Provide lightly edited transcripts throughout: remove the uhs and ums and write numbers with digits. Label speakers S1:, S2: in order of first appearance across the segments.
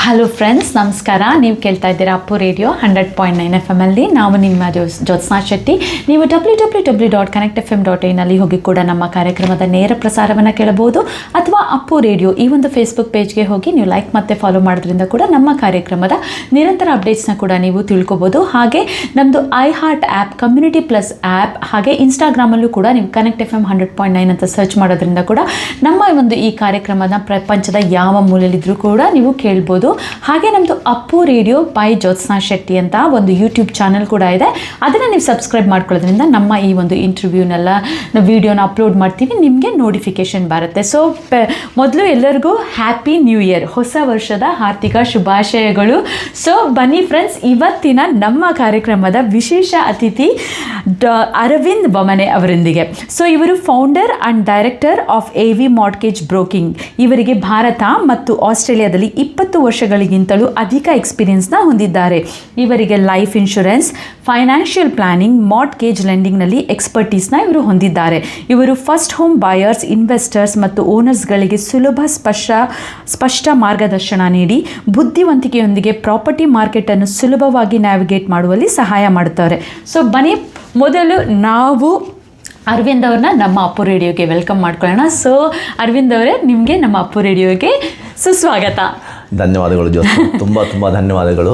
S1: Hello friends, ನಮಸ್ಕಾರ. ನೀವು ಕೇಳ್ತಾ ಇದ್ದೀರಾ ಅಪ್ಪು ರೇಡಿಯೋ 100.9 FM ಅಲ್ಲಿ. ನಾವು ನಿಮ್ಮ ಜ್ಯೋತ್ಸ್ನಾ ಶೆಟ್ಟಿ. ನೀವು www.connectfm.in ಅಲ್ಲಿ ಹೋಗಿ ಕೂಡ ನಮ್ಮ ಕಾರ್ಯಕ್ರಮದ ನೇರ ಪ್ರಸಾರವನ್ನು ಕೇಳಬಹುದು. ಅಥವಾ ಅಪ್ಪು ರೇಡಿಯೋ ಈ ಒಂದು ಫೇಸ್ಬುಕ್ ಪೇಜ್ಗೆ ಹೋಗಿ ನೀವು ಲೈಕ್ ಮತ್ತು ಫಾಲೋ ಮಾಡೋದ್ರಿಂದ ಕೂಡ ನಮ್ಮ ಕಾರ್ಯಕ್ರಮದ ನಿರಂತರ ಅಪ್ಡೇಟ್ಸ್ನ ಕೂಡ ನೀವು ತಿಳ್ಕೊಬೋದು. ಹಾಗೆ ನಮ್ಮದು iHeart app, community plus app, ಹಾಗೆ ಇನ್ಸ್ಟಾಗ್ರಾಮಲ್ಲೂ ಕೂಡ ನೀವು ಕನೆಕ್ಟ್ FM 100.9 ಅಂತ ಸರ್ಚ್ ಮಾಡೋದ್ರಿಂದ ಕೂಡ ನಮ್ಮ ಒಂದು ಈ ಕಾರ್ಯಕ್ರಮದ ಪ್ರಪಂಚದ ಯಾವ ಮೂಲೆಯಲ್ಲಿದ್ದರೂ ಕೂಡ ನೀವು ಕೇಳ್ಬೋದು. ಹಾಗೆ ನಮ್ಮದು ಅಪ್ಪು ರೇಡಿಯೋ ಬೈ ಜ್ಯೋತ್ಸ್ನಾ ಶೆಟ್ಟಿ ಅಂತ ಒಂದು ಯೂಟ್ಯೂಬ್ ಚಾನಲ್ ಕೂಡ ಇದೆ. ಅದನ್ನು ನೀವು ಸಬ್ಸ್ಕ್ರೈಬ್ ಮಾಡ್ಕೊಳ್ಳೋದ್ರಿಂದ ನಮ್ಮ ಈ ಒಂದು ಇಂಟರ್ವ್ಯೂನೆಲ್ಲ ವಿಡಿಯೋನ ಅಪ್ಲೋಡ್ ಮಾಡ್ತೀವಿ, ನಿಮಗೆ ನೋಟಿಫಿಕೇಷನ್ ಬರುತ್ತೆ. ಸೊ ಮೊದಲು ಎಲ್ಲರಿಗೂ ಹ್ಯಾಪಿ ನ್ಯೂ ಇಯರ್, ಹೊಸ ವರ್ಷದ ಆರ್ಥಿಕ ಶುಭಾಶಯಗಳು. ಸೊ ಬನ್ನಿ ಫ್ರೆಂಡ್ಸ್, ಇವತ್ತಿನ ನಮ್ಮ ಕಾರ್ಯಕ್ರಮದ ವಿಶೇಷ ಅತಿಥಿ ಅರವಿಂದ್ ಬಮನೆ ಅವರೊಂದಿಗೆ. ಸೊ ಇವರು founder and director of AV mortgage broking. ಇವರಿಗೆ ಭಾರತ ಮತ್ತು ಆಸ್ಟ್ರೇಲಿಯಾದಲ್ಲಿ 20 ವರ್ಷಗಳಿಗಿಂತಲೂ ಅಧಿಕ ಎಕ್ಸ್ಪೀರಿಯನ್ಸ್ನ ಹೊಂದಿದ್ದಾರೆ. ಇವರಿಗೆ life insurance, financial planning, mortgage ಲೆಂಡಿಂಗ್ನಲ್ಲಿ ಎಕ್ಸ್ಪರ್ಟೀಸ್ನ ಇವರು ಹೊಂದಿದ್ದಾರೆ. ಇವರು ಫಸ್ಟ್ ಹೋಮ್ ಬಾಯರ್ಸ್, ಇನ್ವೆಸ್ಟರ್ಸ್ ಮತ್ತು ಓನರ್ಸ್ಗಳಿಗೆ ಸುಲಭ ಸ್ಪಷ್ಟ ಮಾರ್ಗದರ್ಶನ ನೀಡಿ ಬುದ್ಧಿವಂತಿಕೆಯೊಂದಿಗೆ ಪ್ರಾಪರ್ಟಿ ಮಾರ್ಕೆಟನ್ನು ಸುಲಭವಾಗಿ ನ್ಯಾವಿಗೇಟ್ ಮಾಡುವಲ್ಲಿ ಸಹಾಯ ಮಾಡುತ್ತಾರೆ. ಸೊ ಬನ್ನಿ, ಮೊದಲು ನಾವು ಅರವಿಂದ್ ಅವ್ರನ್ನ ನಮ್ಮ ಅಪ್ಪು ರೇಡಿಯೋಗೆ ವೆಲ್ಕಮ್ ಮಾಡ್ಕೊಳ್ಳೋಣ. ಸೊ ಅರವಿಂದ್ ಅವರೇ, ನಿಮಗೆ ನಮ್ಮ ಅಪ್ಪು ರೇಡಿಯೋಗೆ ಸುಸ್ವಾಗತ.
S2: ಧನ್ಯವಾದಗಳು ಜ್ಯೋತ್ಸ್ನಾ, ತುಂಬ ಧನ್ಯವಾದಗಳು.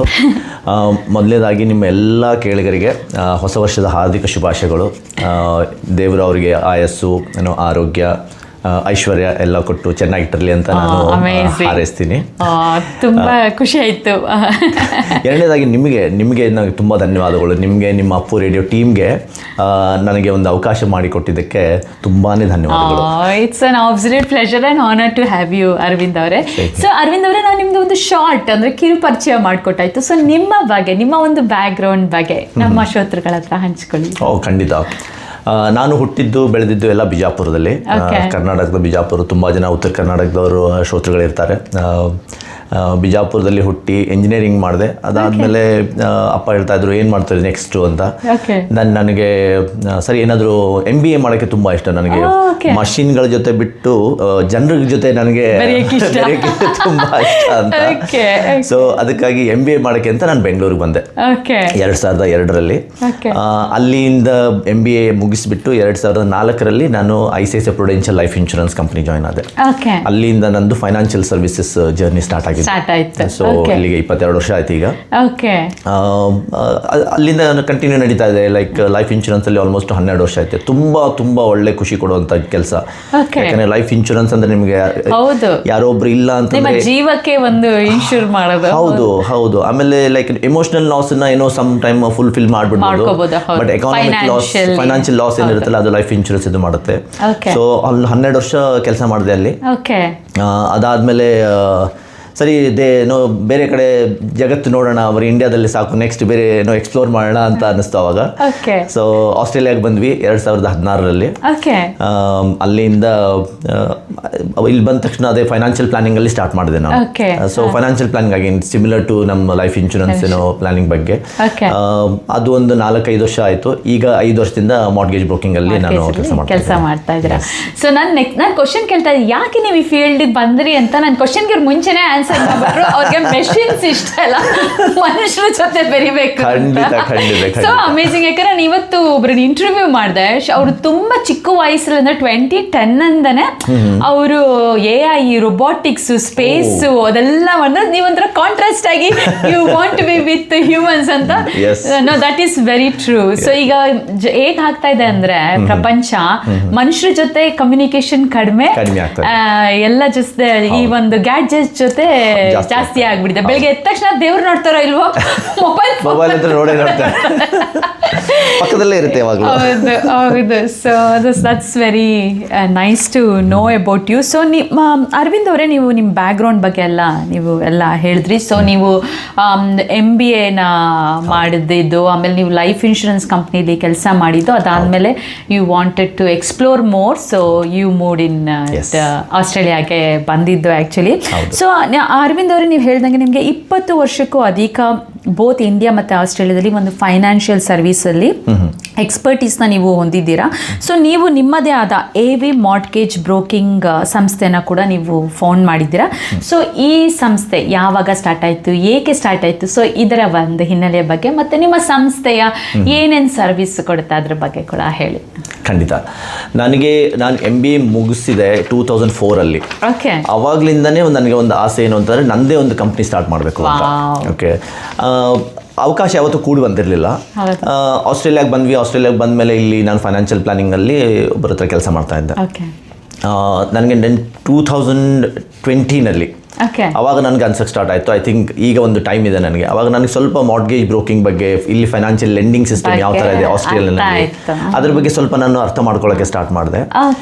S2: ಮೊದಲನೇದಾಗಿ ನಿಮ್ಮ ಎಲ್ಲ ಕೇಳಿಗರಿಗೆ ಹೊಸ ವರ್ಷದ ಹಾರ್ದಿಕ ಶುಭಾಶಯಗಳು. ದೇವರು ಅವರಿಗೆ ಆಯಸ್ಸು, ಆರೋಗ್ಯ, ಐಶ್ವರ್ಯ ಎಲ್ಲ ಕೊಟ್ಟು ಚೆನ್ನಾಗಿಟ್ಟಿರಲಿ ಅಂತ ನಾನು ಹಾರೈಸ್ತೀನಿ.
S1: ತುಂಬ ಖುಷಿ ಆಯಿತು.
S2: ಎರಡನೇದಾಗಿ ನಿಮಗೆ ನನಗೆ ತುಂಬ ಧನ್ಯವಾದಗಳು. ನಿಮಗೆ, ನಿಮ್ಮ ಅಪ್ಪು ರೇಡಿಯೋ ಟೀಮ್ಗೆ ನನಗೆ ಒಂದು ಅವಕಾಶ ಮಾಡಿಕೊಟ್ಟಿದ್ದಕ್ಕೆ ತುಂಬಾ ಧನ್ಯವಾದಗಳು.
S1: It's an absolute pleasure and honour to have you Arvind ಅವರೇ. ಸೊ ಅರವಿಂದ್ ಅವರೇ, ನಾವು ನಿಮ್ಮದು ಒಂದು ಶಾರ್ಟ್ ಅಂದರೆ ಕಿರು ಪರಿಚಯ ಮಾಡಿಕೊಟ್ಟಾಯ್ತು. ಸೊ ನಿಮ್ಮ ಬಗ್ಗೆ, ನಿಮ್ಮ ಒಂದು ಬ್ಯಾಕ್ಗ್ರೌಂಡ್ ಬಗ್ಗೆ ನಮ್ಮ ಶ್ರೋತೃಗಳ ಹತ್ರ ಹಂಚ್ಕೊಳ್ಳಿ.
S2: ಖಂಡಿತ. ನಾನು ಹುಟ್ಟಿದ್ದು ಬೆಳೆದಿದ್ದು ಎಲ್ಲ ಬಿಜಾಪುರದಲ್ಲಿ, ಕರ್ನಾಟಕದ ಬಿಜಾಪುರ. ತುಂಬ ಜನ ಉತ್ತರ ಕರ್ನಾಟಕದವರು ಶ್ರೋತೃಗಳಿರ್ತಾರೆ. ಬಿಜಾಪುರದಲ್ಲಿ ಹುಟ್ಟಿ ಇಂಜಿನಿಯರಿಂಗ್ ಮಾಡಿದೆ. ಅದಾದಮೇಲೆ ಅಪ್ಪ ಹೇಳ್ತಾ ಇದ್ರು ಏನು ಮಾಡ್ತಾರೆ ನೆಕ್ಸ್ಟು ಅಂತ. ನನಗೆ ಸರಿ ಏನಾದರೂ MBA ಮಾಡೋಕ್ಕೆ ತುಂಬ ಇಷ್ಟ. ನನಗೆ ಮಷಿನ್ಗಳ ಜೊತೆ ಬಿಟ್ಟು ಜನರ ಜೊತೆ ನನಗೆ ತುಂಬ ಇಷ್ಟ ಅಂತ. ಸೊ ಅದಕ್ಕಾಗಿ MBA ಮಾಡೋಕ್ಕೆ ಅಂತ ನಾನು ಬೆಂಗಳೂರಿಗೆ ಬಂದೆ 2002ರಲ್ಲಿ. ಅಲ್ಲಿಂದ MBA ಮುಗಿಸ್ಬಿಟ್ಟು 2004ರಲ್ಲಿ ನಾನು ICICI Prudential life insurance company join ಆದೆ. ಅಲ್ಲಿಂದ ನಂದು ಫೈನಾನ್ಷಿಯಲ್ ಸರ್ವಿಸಸ್ ಜರ್ನಿ ಸ್ಟಾರ್ಟ್ ಆಗಿದೆ. ಸೊ ಇಲ್ಲಿಗೆ 22 ವರ್ಷ ಆಯ್ತು ಈಗ. ಅಲ್ಲಿಂದ ಕಂಟಿನ್ಯೂ ನಡೀತಾ ಇದೆ. ಲೈಫ್ ಇನ್ಶೂರೆನ್ಸ್ ಅಲ್ಲಿ ಆಲ್ಮೋಸ್ಟ್ 12 ವರ್ಷ ಆಯ್ತು. ತುಂಬಾ ಒಳ್ಳೆ ಖುಷಿ ಕೊಡುವಂತ ಕೆಲಸ. ಯಾಕಂದ್ರೆ ಲೈಫ್ ಇನ್ಶೂರೆನ್ಸ್ ಅಂದ್ರೆ ನಿಮಗೆ ಯಾರೊಬ್ರು ಇಲ್ಲ ಅಂತ
S1: ಜೀವಕ್ಕೆ ಒಂದು ಇನ್ಶೂರ್ ಮಾಡೋದು.
S2: ಹೌದು. ಆಮೇಲೆ ಎಮೋಷನಲ್ ಲಾಸ್ ಏನೋ ಸಮ್ ಟೈಮ್ ಫುಲ್ಫಿಲ್ ಮಾಡ್ಬಿಡ್ಬೋದು. But economic loss, financial loss ಏನಿರುತ್ತಲ್ಲ, ಅದು ಲೈಫ್ ಇನ್ಶೂರೆನ್ಸ್ ಇದು ಮಾಡುತ್ತೆ. ಸೊ ಅಲ್ಲಿ 12 ವರ್ಷ ಕೆಲಸ ಮಾಡಿದೆ ಅಲ್ಲಿ. ಅದಾದ್ಮೇಲೆ ಸರಿ ಏನೋ ಬೇರೆ ಕಡೆ ಜಗತ್ತು ನೋಡೋಣ, ಅವರು ಇಂಡಿಯಾದಲ್ಲಿ ಸಾಕು, ನೆಕ್ಸ್ಟ್ ಬೇರೆ ಏನೋ ಎಕ್ಸ್ಪ್ಲೋರ್ ಮಾಡೋಣ ಅಂತ ಅನ್ನಿಸ್ತು ಅವಾಗ. ಸೊ ಆಸ್ಟ್ರೇಲಿಯಾಗೆ ಬಂದ್ವಿ 2016ರಲ್ಲಿ. ಅಲ್ಲಿಂದ ಇಲ್ಲಿ ಬಂದ ತಕ್ಷಣ ಅದೇ ಫೈನಾನ್ಷಿಯಲ್ ಪ್ಲಾನಿಂಗ್ ಅಲ್ಲಿ ಸ್ಟಾರ್ಟ್ ಮಾಡಿದೆ ನಾನು. ಸೊ ಫೈನಾನ್ಷಿಯಲ್ ಪ್ಲಾನಿಂಗ್ ಆಗಿ ಸಿಮಿಲರ್ ಟು ನಮ್ಮ ಲೈಫ್ ಇನ್ಶೂರೆನ್ಸ್ ಏನೋ ಪ್ಲಾನಿಂಗ್ ಬಗ್ಗೆ. ಅದು ಒಂದು 4-5 ವರ್ಷ ಆಯಿತು. ಈಗ 5 ವರ್ಷದಿಂದ ಮಾರ್ಟ್ಗೇಜ್ ಬ್ರೋಕಿಂಗ್ ಅಲ್ಲಿ ನಾನು
S1: ಕೆಲಸ ಮಾಡ್ತಾ ಇದ್ದೀರಾ. ಸೊ ನಾನು ಕ್ವಶನ್ ಕೇಳ್ತಾ ಇದ್ದೀನಿ, ಯಾಕೆ ನೀವು ಈ ಫೀಲ್ಡ್ ಬಂದ್ರಿ ಅಂತ. ನನ್ನ ಕ್ವಶನ್ಗೆ ಮುಂಚೆನೇ ಆನ್ಸರ್ ಮಾಡ್ಬಿಟ್ರು. ಅವ್ರಿಗೆ ಮೆಷಿನ್ಸ್ ಇಷ್ಟ ಅಲ್ಲ, ಮನುಷ್ಯರ ಜೊತೆ ಬೆರಿಬೇಕು. So amazing. ಯಾಕಂದ್ರೆ ನಾನು ಇವತ್ತು ಒಬ್ರನ್ನ ಇಂಟರ್ವ್ಯೂ ಮಾಡಿದೆ. ಅವರು ತುಂಬಾ ಚಿಕ್ಕ ವಯಸ್ಸಲ್ಲಿ, ಅಂದ್ರೆ 2010 ಅಂದನೆ ಅವರು AI, ರೊಬೋಟಿಕ್ಸ್, ಸ್ಪೇಸ್ ಅದೆಲ್ಲ ಮಾಡಿದ್ರೆ ನೀವೊಂಥರ ಕಾಂಟ್ರಾಸ್ಟ್ ಆಗಿ you want to be with humans ಅಂತ. No, that is very true. So ಈಗ ಹೇಗ್ ಆಗ್ತಾ ಇದೆ ಅಂದ್ರೆ ಪ್ರಪಂಚ, ಮನುಷ್ಯರ ಜೊತೆ ಕಮ್ಯುನಿಕೇಶನ್ ಕಡಿಮೆ, ಎಲ್ಲ ಜೊತೆ ಈ ಒಂದು ಗ್ಯಾಡ್ಜೆಟ್ ಜೊತೆ ಜಾಸ್ತಿ ಆಗ್ಬಿಟ್ಟಿದೆ. ಬೆಳಿಗ್ಗೆ ಎದ್ದ ತಕ್ಷಣ ದೇವ್ರು ನೋಡ್ತಾರೋ ಇಲ್ವೋ, ಮೊಬೈಲ್ ಹತ್ರ ನೋಡ್ತಾರೆ,
S2: ಪಕ್ಕದಲ್ಲೇ ಇರುತ್ತೆ ಯಾವಾಗಲೂ.
S1: ಹೌದು. So that's very nice to know about you. So Arvind ಅವರೇ, ನೀವು ನಿಮ್ಮ ಬ್ಯಾಕ್ಗ್ರೌಂಡ್ ಬಗ್ಗೆ ನೀವು ಎಲ್ಲ ಹೇಳಿದ್ರಿ. ಸೊ ನೀವು MBAನ ಮಾಡಿದ್ದು, ಆಮೇಲೆ ನೀವು ಲೈಫ್ ಇನ್ಶೂರೆನ್ಸ್ ಕಂಪ್ನಿಲಿ ಕೆಲಸ ಮಾಡಿದ್ದು. ಅದಾದಮೇಲೆ you wanted to explore more, so you moved in ಆಸ್ಟ್ರೇಲಿಯಾಗೆ ಬಂದಿದ್ದು ಆ್ಯಕ್ಚುಲಿ. ಸೊ ಅರವಿಂದ್ ಅವರೇ, ನೀವು ಹೇಳ್ದಂಗೆ ನಿಮಗೆ 20 ವರ್ಷಕ್ಕೂ ಅಧಿಕ ಬೋತ್ ಇಂಡಿಯಾ ಮತ್ತು ಆಸ್ಟ್ರೇಲಿಯಾದಲ್ಲಿ ಒಂದು ಫೈನಾನ್ಷಿಯಲ್ ಸರ್ವಿಸಲ್ಲಿ ಎಕ್ಸ್ಪರ್ಟೀಸ್ನ ನೀವು ಹೊಂದಿದ್ದೀರಾ. ಸೊ ನೀವು ನಿಮ್ಮದೇ ಆದ AV ಮಾರ್ಟ್ಗೇಜ್ ಬ್ರೋಕಿಂಗ್ ಸಂಸ್ಥೆನ ಕೂಡ ನೀವು ಫೌಂಡ್ ಮಾಡಿದ್ದೀರಾ. ಸೊ ಈ ಸಂಸ್ಥೆ ಯಾವಾಗ ಸ್ಟಾರ್ಟ್ ಆಯಿತು, ಏಕೆ ಸ್ಟಾರ್ಟ್ ಆಯಿತು, ಸೊ ಇದರ ಒಂದು ಹಿನ್ನೆಲೆಯ ಬಗ್ಗೆ ಮತ್ತು ನಿಮ್ಮ ಸಂಸ್ಥೆಯ ಏನೇನು ಸರ್ವಿಸ್ ಕೊಡುತ್ತೆ ಅದ್ರ ಬಗ್ಗೆ ಕೂಡ ಹೇಳಿ.
S2: ಖಂಡಿತ. ನಾನು MBA ಮುಗಿಸಿದೆ 2004
S1: ಓಕೆ.
S2: ಅವಾಗ್ಲಿಂದನೇ ನನಗೆ ಒಂದು ಆಸೆ ಏನು ಅಂತಂದರೆ ನನ್ನದೇ ಒಂದು ಕಂಪ್ನಿ ಸ್ಟಾರ್ಟ್ ಮಾಡಬೇಕು ಅಂತ. ಓಕೆ. ಅವಕಾಶ ಯಾವತ್ತೂ ಕೂಡಿ ಬಂದಿರಲಿಲ್ಲ. ಆಸ್ಟ್ರೇಲಿಯಾಗೆ ಬಂದ್ವಿ. ಆಸ್ಟ್ರೇಲಿಯಾಗೆ ಬಂದಮೇಲೆ ಇಲ್ಲಿ ನಾನು ಫೈನಾನ್ಷಿಯಲ್ ಪ್ಲಾನಿಂಗಲ್ಲಿ ಒಬ್ಬರ ಹತ್ರ ಕೆಲಸ ಮಾಡ್ತಾ ಇದ್ದೆ. ನನಗೆ 2020 ಅವಾಗ ನನಗೆ ಅನ್ಸಕ್ಕೆ ಸ್ಟಾರ್ಟ್ ಆಯಿತು, ಐ ಥಿಂಕ್ ಈಗ ಒಂದು ಟೈಮ್ ಇದೆ ನನಗೆ. ಅವಾಗ ನನಗೆ ಸ್ವಲ್ಪ ಮಾರ್ಟ್ಗೇಜ್ ಬ್ರೋಕಿಂಗ್ ಬಗ್ಗೆ, ಇಲ್ಲಿ ಫೈನಾನ್ಷಿಯಲ್ ಲೆಂಡಿಂಗ್ ಸಿಸ್ಟಮ್ ಯಾವ ಥರ ಇದೆ ಆಸ್ಟ್ರೇಲಿಯಾನಲ್ಲಿ, ಅದ್ರ ಬಗ್ಗೆ ಸ್ವಲ್ಪ ನಾನು ಅರ್ಥ ಮಾಡ್ಕೊಳ್ಳೋಕ್ಕೆ ಸ್ಟಾರ್ಟ್ ಮಾಡಿದೆ.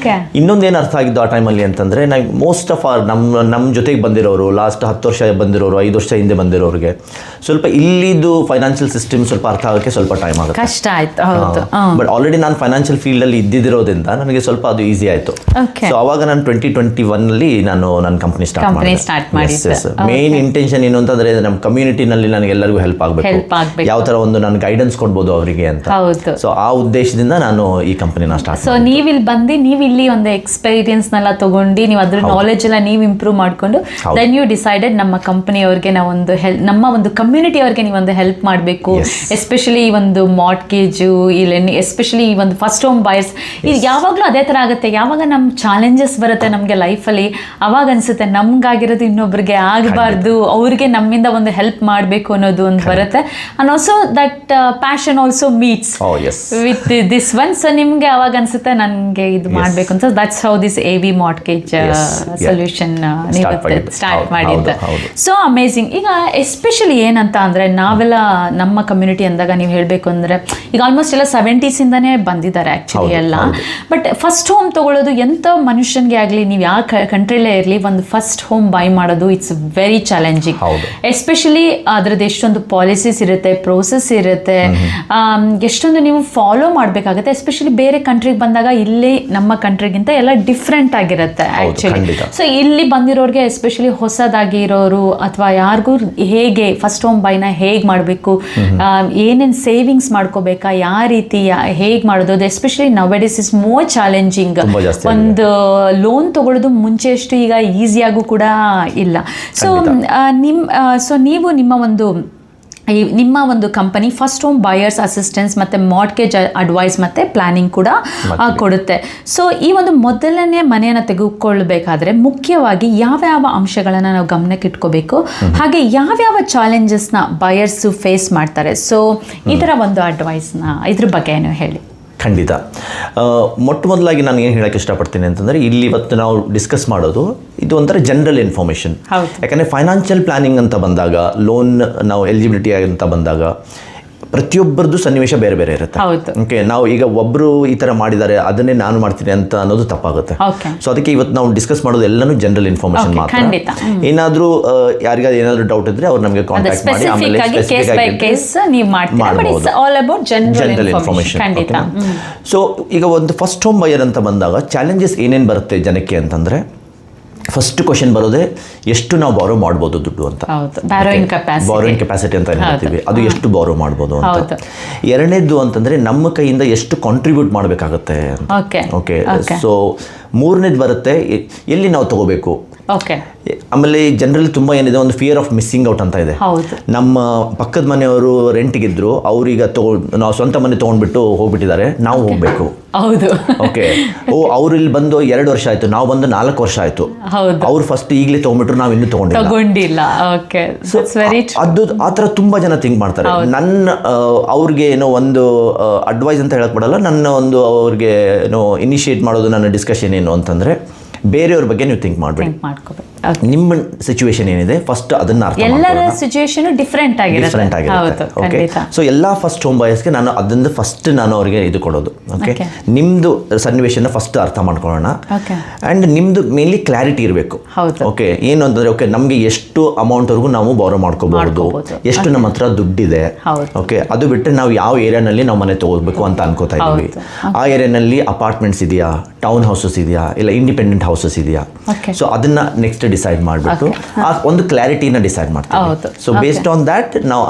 S2: ಇನ್ನೊಂದೇನು ಅರ್ಥ ಆಗಿದ್ದು ಆ ಟೈಮಲ್ಲಿ ಅಂತಂದರೆ, ನಾವು ಮೋಸ್ಟ್ ಆಫ್ ನಮ್ಮ ಜೊತೆಗೆ ಬಂದಿರೋರು, ಲಾಸ್ಟ್ 10 ವರ್ಷ ಬಂದಿರೋರು, 5 ವರ್ಷ ಹಿಂದೆ ಬಂದಿರೋರಿಗೆ ಸ್ವಲ್ಪ ಇಲ್ಲಿದ್ದು ಫೈನಾನ್ಷಿಯಲ್ ಸಿಸ್ಟಮ್ ಸ್ವಲ್ಪ ಅರ್ಥ ಆಗೋಕ್ಕೆ ಸ್ವಲ್ಪ ಟೈಮ್ ಆಗುತ್ತೆ,
S1: ಕಷ್ಟ ಆಯಿತು.
S2: ಬಟ್ ಆಲ್ರೆಡಿ ನಾನು ಫೈನಾನ್ಷಿಯಲ್ ಫೀಲ್ಡಲ್ಲಿ ಇದ್ದಿರೋದ್ರಿಂದ ನನಗೆ ಸ್ವಲ್ಪ ಅದು ಈಸಿ ಆಯಿತು. ಸೊ ಅವಾಗ ನಾನು 2021 ನಾನು ನನ್ನ ಕಂಪ್ನಿ ಸ್ಟಾರ್ಟ್ ಮಾಡಿದೆ. ಮೇನ್ ಇಂಟೆನ್ಷನ್ ಏನು ಅಂತಂದ್ರೆ, ನಮ್ಮ ಕಮ್ಯುನಿಟಿನಲ್ಲಿ ನನಗೆ ಎಲ್ಲರಿಗೂ ಹೆಲ್ಪ್ ಆಗಬೇಕು, ಯಾವ ತರ ಒಂದು ನಾನು ಗೈಡೆನ್ಸ್ ಕೊಡ್ಬೋದು ಅವರಿಗೆ ಅಂತ. ಸೊ ಆ ಉದ್ದೇಶದಿಂದ ನಾನು ಈ ಕಂಪನಿನ ಸ್ಟಾರ್ಟ್.
S1: ಸೊ ನೀವು ಇಲ್ಲಿ ಒಂದು ಎಕ್ಸ್ಪೀರಿಯನ್ಸ್ ನೆಲ್ಲ ತಗೊಂಡು, ನೀವು ಅದ್ರ ನಾಲೆಜ್ ಎಲ್ಲ ನೀವು ಇಂಪ್ರೂವ್ ಮಾಡ್ಕೊಂಡು, ದೆನ್ ಯು ಡಿಸೈಡೆಡ್ ನಮ್ಮ ಕಂಪನಿಯವ್ರಿಗೆ ನಾವು ಒಂದು ನಮ್ಮ ಒಂದು ಕಮ್ಯುನಿಟಿ ಅವ್ರಿಗೆ ನೀವು ಒಂದು ಹೆಲ್ಪ್ ಮಾಡಬೇಕು. ಎಸ್ಪೆಷಲಿ ಈ ಒಂದು ಮಾರ್ಟ್ಗೇಜು, ಇಲ್ಲಿ ಎಸ್ಪೆಷಲಿ ಈ ಒಂದು ಫಸ್ಟ್ ಹೋಮ್ ಬಯರ್ಸ್, ಇದು ಯಾವಾಗಲೂ ಅದೇ ಥರ ಆಗುತ್ತೆ. ಯಾವಾಗ ನಮ್ಮ ಚಾಲೆಂಜಸ್ ಬರುತ್ತೆ ನಮಗೆ ಲೈಫಲ್ಲಿ, ಅವಾಗ ಅನ್ಸುತ್ತೆ ನಮ್ಗಾಗಿರೋದು ಇನ್ನೊಬ್ರಿಗೆ ಆಗಬಾರ್ದು, ಅವ್ರಿಗೆ ನಮ್ಮಿಂದ ಒಂದು ಹೆಲ್ಪ್ ಮಾಡಬೇಕು ಅನ್ನೋದು ಒಂದು ಬರುತ್ತೆ. And also that passion also meets with this one. So ನಿಮ್ಗೆ ಅವಾಗ ಅನ್ಸುತ್ತೆ ನನಗೆ ಇದು ಮಾಡಬೇಕು ಅಂತ. That's how this AV mortgage solution ನೀವು ಸ್ಟಾರ್ಟ್ ಮಾಡಿದ್ದೆ. So amazing. ಈಗ ಎಸ್ಪೆಷಲಿ ಏನಂತ ಅಂದರೆ, ನಾವೆಲ್ಲ ನಮ್ಮ ಕಮ್ಯುನಿಟಿ ಅಂದಾಗ ನೀವು ಹೇಳಬೇಕು ಅಂದರೆ, ಈಗ ಆಲ್ಮೋಸ್ಟ್ ಎಲ್ಲ 70s ಇಂದಾನೇ ಬಂದಿದ್ದಾರೆ ಆ್ಯಕ್ಚುಲಿ ಎಲ್ಲ. ಬಟ್ ಫಸ್ಟ್ ಹೋಮ್ ತೊಗೊಳ್ಳೋದು ಎಂಥ ಮನುಷ್ಯನಿಗೆ ಆಗಲಿ, ನೀವು ಯಾವ ಕಂಟ್ರಿಲೇ ಇರಲಿ, ಒಂದು ಫಸ್ಟ್ ಹೋಮ್ ಬೈ ಮಾಡೋದು ಇಟ್ಸ್ ವೆರಿ ಚಾಲೆಂಜಿಂಗ್. ಎಸ್ಪೆಷಲಿ ಅದರದ್ದು ಎಷ್ಟೊಂದು ಪಾಲಿಸೀಸ್ ಇರುತ್ತೆ, ಪ್ರೋಸೆಸ್ ಇರುತ್ತೆ, ಎಷ್ಟೊಂದು ನೀವು ಫಾಲೋ ಮಾಡಬೇಕಾಗುತ್ತೆ. ಎಸ್ಪೆಷಲಿ ಬೇರೆ ಕಂಟ್ರಿಗೆ ಬಂದಾಗ ಇಲ್ಲಿ ನಮ್ಮ ಕಂಟ್ರಿಗಿಂತ ಎಲ್ಲ ಡಿಫ್ರೆಂಟ್ ಆಗಿರುತ್ತೆ ಆ್ಯಕ್ಚುಲಿ. ಸೊ ಇಲ್ಲಿ ಬಂದಿರೋರಿಗೆ, ಎಸ್ಪೆಷಲಿ ಹೊಸದಾಗಿ ಇರೋರು ಅಥವಾ ಯಾರಿಗೂ ಹೇಗೆ ಫಸ್ಟ್ ಹೋಮ್ ಬೈನ ಹೇಗೆ ಮಾಡಬೇಕು, ಏನೇನು ಸೇವಿಂಗ್ಸ್ ಮಾಡ್ಕೋಬೇಕಾ, ಯಾವ ರೀತಿ ಹೇಗೆ ಮಾಡೋದು, ಅದು ಎಸ್ಪೆಷಲಿ ನೌವೇಡೇಸ್ ಇಸ್ ಮೋರ್ ಚಾಲೆಂಜಿಂಗ್. ಒಂದು ಲೋನ್ ತಗೊಳ್ಳೋದು ಮುಂಚೆಷ್ಟು ಈಗ ಈಸಿಯಾಗೂ ಕೂಡ ಇಲ್ಲ. ಸೊ ನೀವು ನಿಮ್ಮ ಒಂದು company first home buyers assistance ಮತ್ತು ಮಾರ್ಟ್ಗೇಜ್ ಅಡ್ವೈಸ್ ಮತ್ತು ಪ್ಲಾನಿಂಗ್ ಕೂಡ ಕೊಡುತ್ತೆ. ಸೊ ಈ ಒಂದು ಮೊದಲನೇ ಮನೆಯನ್ನು ತೆಗೆದುಕೊಳ್ಬೇಕಾದ್ರೆ ಮುಖ್ಯವಾಗಿ ಯಾವ್ಯಾವ ಅಂಶಗಳನ್ನು ನಾವು ಗಮನಕ್ಕೆ ಇಟ್ಕೋಬೇಕು, ಹಾಗೆ ಯಾವ್ಯಾವ ಚಾಲೆಂಜಸ್ನ ಬಯರ್ಸು ಫೇಸ್ ಮಾಡ್ತಾರೆ, ಸೊ ಈ ಥರ ಒಂದು ಅಡ್ವೈಸ್ನ ಇದ್ರ ಬಗ್ಗೆ ಏನು ಹೇಳಿ.
S2: ಖಂಡಿತ. ಮೊಟ್ಟ ಮೊದಲಾಗಿ ನಾನು ಏನು ಹೇಳೋಕ್ಕೆ ಇಷ್ಟಪಡ್ತೀನಿ ಅಂತಂದರೆ, ಇಲ್ಲಿ ಇವತ್ತು ನಾವು ಡಿಸ್ಕಸ್ ಮಾಡೋದು ಇದು ಒಂಥರ ಜನರಲ್ ಇನ್ಫಾರ್ಮೇಷನ್. ಯಾಕಂದರೆ ಫೈನಾನ್ಷಿಯಲ್ ಪ್ಲಾನಿಂಗ್ ಅಂತ ಬಂದಾಗ, ಲೋನ್ ನಾವು ಎಲಿಜಿಬಿಲಿಟಿ ಅಂತ ಬಂದಾಗ ಪ್ರತಿಯೊಬ್ಬರದ್ದು ಸನ್ನಿವೇಶ ಬೇರೆ ಬೇರೆ ಇರುತ್ತೆ. ಓಕೆ, ನಾವು ಈಗ ಒಬ್ಬರು ಈ ಥರ ಮಾಡಿದ್ದಾರೆ ಅದನ್ನೇ ನಾನು ಮಾಡ್ತೀನಿ ಅಂತ ಅನ್ನೋದು ತಪ್ಪಾಗುತ್ತೆ. ಸೊ ಅದಕ್ಕೆ ಇವತ್ತು ನಾವು ಡಿಸ್ಕಸ್ ಮಾಡೋದು ಎಲ್ಲನೂ ಜನರಲ್ ಇನ್ಫಾರ್ಮೇಷನ್ ಮಾತ್ರ. ಏನಾದರೂ ಯಾರಿಗಾದ್ರೂ ಏನಾದರೂ ಡೌಟ್ ಇದ್ದರೆ ಅವ್ರು ನಮಗೆ ಕಾಂಟ್ಯಾಕ್ಟ್ ಮಾಡಿ ಆಮೇಲೆ ಮಾಡ್ಬೋದು. General information. ಸೊ ಈಗ ಒಂದು ಫಸ್ಟ್ ಹೋಮ್ ಬಯರ್ ಅಂತ ಬಂದಾಗ ಚಾಲೆಂಜಸ್ ಏನೇನು ಬರುತ್ತೆ ಜನಕ್ಕೆ ಅಂತಂದರೆ, ಫಸ್ಟ್ ಕ್ವಶನ್ ಬರೋದೇ ಎಷ್ಟು ನಾವು ಬಾರೋ ಮಾಡ್ಬೋದು ದುಡ್ಡು ಅಂತ. ಬಾರೋಯಿಂಗ್ ಕೆಪಾಸಿಟಿ ಅಂತ ಹೇಳ್ತೀವಿ, ಅದು ಎಷ್ಟು ಬಾರೋ ಮಾಡ್ಬೋದು ಅಂತ. ಎರಡನೇದು ಅಂತಂದರೆ ನಮ್ಮ ಕೈಯಿಂದ ಎಷ್ಟು ಕಾಂಟ್ರಿಬ್ಯೂಟ್ ಮಾಡಬೇಕಾಗತ್ತೆ ಅಂತ. ಓಕೆ. ಸೊ ಮೂರನೇದು ಬರುತ್ತೆ ಎಲ್ಲಿ ನಾವು ತಗೋಬೇಕು. ಆಮೇಲೆ ಜನರಲ್ಲಿ ತುಂಬ ಏನಿದೆ, ಒಂದು ಫಿಯರ್ ಆಫ್ ಮಿಸ್ಸಿಂಗ್ ಔಟ್ ಅಂತ ಇದೆ. ನಮ್ಮ ಪಕ್ಕದ ಮನೆಯವರು ರೆಂಟಿಗಿದ್ರು, ಅವ್ರೀಗ ನಾವು ಸ್ವಂತ ಮನೆ ತೊಗೊಂಡ್ಬಿಟ್ಟು ಹೋಗ್ಬಿಟ್ಟಿದ್ದಾರೆ, ನಾವು ಹೋಗಬೇಕು. ಓಕೆ. ಅವ್ರು ಇಲ್ಲಿ ಬಂದು 2 ವರ್ಷ ಆಯಿತು, ನಾವು ಬಂದು 4 ವರ್ಷ ಆಯಿತು. ಅವ್ರು ಫಸ್ಟ್ ಈಗಲೇ ತೊಗೊಂಡ್ಬಿಟ್ರು, ನಾವು ಇನ್ನೂ ತೊಗೊಂಡಿಲ್ಲ. ಅದು ಆ ಥರ ತುಂಬ ಜನ ಥಿಂಕ್ ಮಾಡ್ತಾರೆ. ಅವ್ರಿಗೆ ಏನೋ ಒಂದು ಅಡ್ವೈಸ್ ಅಂತ ಹೇಳಕ್ ಬಿಡಲ್ಲ, ನನ್ನ ಒಂದು ಅವ್ರಿಗೆ ಏನೋ ಇನಿಷಿಯೇಟ್ ಮಾಡೋದು ನನ್ನ ಡಿಸ್ಕಷನ್ ಏನು ಅಂತಂದರೆ, ಬೇರೆಯವ್ರ ಬಗ್ಗೆ ನೀವು ಥಿಂಕ್ ಮಾಡಬೇಡಿ. ನಿಮ್ಮ ಸಿಚುವೇಶನ್ ಏನಿದೆ ಫಸ್ಟ್ ಅದನ್ನ ಅರ್ಥ ಮಾಡ್ಕೊಳ್ಳೋಣ. ಎಲ್ಲರ ಸಿಚುವೇಶನ್ ಡಿಫರೆಂಟ್ ಆಗಿರುತ್ತೆ. ಓಕೆ. ಸೊ ಎಲ್ಲ ಫಸ್ಟ್ ಹೋಮ್ ಬಾಯರ್ಸ್ಗೆ ನಾನು ಫಸ್ಟ್ ಅವರಿಗೆ ಇದು ಕೊಡೋದು. ಓಕೆ, ನಿಮ್ಮದು ಸನ್ನಿವೇಶನ ಫಸ್ಟ್ ಅರ್ಥ ಮಾಡ್ಕೊಳ್ಳೋಣ. ಆ್ಯಂಡ್ ನಿಮ್ಮದು ಮೇನ್ಲಿ ಕ್ಲಾರಿಟಿ ಇರಬೇಕು. ಓಕೆ, ಏನು ಅಂತಂದರೆ, ಓಕೆ ನಮಗೆ ಎಷ್ಟು ಅಮೌಂಟ್ವರೆಗೂ ನಾವು ಬಾರೋ ಮಾಡ್ಕೋಬಹುದು, ಎಷ್ಟು ನಮ್ಮ ಹತ್ರ ದುಡ್ಡಿದೆ. ಓಕೆ, ಅದು ಬಿಟ್ಟರೆ ನಾವು ಯಾವ ಏರಿಯಾನಲ್ಲಿ ನಾವು ಮನೆ ತೊಗೋಬೇಕು ಅಂತ ಅನ್ಕೋತಾ ಇದ್ದೀವಿ. ಆ ಏರಿಯಾನಲ್ಲಿ ಅಪಾರ್ಟ್ಮೆಂಟ್ಸ್ ಇದೆಯಾ, ಟೌನ್ ಹೌಸಸ್ ಇದೆಯಾ, ಇಲ್ಲ ಇಂಡಿಪೆಂಡೆಂಟ್ ಹೌಸಸ್ ಇದೆಯಾ, ಸೊ ಅದನ್ನ ನೆಕ್ಸ್ಟ್ ಡಿಸೈಡ್ ಮಾಡಿಬಿಟ್ಟು ಒಂದು ಕ್ಲಾರಿಟಿನ ಡಿಸೈಡ್ ಮಾಡ್ತೀವಿ. ಸೊ ಬೇಸ್ಡ್ ಆನ್ ದ್ಯಾಟ್ ನಾವು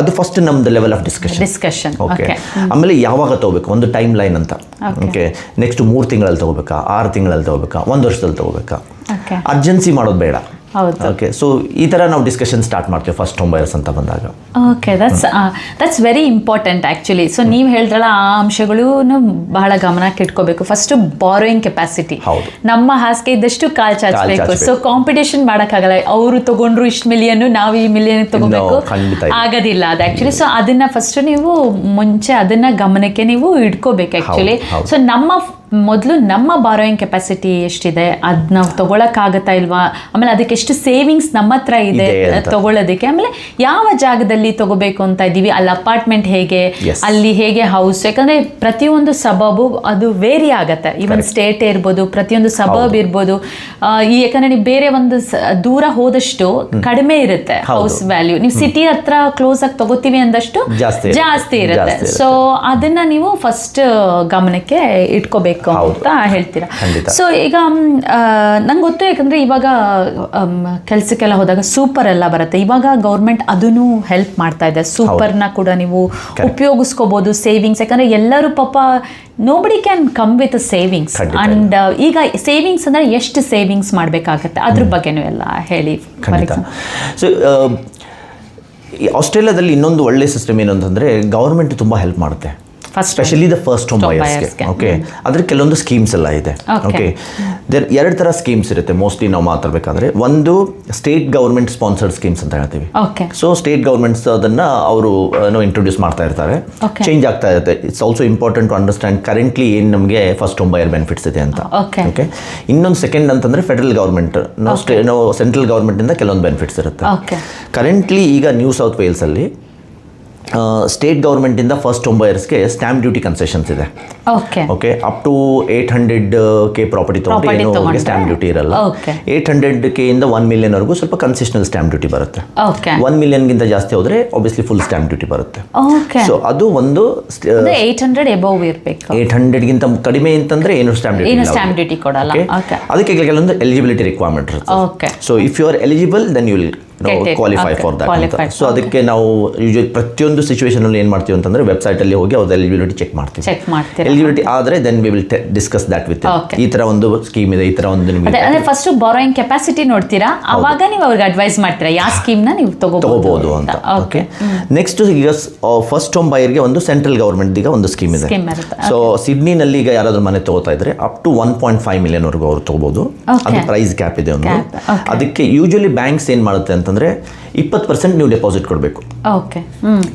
S2: ಅದು ಫಸ್ಟ್ ನಮ್ದು ಲೆವೆಲ್ ಆಫ್ ಡಿಸ್ಕಷನ್. ಓಕೆ, ಆಮೇಲೆ ಯಾವಾಗ ತಗೋಬೇಕು ಒಂದು ಟೈಮ್ ಲೈನ್ ಅಂತ. ಓಕೆ, ನೆಕ್ಸ್ಟ್ 3 ತಿಂಗಳಲ್ಲಿ ತಗೋಬೇಕಾ, 6 ತಿಂಗಳಲ್ಲಿ ತಗೋಬೇಕಾ, 1 ವರ್ಷದಲ್ಲಿ ತಗೋಬೇಕಾ, ಅರ್ಜೆನ್ಸಿ ಮಾಡೋದು ಬೇಡ. ಓಕೆ, ಸೊ ಈ ಥರ ನಾವು ಡಿಸ್ಕಷನ್ ಸ್ಟಾರ್ಟ್ ಮಾಡ್ತೀವಿ ಫಸ್ಟ್ ಹೋಮ್ ಬಯರ್ಸ್ ಅಂತ ಬಂದಾಗ.
S1: Okay, that's very important actually. So ನೀವು ಹೇಳಿದ್ರಲ್ಲ, ಆ ಅಂಶಗಳು ಬಹಳ ಗಮನಕ್ಕೆ ಇಟ್ಕೋಬೇಕು. ಫಸ್ಟ್ ಬಾರೋಯಿಂಗ್ ಕೆಪಾಸಿಟಿ, ನಮ್ಮ ಹಾಸಿಗೆ ಇದ್ದಷ್ಟು ಕಾಲ್ ಚಾಚಬೇಕು. ಸೊ ಕಾಂಪಿಟೇಷನ್ ಮಾಡೋಕ್ಕಾಗಲ್ಲ, ಅವರು ತಗೊಂಡ್ರು ಇಷ್ಟು ಮಿಲಿಯನ್, ನಾವು ಈ ಮಿಲಿಯನ್ ತಗೋಬೇಕು, ಆಗೋದಿಲ್ಲ ಅದು ಆ್ಯಕ್ಚುಲಿ. ಸೊ ಅದನ್ನ ಫಸ್ಟ್ ನೀವು ಮುಂಚೆ ಅದನ್ನ ಗಮನಕ್ಕೆ ನೀವು ಇಟ್ಕೋಬೇಕು ಆ್ಯಕ್ಚುಲಿ. ಸೊ ಮೊದಲು ನಮ್ಮ ಬಾರೋಯಿಂಗ್ ಕೆಪಾಸಿಟಿ ಎಷ್ಟಿದೆ, ಅದು ನಾವು ತೊಗೊಳಕ್ಕಾಗತ್ತಾ ಇಲ್ವಾ, ಆಮೇಲೆ ಅದಕ್ಕೆ ಎಷ್ಟು ಸೇವಿಂಗ್ಸ್ ನಮ್ಮ ಹತ್ರ ಇದೆ ತಗೊಳ್ಳೋದಕ್ಕೆ, ಆಮೇಲೆ ಯಾವ ಜಾಗದಲ್ಲಿ ತಗೋಬೇಕು ಅಂತ ಇದ್ದೀವಿ, ಅಲ್ಲಿ ಅಪಾರ್ಟ್ಮೆಂಟ್ ಹೇಗೆ, ಅಲ್ಲಿ ಹೇಗೆ ಹೌಸ್, ಯಾಕಂದರೆ ಪ್ರತಿಯೊಂದು ಸಬಬು ಅದು ವೇರಿ ಆಗುತ್ತೆ. ಈವನ್ ಸ್ಟೇಟೇ ಇರ್ಬೋದು, ಪ್ರತಿಯೊಂದು ಸಬಬ್ ಇರ್ಬೋದು. ಯಾಕಂದರೆ ನೀವು ಬೇರೆ ಒಂದು ದೂರ ಹೋದಷ್ಟು ಕಡಿಮೆ ಇರುತ್ತೆ ಹೌಸ್ ವ್ಯಾಲ್ಯೂ, ನೀವು ಸಿಟಿ ಹತ್ರ ಕ್ಲೋಸ್ ಆಗಿ ತಗೋತೀವಿ ಅಂದಷ್ಟು ಜಾಸ್ತಿ ಇರುತ್ತೆ. ಸೊ ಅದನ್ನು ನೀವು ಫಸ್ಟ್ ಗಮನಕ್ಕೆ ಇಟ್ಕೋಬೇಕು ಅಂತ ಹೇಳ್ತೀರಾ. ಸೊ ಈಗ ನಂಗೆ ಗೊತ್ತು, ಯಾಕಂದ್ರೆ ಇವಾಗ ಕೆಲಸಕ್ಕೆಲ್ಲ ಹೋದಾಗ ಸೂಪರ್ ಎಲ್ಲ ಬರುತ್ತೆ. ಇವಾಗ ಗೌರ್ಮೆಂಟ್ ಅದನ್ನು ಹೆಲ್ಪ್ ಮಾಡ್ತಾ ಇದೆ. ಸೂಪರ್ನ ಕೂಡ ನೀವು ಉಪಯೋಗಿಸ್ಕೋಬಹುದು, ಸೇವಿಂಗ್ಸ್. ಯಾಕಂದ್ರೆ ಎಲ್ಲರೂ ಪಾಪ nobody can come with savings. And ಈಗ ಸೇವಿಂಗ್ಸ್ ಅಂದ್ರೆ ಎಷ್ಟು ಸೇವಿಂಗ್ಸ್ ಮಾಡಬೇಕಾಗತ್ತೆ, ಅದ್ರ ಬಗ್ಗೆನೂ ಎಲ್ಲ ಹೇಳಿ.
S2: ಸೊ ಆಸ್ಟ್ರೇಲಿಯಾದಲ್ಲಿ ಇನ್ನೊಂದು ಒಳ್ಳೆ ಸಿಸ್ಟಮ್ ಏನು ಅಂತಂದ್ರೆ, ಗೌರ್ಮೆಂಟ್ ತುಂಬಾ ಹೆಲ್ಪ್ ಮಾಡುತ್ತೆ, ಸ್ಪೆಷಲಿ ದ ಫಸ್ಟ್ ಹೋಮ್ ಬಯರ್ಸ್ಗೆ. ಓಕೆ, ಅದ್ರ ಕೆಲವೊಂದು ಸ್ಕೀಮ್ಸ್ ಎಲ್ಲ ಇದೆ. ಓಕೆ, 2 ಥರ ಸ್ಕೀಮ್ಸ್ ಇರುತ್ತೆ ಮೋಸ್ಟ್ಲಿ ನಾವು ಮಾತಾಡಬೇಕಾದ್ರೆ. ಒಂದು ಸ್ಟೇಟ್ ಗೌರ್ಮೆಂಟ್ ಸ್ಪಾನ್ಸರ್ಡ್ ಸ್ಕೀಮ್ಸ್ ಅಂತ ಹೇಳ್ತೀವಿ. ಸೊ ಸ್ಟೇಟ್ ಗೌರ್ಮೆಂಟ್ಸ್ ಅದನ್ನ ಅವರು ಇಂಟ್ರೊಡ್ಯೂಸ್ ಮಾಡ್ತಾ ಇರ್ತಾರೆ, ಚೇಂಜ್ ಆಗ್ತಾ ಇರುತ್ತೆ. It's also important to understand currently ಏನು ನಮಗೆ ಫಸ್ಟ್ ಹೋಮ್ ಬಯರ್ ಬೆನಿಫಿಟ್ಸ್ ಇದೆ ಅಂತ. ಓಕೆ, ಇನ್ನೊಂದು ಸೆಕೆಂಡ್ ಅಂತಂದ್ರೆ ಫೆಡರಲ್ ಗೌರ್ಮೆಂಟ್, ನಾವು ಸೆಂಟ್ರಲ್ ಗೌರ್ಮೆಂಟ್ ಇಂದ ಕೆಲವೊಂದು ಬೆನಿಫಿಟ್ಸ್ ಇರುತ್ತೆ. ಕರೆಂಟ್ಲಿ ಈಗ ನ್ಯೂ ಸೌತ್ ವೇಲ್ಸ್ ಅಲ್ಲಿ ಸ್ಟೇಟ್ ಗೌರ್ಮೆಂಟ್ ಇಂದ ಫಸ್ಟ್ ಹೋಮ್ ಬಯರ್ಸ್ಗೆ ಸ್ಟ್ಯಾಂಪ್ ಡ್ಯೂಟಿ ಕನ್ಸೆಷನ್ಸ್ ಇದೆ. Okay, up to 800K property ತಗೊಂಡ್ರೆ ಸ್ಟ್ಯಾಂಪ್ ಡ್ಯೂಟಿ ಇರಲ್ಲ. 800K ಇಂದ 1 million ವರೆಗೂ ಸ್ವಲ್ಪ ಕನ್ಸೆಷನಲ್ ಸ್ಟ್ಯಾಂಪ್ ಡ್ಯೂಟಿ ಬರುತ್ತೆ. 1 million ಗಿಂತ ಜಾಸ್ತಿ ಹೋದ್ರೆ ಆಬ್ವಿಯಸ್ಲಿ ಫುಲ್ ಸ್ಟ್ಯಾಂಪ್ ಡ್ಯೂಟಿ ಬರುತ್ತೆ. ಸೊ ಅದು ಒಂದು
S1: 800 ಎಬವ್ ಇರಬೇಕು.
S2: 800 ಗಿಂತ ಕಡಿಮೆ ಅಂತಂದ್ರೆ ಏನು ಸ್ಟ್ಯಾಂಪ್ ಡ್ಯೂಟಿ ಕೊಡಲ್ಲ. ಅದಕ್ಕೆ ಕೆಲವೊಂದು ಎಲಿಜಿಬಿಲಿಟಿ ರಿಕ್ವೈರ್ಮೆಂಟ್ ಇರುತ್ತೆ. So if you are eligible then you will qualify for that. So ಅದಕ್ಕೆ ನಾವು ಯೂಶಲಿ ಪ್ರತಿಯೊಂದು ಸಿಚುವೇಶನ್ ಅಲ್ಲಿ ಏನು ಮಾಡ್ತೀವಿ ಅಂತಂದ್ರೆ ವೆಬ್ಸೈಟ್ ಅಲ್ಲಿ ಹೋಗಿ ಅವ್ರ ಎಲಿಜಿಬಿಲಿಟಿ ಚೆಕ್ ಮಾಡ್ತೀವಿ. ಎಲಿಜಿಬಿಲಿಟಿ ಆದ್ರೆ then we will discuss that with ಈ ತರ ಒಂದು ಸ್ಕೀಮ್ ಇದೆ, ಈ ತರ ಒಂದು ನಿಮಗೆ
S1: ಫಸ್ಟ್ ಬಾರೋಯಿಂಗ್ ಕೆಪಾಸಿಟಿ ನೋಡ್ತೀರಾ, ಅವಾಗ ನೀವು ಅವ್ರಿಗೆ ಅಡ್ವೈಸ್ ಮಾಡ್ತೀರಾ ಯಾವ ಸ್ಕೀಮ್ ನ ನೀವು ತಗೋಬಹುದು ಅಂತ. ಓಕೆ, ನೆಕ್ಸ್ಟ್ ಈಗ
S2: ಫಸ್ಟ್ ಹೋಮ್ ಬಯರ್ಗೆ ಒಂದು ಸೆಂಟ್ರಲ್ ಗವರ್ಮೆಂಟ್ ಈಗ ಒಂದು ಸ್ಕೀಮ್ ಇದೆ. ಸೊ ಸಿಡ್ನಿನಲ್ಲಿ ಈಗ ಯಾರಾದ್ರೂ ಮನೆ ತಗೋತಾ ಇದ್ರೆ ಅಪ್ ಟು 1.5 million ವರೆಗೂ ಅವ್ರು ತಗೋಬಹುದು. ಅದು ಪ್ರೈಸ್ ಕ್ಯಾಪ್ ಇದೆ ಒಂದು. ಅದಕ್ಕೆ ಯೂಶಲಿ ಬ್ಯಾಂಕ್ಸ್ ಏನ್ ಮಾಡುತ್ತೆ ಅಂತಂದ್ರೆ 20% ನೀವು ಡೆಪಾಸಿಟ್ ಕೊಡಬೇಕು,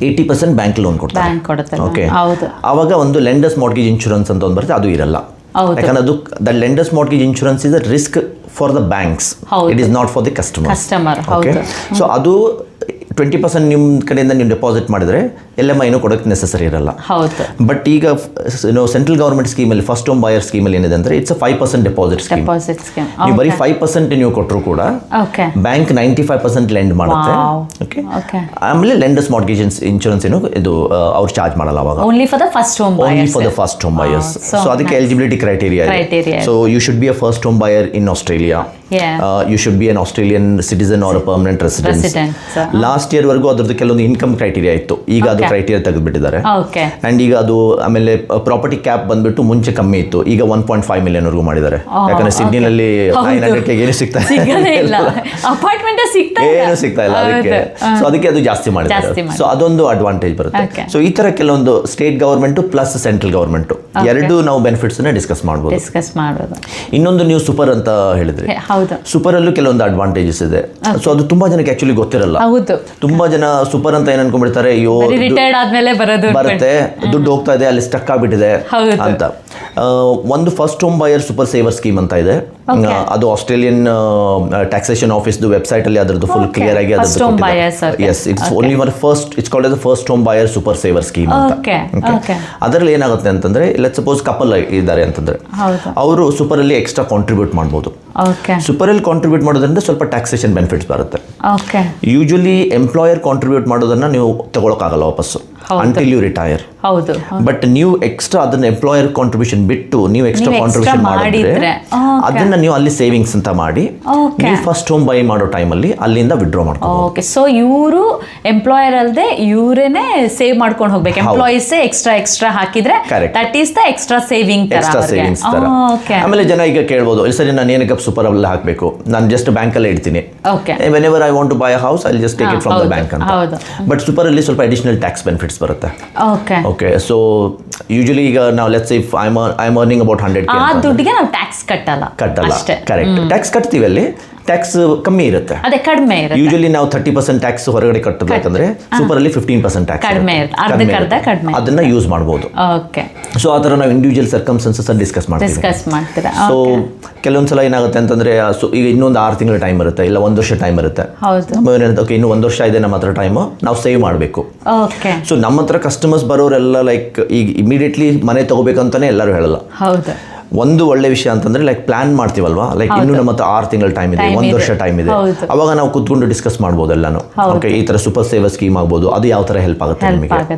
S2: 80% ಬ್ಯಾಂಕ್ ಲೋನ್ ಕೊಡ್ತಾರೆ. ಓಕೆ, ಅವಾಗ ಒಂದು ಲೆಂಡರ್ಸ್ ಮಾರ್ಟ್ಗೇಜ್ ಇನ್ಶೂರೆನ್ಸ್ ಅಂತ ಒಂದು ಬರುತ್ತೆ, ಅದು ಇರಲ್ಲ. ಯಾಕಂದ್ರೆ ಅದು the lenders mortgage insurance is a risk for the banks, it is not for the customer. Okay, so ಅದು 20% ನಿಮ್ಮ ಕಡೆಯಿಂದ ನೀವು ಡೆಪಾಸಿಟ್ ಮಾಡಿದ್ರೆ LMI ಕೊಡೋಕ್ಕೆ ನೆಸೆಸರಿ ಇರಲ್ಲ. ಬಟ್ ಈಗ ಸೆಂಟ್ರಲ್ ಗವರ್ಮೆಂಟ್ ಸ್ಕೀಮಲ್ಲಿ ಫಸ್ಟ್ ಹೋಮ್ ಬಯರ್ ಸ್ಕೀಮಲ್ಲಿ ಏನಿದೆ ಅಂದರೆ ಇಟ್ಸ್ 5% ಡೆಪಾಸಿಟ್ ಸ್ಕೀಮ್. ನೀವು ಬರೀ 5% ನೀವು ಕೊಟ್ಟರು ಕೂಡ ಬ್ಯಾಂಕ್ 95% ಲೆಂಡ್ ಮಾಡುತ್ತೆ. ಓಕೆ, ಆಮೇಲೆ ಲೆಂಡರ್ಸ್ ಮಾರ್ಟ್ಗೇಜ್ ಇನ್ಶೂರೆನ್ಸ್ ಏನು ಇದು ಅವ್ರು ಚಾರ್ಜ್ ಮಾಡಲ್ಲ ಅವಾಗ,
S1: only for the first
S2: home buyers. So ಅದಕ್ಕೆ ಎಲಿಜಿಬಿಲಿಟಿ ಕ್ರೈಟೀರಿಯಾ ಇದೆ. So you should be a first home buyer in Australia, you should be an Australian citizen or a permanent residence. Last year ವರೆಗೂ ಅದ್ರದ್ದು ಕೆಲವೊಂದು income criteria ಇತ್ತು, ಈಗ ಅದು criteria ತೆಗೆದುಬಿಟ್ಟಿದ್ದಾರೆ. And ಈಗ ಅದು ಆಮೇಲೆ ಪ್ರಾಪರ್ಟಿ ಕ್ಯಾಪ್ ಬಂದ್ಬಿಟ್ಟು ಮುಂಚೆ ಕಮ್ಮಿ ಇತ್ತು, ಈಗ 1.5 million ವರೆಗೂ ಮಾಡಿದ್ದಾರೆ. ಯಾಕಂದ್ರೆ ಸಿಡ್ನಿನಲ್ಲಿ 900K ಏನು ಸಿಗ್ತಾ ಇಲ್ಲ, ಏನು ಸಿಗ್ತಾ ಇಲ್ಲ ಅದಕ್ಕೆ. ಸೊ ಅದಕ್ಕೆ ಅದು ಜಾಸ್ತಿ ಮಾಡಿದ್ದಾರೆ. ಸೊ ಅದೊಂದು ಅಡ್ವಾಂಟೇಜ್ ಬರುತ್ತೆ. ಸೊ ಈ ತರ ಕೆಲವೊಂದು state government plus central government ಎರಡು ನಾವು ಬೆನಿಫಿಟ್ಸ್ ಡಿಸ್ಕಸ್ ಮಾಡಬಹುದು. ಇನ್ನೊಂದು ನೀವು ಸೂಪರ್ ಅಂತ ಹೇಳಿದ್ರಿ, ಸೂಪರ್ ಅಲ್ಲೂ ಕೆಲವೊಂದು ಅಡ್ವಾಂಟೇಜಸ್ ಇದೆ. ಸೊ ಅದು ತುಂಬಾ ಜನಕ್ಕೆ ಆಕ್ಚುಲಿ ಗೊತ್ತಿರಲ್ಲ. ತುಂಬಾ ಜನ ಸೂಪರ್ ಅಂತ ಏನ್ ಅನ್ಕೊಂಡ್ಬಿಡ್ತಾರೆ, ಅಯ್ಯೋ ಬರುತ್ತೆ, ದುಡ್ಡು ಹೋಗ್ತಾ ಇದೆ, ಅಲ್ಲಿ ಸ್ಟಕ್ ಆಗ್ಬಿಟ್ಟಿದೆ ಅಂತ. ಒಂದು first home buyer super saver scheme ಅಂತ ಇದೆ. ಅದು ಆಸ್ಟ್ರೇಲಿಯನ್ ಟ್ಯಾಕ್ಸೇಷನ್ ಆಫೀಸ್ ವೆಬ್ಸೈಟ್ ಅಲ್ಲಿ ಅದರದ್ದು ಫುಲ್ ಕ್ಲಿಯರ್ ಆಗಿ it's only first, it's called as first home buyer super saver scheme ಅಂತ. ಅದರಲ್ಲಿ ಏನಾಗುತ್ತೆ ಅಂತಂದ್ರೆ, ಲೆಟ್ಸ್ ಸಪೋಸ್ ಕಪಲ್ ಇದ್ದಾರೆ ಅಂತಂದ್ರೆ ಅವರು ಸೂಪರ್ ಅಲ್ಲಿ ಎಕ್ಸ್ಟ್ರಾ ಕಾಂಟ್ರಿಬ್ಯೂಟ್ ಮಾಡಬಹುದು. ಸೂಪರ್ ಅಲ್ಲಿ ಕಾಂಟ್ರಿಬ್ಯೂಟ್ ಮಾಡೋದ್ರಿಂದ ಸ್ವಲ್ಪ ಟ್ಯಾಕ್ಸೇಷನ್ ಬೆನಿಫಿಟ್ಸ್ ಬರುತ್ತೆ. ಯೂಶಲಿ ಎಂಪ್ಲಾಯರ್ ಕಾಂಟ್ರಿಬ್ಯೂಟ್ ಮಾಡೋದನ್ನ ನೀವು ತಗೊಳಕ್ಕಾಗಲ್ಲ ವಾಪಸ್ಸು. Until you retire.
S1: ಹೌದು.
S2: ಬಟ್ ನೀವು ಎಕ್ಸ್ಟ್ರಾ ಅದನ್ನ ಎಂಪ್ಲಾಯರ್ ಕಾಂಟ್ರಿಬ್ಯೂಷನ್ ಬಿಟ್ಟು ನೀವು ಎಕ್ಸ್ಟ್ರಾ ಕಾಂಟ್ರಿಬ್ಯೂಷನ್ ಮಾಡಿದ್ರೆ ಅದನ್ನ ನೀವು ಅಲ್ಲಿ ಸೇವಿಂಗ್ಸ್ ಅಂತ ಮಾಡಿ ನೀವು ಫಸ್ಟ್ ಹೋಮ್ ಬೈ ಮಾಡೋ ಟೈಮಲ್ಲಿ ಅಲ್ಲಿಂದ ವಿಡ್ರಾ ಮಾಡ್ಕೊಂಡು.
S1: ಓಕೆ, ಸೊ ಇವರು ಎಂಪ್ಲಾಯರ್ ಅಲ್ಲದೆ ಇವರೇನೆ ಸೇವ್ ಮಾಡ್ಕೊಂಡು ಹೋಗ್ಬೇಕು. ಎಂಪ್ಲಾಯೀಸ್ ಎಕ್ಸ್ಟ್ರಾ ಹಾಕಿದ್ರೆ that is the extra savings ತರ.
S2: ಆಮೇಲೆ ಜನ ಈಗ ಕೇಳ್ಬೋದು, ಸರಿ ನಾನು ಏನಕ್ಕೆ ಸೂಪರ್ ಅಲ್ಲಿ ಹಾಕಬೇಕು, ನಾನು ಜಸ್ಟ್ ಬ್ಯಾಂಕ್ ಅಲ್ಲೇ ಇಡ್ತೀನಿ, whenever I want to buy a house I just take it from the bank ಅಂತ. ಬಟ್ ಸೂಪರ್ ಅಲ್ಲಿ ಸ್ವಲ್ಪ ಅಡಿಷನಲ್ ಟ್ಯಾಕ್ಸ್ ಬೆನಿಫಿಟ್ಸ್ ಬರುತ್ತೆ. ಓಕೆ, ಸೊ ಯೂಶಲಿ ಈಗ ನಾವು let's if I am earning about 100K,
S1: ಆ ದುಡ್ಡಿಗೆ ನಾವು ಟ್ಯಾಕ್ಸ್ ಕಟ್ಟಲ್ಲ.
S2: ಕರೆಕ್ಟ್, ಟ್ಯಾಕ್ಸ್ ಕಟ್ತೀವಿ ಅಲ್ಲಿ, ಟ್ಯಾಕ್ಸ್ ಕಮ್ಮಿ ಇರುತ್ತೆ,
S1: ಅದೇ ಕಡಿಮೆ ಇರುತ್ತೆ.
S2: ಯೂಶಲಿ ನಾವು 30% ಟ್ಯಾಕ್ಸ್ ಹೊರಗಡೆ ಕಟ್ಟಬೇಕಂದ್ರೆ ಸೂಪರ್ ಅಲ್ಲಿ 15% ಟ್ಯಾಕ್ಸ್
S1: ಕಡಿಮೆ ಇರುತ್ತೆ,
S2: ಅದನ್ನ ಯೂಸ್ ಮಾಡಬಹುದು.
S1: ಓಕೆ,
S2: ಸೊ ಆ ಥರ ನಾವು ಇಂಡಿವಿಜುವಲ್ ಸರ್ಕಮ್ಸ್ಟೆನ್ಸಸ್ ಡಿಸ್ಕಸ್ ಮಾಡ್ತೀರಾ. ಸೊ ಕೆಲವೊಂದ್ಸಲ ಏನಾಗುತ್ತೆ ಅಂತಂದ್ರೆ ಈಗ ಇನ್ನೊಂದು 6 ತಿಂಗಳ ಟೈಮ್ ಇರುತ್ತೆ, ಇಲ್ಲ 1 ವರ್ಷ ಟೈಮ್ ಇರುತ್ತೆ. ಓಕೆ, ಇನ್ನು 1 ವರ್ಷ ಇದೆ ನಮ್ಮ ಹತ್ರ ಟೈಮ್, ನಾವು ಸೇವ್ ಮಾಡಬೇಕು. ಸೊ ನಮ್ಮ ಹತ್ರ ಕಸ್ಟಮರ್ಸ್ ಬರೋರೆಲ್ಲ ಲೈಕ್ ಈಗ ಇಮಿಡಿಯೇಟ್ಲಿ ಮನೆ ತಗೋಬೇಕಂತಾನೆ ಎಲ್ಲರೂ ಹೇಳಲ್ಲ. ಒಂದು ಒಳ್ಳೆ ವಿಷಯ ಅಂತಂದ್ರೆ ಲೈಕ್ ಪ್ಲಾನ್ ಮಾಡ್ತೀವಲ್ವಾ, ಲೈಕ್ ಇನ್ನು ನಮ್ಮ ಹತ್ರ 6 ತಿಂಗಳ ಟೈಮ್ ಇದೆ, 1 ವರ್ಷ ಟೈಮ್ ಇದೆ, ಅವಾಗ ನಾವು ಕೂತ್ಕೊಂಡು ಡಿಸ್ಕಸ್ ಮಾಡ್ಬೋದು ಎಲ್ಲಾನು. ಓಕೆ, ಈ ತರ ಸೂಪರ್ ಸೇವರ್ ಸ್ಕೀಮ್ ಆಗ್ಬೋದು, ಅದು ಯಾವ ತರ ಹೆಲ್ಪ್ ಆಗುತ್ತೆ ನಿಮಗೆ,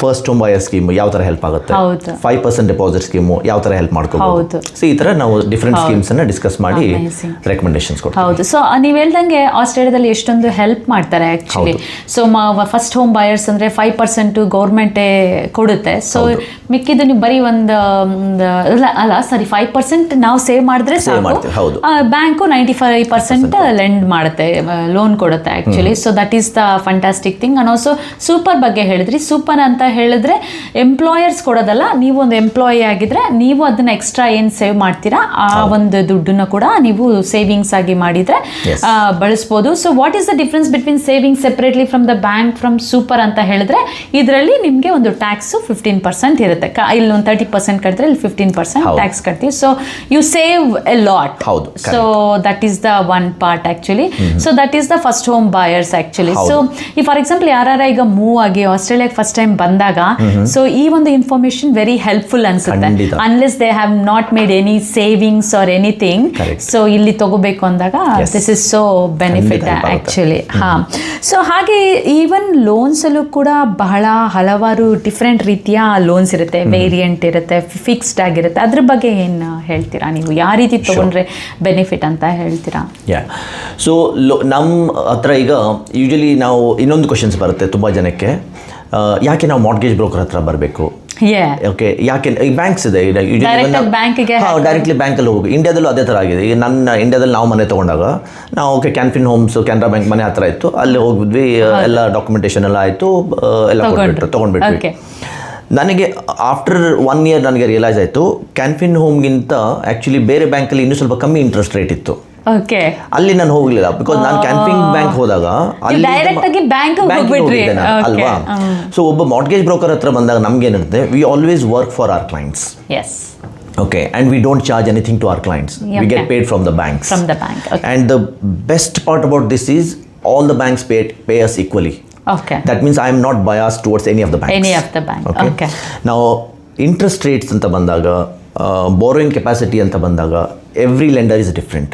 S2: ಫಸ್ಟ್ ಹೋಮ್ ಬಯರ್ ಸ್ಕೀಮ್ ಯಾವ ತರ ಹೆಲ್ಪ್ ಆಗುತ್ತೆ, 5% ಡೆಪಾಸಿಟ್ ಸ್ಕೀಮ್ ಯಾವ ತರ ಹೆಲ್ಪ್ ಮಾಡ್ಕೋಬಹುದು. ಸೊ ಈ ತರ ನಾವು ಡಿಫ್ರೆಂಟ್ ಸ್ಕೀಮ್ಸ್ ಅನ್ನ ಡಿಸ್ಕಸ್ ಮಾಡಿ ರೆಕಮೆಂಡೇಶನ್ಸ್ ಕೊಡ್ತೀವಿ.
S1: ಹೌದು, ಸೊ ನೀವು ಹೇಳ್ದಂಗೆ ಆಸ್ಟ್ರೇಲಿಯಾದಲ್ಲಿ ಎಷ್ಟೊಂದು ಹೆಲ್ಪ್ ಮಾಡ್ತಾರೆ actually. So first home buyers ಅಂದ್ರೆ 5% ಗೌರ್ಮೆಂಟೇ ಕೊಡುತ್ತೆ. ಸೊ ಮಿಕ್ಕಿದ್ದು ನೀವು ಬರೀ ಒಂದು ಅಲ್ಲ ಸಾರಿ 5% ನಾವು ಸೇವ್ ಮಾಡಿದ್ರೆ ಸಾಕು, ಬ್ಯಾಂಕು 95% ಲೆಂಡ್ ಮಾಡುತ್ತೆ, ಲೋನ್ ಕೊಡುತ್ತೆ actually. So that is the fantastic thing. And also super ಬಗ್ಗೆ ಹೇಳಿದ್ರಿ. ಸೂಪರ್ ಅಂತ ಹೇಳಿದ್ರೆ ಎಂಪ್ಲಾಯರ್ಸ್ ಕೊಡೋದಲ್ಲ, ನೀವು ಒಂದು ಎಂಪ್ಲಾಯಿ ಆಗಿದ್ರೆ ನೀವು ಅದನ್ನ ಎಕ್ಸ್ಟ್ರಾ ಏನು ಸೇವ್ ಮಾಡ್ತೀರಾ ಆ ಒಂದು ದುಡ್ಡನ್ನ ಕೂಡ ನೀವು ಸೇವಿಂಗ್ಸ್ ಆಗಿ ಮಾಡಿದ್ರೆ ಬಳಸ್ಬೋದು. So what is the difference between saving separately from the bank from super ಅಂತ ಹೇಳಿದ್ರೆ ಇದರಲ್ಲಿ ನಿಮಗೆ ಒಂದು ಟ್ಯಾಕ್ಸು 15% ಇರುತ್ತೆ. ಇಲ್ಲಿ ಒಂದು 30% ಕಟ್ಟಿದ್ರೆ ಇಲ್ಲಿ 15% ಟ್ಯಾಕ್ಸ್ ಕಟ್ತೀವಿ. So you save a lot. So that is the one part actually. So that is the first home buyers actually. So ಈ ಫಾರ್ ಎಕ್ಸಾಂಪಲ್ ಯಾರು ಈಗ ಮೂವ್ ಆಗಿ ಆಸ್ಟ್ರೇಲಿಯಾಗೆ ಫಸ್ಟ್ ಟೈಮ್ ಬಂದಾಗ ಸೊ ಈ ಒಂದು ಇನ್ಫಾರ್ಮೇಶನ್ ವೆರಿ ಹೆಲ್ಪ್ಫುಲ್ ಅನ್ಸುತ್ತೆ. Unless they have not made any savings or anything. So ಇಲ್ಲಿ ತಗೋಬೇಕು ಅಂದಾಗ this is so benefit actually. So ಹಾಗೆ ಈವನ್ ಲೋನ್ಸ್ ಅಲ್ಲೂ ಕೂಡ ಬಹಳ ಹಲವಾರು ಡಿಫ್ರೆಂಟ್ ರೀತಿಯ ಲೋನ್ಸ್ ಇರುತ್ತೆ, ವೇರಿಯಂಟ್ ಇರುತ್ತೆ, ಫಿಕ್ಸ್ಡ್ ಆಗಿರುತ್ತೆ. ಅದ್ರ ಬಗ್ಗೆ ಏನು ಹೇಳ್ತೀರಾ ನೀವು, ಯಾವ ರೀತಿ ತಗೊಂಡ್ರೆ ಬೆನಿಫಿಟ್ ಅಂತ ಹೇಳ್ತೀರಾ?
S2: ಸೊ ನಮ್ಮ ಹತ್ರ ಈಗ ಯೂಶಲಿ ನಾವು ಇನ್ನೊಂದು ಕ್ವಶನ್ಸ್ ಬರುತ್ತೆ ತುಂಬ ಜನಕ್ಕೆ, ಯಾಕೆ ನಾವು ಮಾರ್ಟ್ಗೇಜ್ ಬ್ರೋಕರ್ ಹತ್ರ ಬರಬೇಕು? ಓಕೆ, ಯಾಕೆ ಬ್ಯಾಂಕ್ಸ್ ಇದೆ ಡೈರೆಕ್ಟ್ಲಿ ಬ್ಯಾಂಕಲ್ಲಿ ಹೋಗಿ. ಇಂಡಿಯಾದಲ್ಲೂ ಅದೇ ಥರ ಆಗಿದೆ. ಈಗ ನನ್ನ ಇಂಡಿಯಾದಲ್ಲಿ ನಾವು ಮನೆ ತೊಗೊಂಡಾಗ ನಾವು okay Can Fin homes Canara bank ಮನೆ ಹತ್ರ ಇತ್ತು, ಅಲ್ಲಿ ಹೋಗಿದ್ವಿ, ಎಲ್ಲ ಡಾಕ್ಯುಮೆಂಟೇಶನ್ ಎಲ್ಲ ಆಯಿತು, ಎಲ್ಲ ತೊಗೊಂಡ್ಬಿಟ್ವಿ. ನನಗೆ ಆಫ್ಟರ್ 1 year ನನಗೆ ರಿಯಲೈಸ್ ಆಯಿತು ಕ್ಯಾನ್ಫಿನ್ ಹೋಮ್ಗಿಂತ ಆ್ಯಕ್ಚುಲಿ ಬೇರೆ ಬ್ಯಾಂಕಲ್ಲಿ ಇನ್ನೂ ಸ್ವಲ್ಪ ಕಮ್ಮಿ ಇಂಟ್ರೆಸ್ಟ್ ರೇಟ್ ಇತ್ತು. ಅಲ್ಲಿ ನಾನು ಹೋಗಲಿಲ್ಲ, ಬಿಕಾಸ್ ನಾನು ಕ್ಯಾನ್ಫಿನ್ ಬ್ಯಾಂಕ್ ಹೋದಾಗ ಅಲ್ವಾ. ಸೊ ಒಬ್ಬ ಮಾರ್ಟ್ಗೇಜ್ ಬ್ರೋಕರ್ ಹತ್ರ ಬಂದಾಗ ನಮ್ಗೆ ಏನಿರುತ್ತೆ, we always work for our clients. Okay, and we don't charge anything to our clients. We get paid from the banks. And the best part about this is all the banks pay us equally. That means I am not biased towards any of the banks. Okay. Now interest rates anta bandaga, borrowing capacity anta bandaga, every lender is different.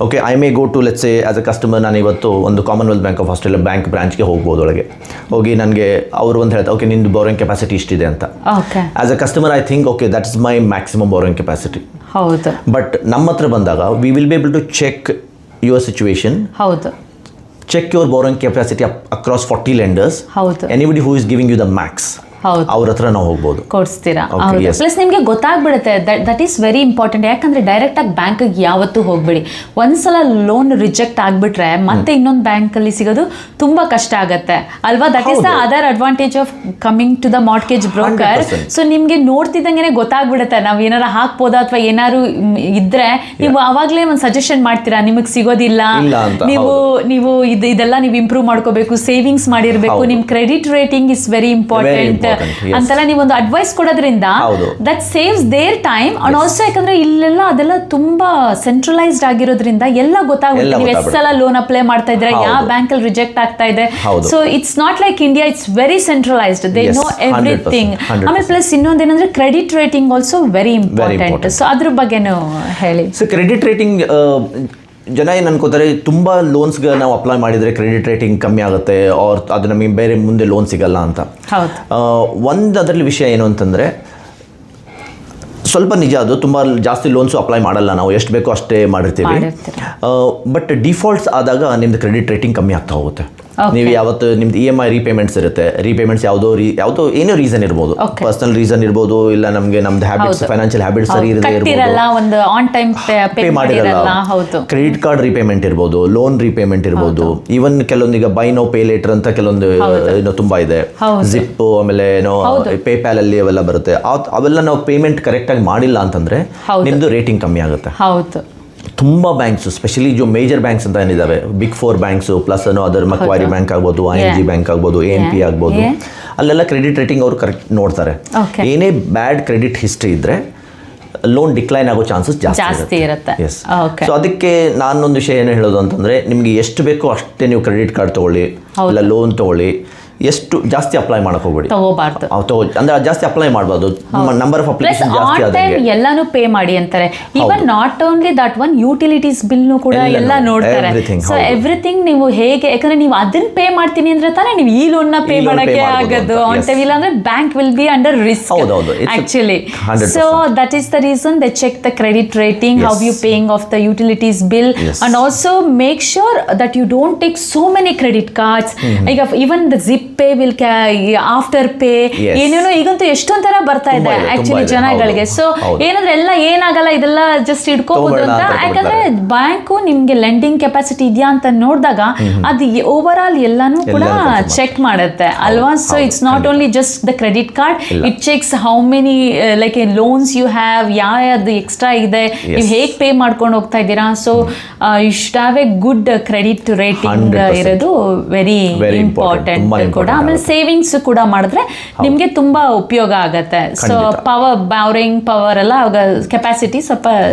S2: Okay, I may go to, let's say as a customer, ನಾನು ಇವತ್ತು ಒಂದು Commonwealth Bank of Australia bank ಬ್ರಾಂಚ್ಗೆ ಹೋಗ್ಬೋದು. ಒಳಗೆ ಹೋಗಿ ನನಗೆ ಅವರು ಒಂದು ಹೇಳ್ತಾರೆ, ಓಕೆ ನಿಂದು ಬೋರಿಂಗ್ ಕೆಪಾಸಿಟಿ ಇಷ್ಟಿದೆ ಅಂತ. As a customer I think okay that is my maximum borrowing capacity. But ನಮ್ಮ ಹತ್ರ ಬಂದಾಗ we will be able to check your situation, check your borrowing capacity across 40 lenders. Anybody who is giving you the max, ಅವ್ರ ಹತ್ರ ನಾವು ಹೋಗ್ಬೋದು,
S1: ಕೊಡಿಸ್ತೀರಾ. Plus ನಿಮಗೆ ಗೊತ್ತಾಗ್ಬಿಡುತ್ತೆ, that is very important. ಯಾಕಂದ್ರೆ ಡೈರೆಕ್ಟ್ ಆಗಿ ಬ್ಯಾಂಕಿಗೆ ಯಾವತ್ತೂ ಹೋಗ್ಬೇಡಿ. ಒಂದ್ಸಲ ಲೋನ್ ರಿಜೆಕ್ಟ್ ಆಗ್ಬಿಟ್ರೆ ಮತ್ತೆ ಇನ್ನೊಂದು ಬ್ಯಾಂಕಲ್ಲಿ ಸಿಗೋದು ತುಂಬಾ ಕಷ್ಟ ಆಗತ್ತೆ ಅಲ್ವಾ. That is the other advantage of coming to the mortgage broker. So ನಿಮ್ಗೆ ನೋಡ್ತಿದ್ದಂಗೆ ಗೊತ್ತಾಗ್ಬಿಡುತ್ತೆ ನಾವು ಏನಾರು ಹಾಕ್ಬೋದಾ ಅಥವಾ ಏನಾರು ಇದ್ರೆ ನೀವು ಅವಾಗಲೇ ಒಂದು ಸಜೆಷನ್ ಮಾಡ್ತೀರಾ, ನಿಮಗೆ ಸಿಗೋದಿಲ್ಲ, ನೀವು ಇದೆಲ್ಲ ನೀವು ಇಂಪ್ರೂವ್ ಮಾಡ್ಕೋಬೇಕು, ಸೇವಿಂಗ್ಸ್ ಮಾಡಿರ್ಬೇಕು, ನಿಮ್ credit rating is very important ಅಂತೆಲ್ಲ ನೀವೊಂದು ಅಡ್ವೈಸ್ ಕೊಡೋದ್ರಿಂದ that saves there time. And also ಯಾಕಂದ್ರೆ ಇಲ್ಲೆಲ್ಲ ಅದೆಲ್ಲ ತುಂಬಾ ಸೆಂಟ್ರಲೈಸ್ಡ್ ಆಗಿರೋದ್ರಿಂದ ಎಲ್ಲ ಗೊತ್ತಾಗುತ್ತೆ. ನೀವು ಎಷ್ಟು ಸಲ ಲೋನ್ ಅಪ್ಲೈ ಮಾಡ್ತಾ ಇದ್ರೆ, ಯಾವ ಬ್ಯಾಂಕ್ ಅಲ್ಲಿ ರಿಜೆಕ್ಟ್ ಆಗ್ತಾ ಇದೆ. So it's not like India, it's very centralised, they know everything. ಆಮೇಲೆ ಪ್ಲಸ್ ಇನ್ನೊಂದೇನಂದ್ರೆ credit rating also very important. So ಅದ್ರ ಬಗ್ಗೆನೂ ಹೇಳಿ.
S2: ಸೊ ಕ್ರೆಡಿಟ್ ರೇಟಿಂಗ್ ಜನ ಏನು ಅನ್ಕೋತಾರೆ ತುಂಬ ಲೋನ್ಸ್ಗೆ ನಾವು ಅಪ್ಲೈ ಮಾಡಿದರೆ ಕ್ರೆಡಿಟ್ ರೇಟಿಂಗ್ ಕಮ್ಮಿ ಆಗುತ್ತೆ ಆರ್ ಅದು ನಮಗೆ ಬೇರೆ ಮುಂದೆ ಲೋನ್ ಸಿಗಲ್ಲ ಅಂತ. ಒಂದು ಅದರಲ್ಲಿ ವಿಷಯ ಏನು ಅಂತಂದರೆ ಸ್ವಲ್ಪ ನಿಜ, ಅದು ತುಂಬ ಜಾಸ್ತಿ ಲೋನ್ಸು ಅಪ್ಲೈ ಮಾಡಲ್ಲ ನಾವು, ಎಷ್ಟು ಬೇಕೋ ಅಷ್ಟೇ ಮಾಡಿರ್ತೀವಿ. ಬಟ್ ಡಿಫಾಲ್ಟ್ಸ್ ಆದಾಗ ನಿಮ್ದು ಕ್ರೆಡಿಟ್ ರೇಟಿಂಗ್ ಕಮ್ಮಿ ಆಗ್ತಾ ಹೋಗುತ್ತೆ. ನೀವು ಯಾವತ್ತು ನಿಮ್ದು EMI ರೀಪೇಮೆಂಟ್ಸ್ ಇರುತ್ತೆ, ರೀಪೇಮೆಂಟ್ಸ್ ಯಾವುದೋ ಏನೋ ರೀಸನ್ ಇರ್ಬೋದು, ಪರ್ಸನಲ್ ರೀಸನ್ ಇರ್ಬೋದು, ಇಲ್ಲ ನಮಗೆ ನಮ್ದು ಹ್ಯಾಬಿಟ್ಸ್ ಫೈನಾನ್ಷಿಯಲ್ ಹ್ಯಾಬಿಟ್ಸ್ ಸರಿ ಇರದೇ ಪೇ ಮಾಡಿರಲ್ಲ, ಕ್ರೆಡಿಟ್ ಕಾರ್ಡ್ ರೀಪೇಮೆಂಟ್ ಇರ್ಬೋದು, ಲೋನ್ ರೀಪೇಮೆಂಟ್ ಇರ್ಬೋದು, ಈವನ್ ಕೆಲವೊಂದೀಗ ಬೈ ನೋ ಪೇ ಲೇಟರ್ ಅಂತ ಕೆಲವೊಂದು ಏನೋ ತುಂಬ ಇದೆ, ಜಿಪ್ ಆಮೇಲೆ ಏನೋ ಪೇಪ್ಯಾಲ್ ಅಲ್ಲಿ ಅವೆಲ್ಲ ಬರುತ್ತೆ. ಅವೆಲ್ಲ ನಾವು ಪೇಮೆಂಟ್ ಕರೆಕ್ಟಾಗಿ ಮಾಡಿಲ್ಲ ಅಂತಂದ್ರೆ ನಿಮ್ದು ರೇಟಿಂಗ್ ಕಮ್ಮಿ ಆಗುತ್ತೆ. ತುಂಬ ಬ್ಯಾಂಕ್ಸು, ಸ್ಪೆಷಲಿ ಜೋ ಮೇಜರ್ ಬ್ಯಾಂಕ್ಸ್ ಅಂತ ಏನಿದ್ದಾವೆ, ಬಿಗ್ 4 ಬ್ಯಾಂಕ್ಸು ಪ್ಲಸ್ ಏನೋ ಅದರ ಮಕ್ವಾರಿ ಬ್ಯಾಂಕ್ ಆಗ್ಬೋದು, ING ಬ್ಯಾಂಕ್ ಆಗ್ಬೋದು, ANP ಆಗ್ಬೋದು, ಅಲ್ಲೆಲ್ಲ ಕ್ರೆಡಿಟ್ ರೇಟಿಂಗ್ ಅವರು ಕರೆಕ್ಟ್ ನೋಡ್ತಾರೆ. ಏನೇ ಬ್ಯಾಡ್ ಕ್ರೆಡಿಟ್ ಹಿಸ್ಟ್ರಿ ಇದ್ದರೆ ಲೋನ್ ಡಿಕ್ಲೈನ್ ಆಗೋ ಚಾನ್ಸಸ್ ಜಾಸ್ತಿ ಇರುತ್ತೆ. ಎಸ್. ಸೊ ಅದಕ್ಕೆ ನಾನೊಂದು ವಿಷಯ ಏನು ಹೇಳೋದು ಅಂತಂದರೆ, ನಿಮಗೆ ಎಷ್ಟು ಬೇಕೋ ಅಷ್ಟೇ ನೀವು ಕ್ರೆಡಿಟ್ ಕಾರ್ಡ್ ತೊಗೊಳ್ಳಿ, ಇಲ್ಲ ಲೋನ್ ತೊಗೊಳ್ಳಿ, ಎಷ್ಟು ಜಾಸ್ತಿ ಅಪ್ಲೈ ಮಾಡಕ್ಕೆ ಹೋಗ್ಬೇಡಿ, ಅಂದ್ರೆ ಜಾಸ್ತಿ ಅಪ್ಲೈ ಮಾಡಬಾರ್ದು. ನಂಬರ್ ಆಫ್ ಅಪ್ಲಿಕೇಶನ್ ಜಾಸ್ತಿ ಆದಂಗೆ
S1: ಎಲ್ಲಾನು ಪೇ ಮಾಡಿ ಅಂತಾರೆ. Even not only that one, utilities bill ಕೂಡ ಎಲ್ಲ ನೋಡ್ತಾರೆ. ಸೊ ಎವ್ರಿಥಿಂಗ್ ನೀವು ಹೇಗೆ, ಯಾಕಂದ್ರೆ ನೀವು ಅದನ್ನ ಪೇ ಮಾಡ್ತೀನಿ ಅಂದ್ರೆ ತಾನೇ ನೀವು ಈ ಲೋನ್ ನ ಪೇ ಮಾಡಕ್ಕೆ ಆಗೋದು. ಆನ್ ಟೈಮ್ ಇಲ್ಲ ಅಂದ್ರೆ bank will be under risk actually. So that is the reason they check the credit rating, how you paying off the utilities bill, and also make sure that you don't take so many credit cards. ಈಗ even the Zip Pay will Afterpay ಏನೇನೋ ಈಗಂತೂ ಎಷ್ಟೊಂದ್ ತರ ಬರ್ತಾ ಇದೆ actually ಜನಗಳಿಗೆ. So ಏನಂದ್ರೆ ಎಲ್ಲ ಏನಾಗಲ್ಲ, ಇದೆಲ್ಲ ಜಸ್ಟ್ ಇಟ್ಕೋಬಹುದು ಅಂತ. ಯಾಕಂದ್ರೆ ಬ್ಯಾಂಕು ನಿಮ್ಗೆ ಲೆಂಡಿಂಗ್ ಕೆಪಾಸಿಟಿ ಇದೆಯಾ ಅಂತ ನೋಡಿದಾಗ ಅದು ಓವರ್ ಆಲ್ ಎಲ್ಲಾನು ಕೂಡ ಚೆಕ್ ಮಾಡುತ್ತೆ ಅಲ್ವಾ. So it's not only just the credit card, it checks how many like loans you have, ಯಾವ್ದು ಎಕ್ಸ್ಟ್ರಾ ಇದೆ, ನೀವು ಹೇಗೆ ಪೇ ಮಾಡ್ಕೊಂಡು ಹೋಗ್ತಾ ಇದ್ದೀರಾ. So you should have a good credit rating ಇರೋದು ವೆರಿ ಇಂಪಾರ್ಟೆಂಟ್ ಕೂಡ. ಆಮೇಲೆ ಸೇವಿಂಗ್ಸ್ ಕೂಡ ಮಾಡಿದ್ರೆ ನಿಮ್ಗೆ ತುಂಬಾ ಉಪಯೋಗ ಆಗತ್ತೆ. ಸೊ ಪವರ್ ಬಾರೋಯಿಂಗ್ ಪವರ್ ಎಲ್ಲ ಕೆಪಾಸಿಟಿ ಸ್ವಲ್ಪ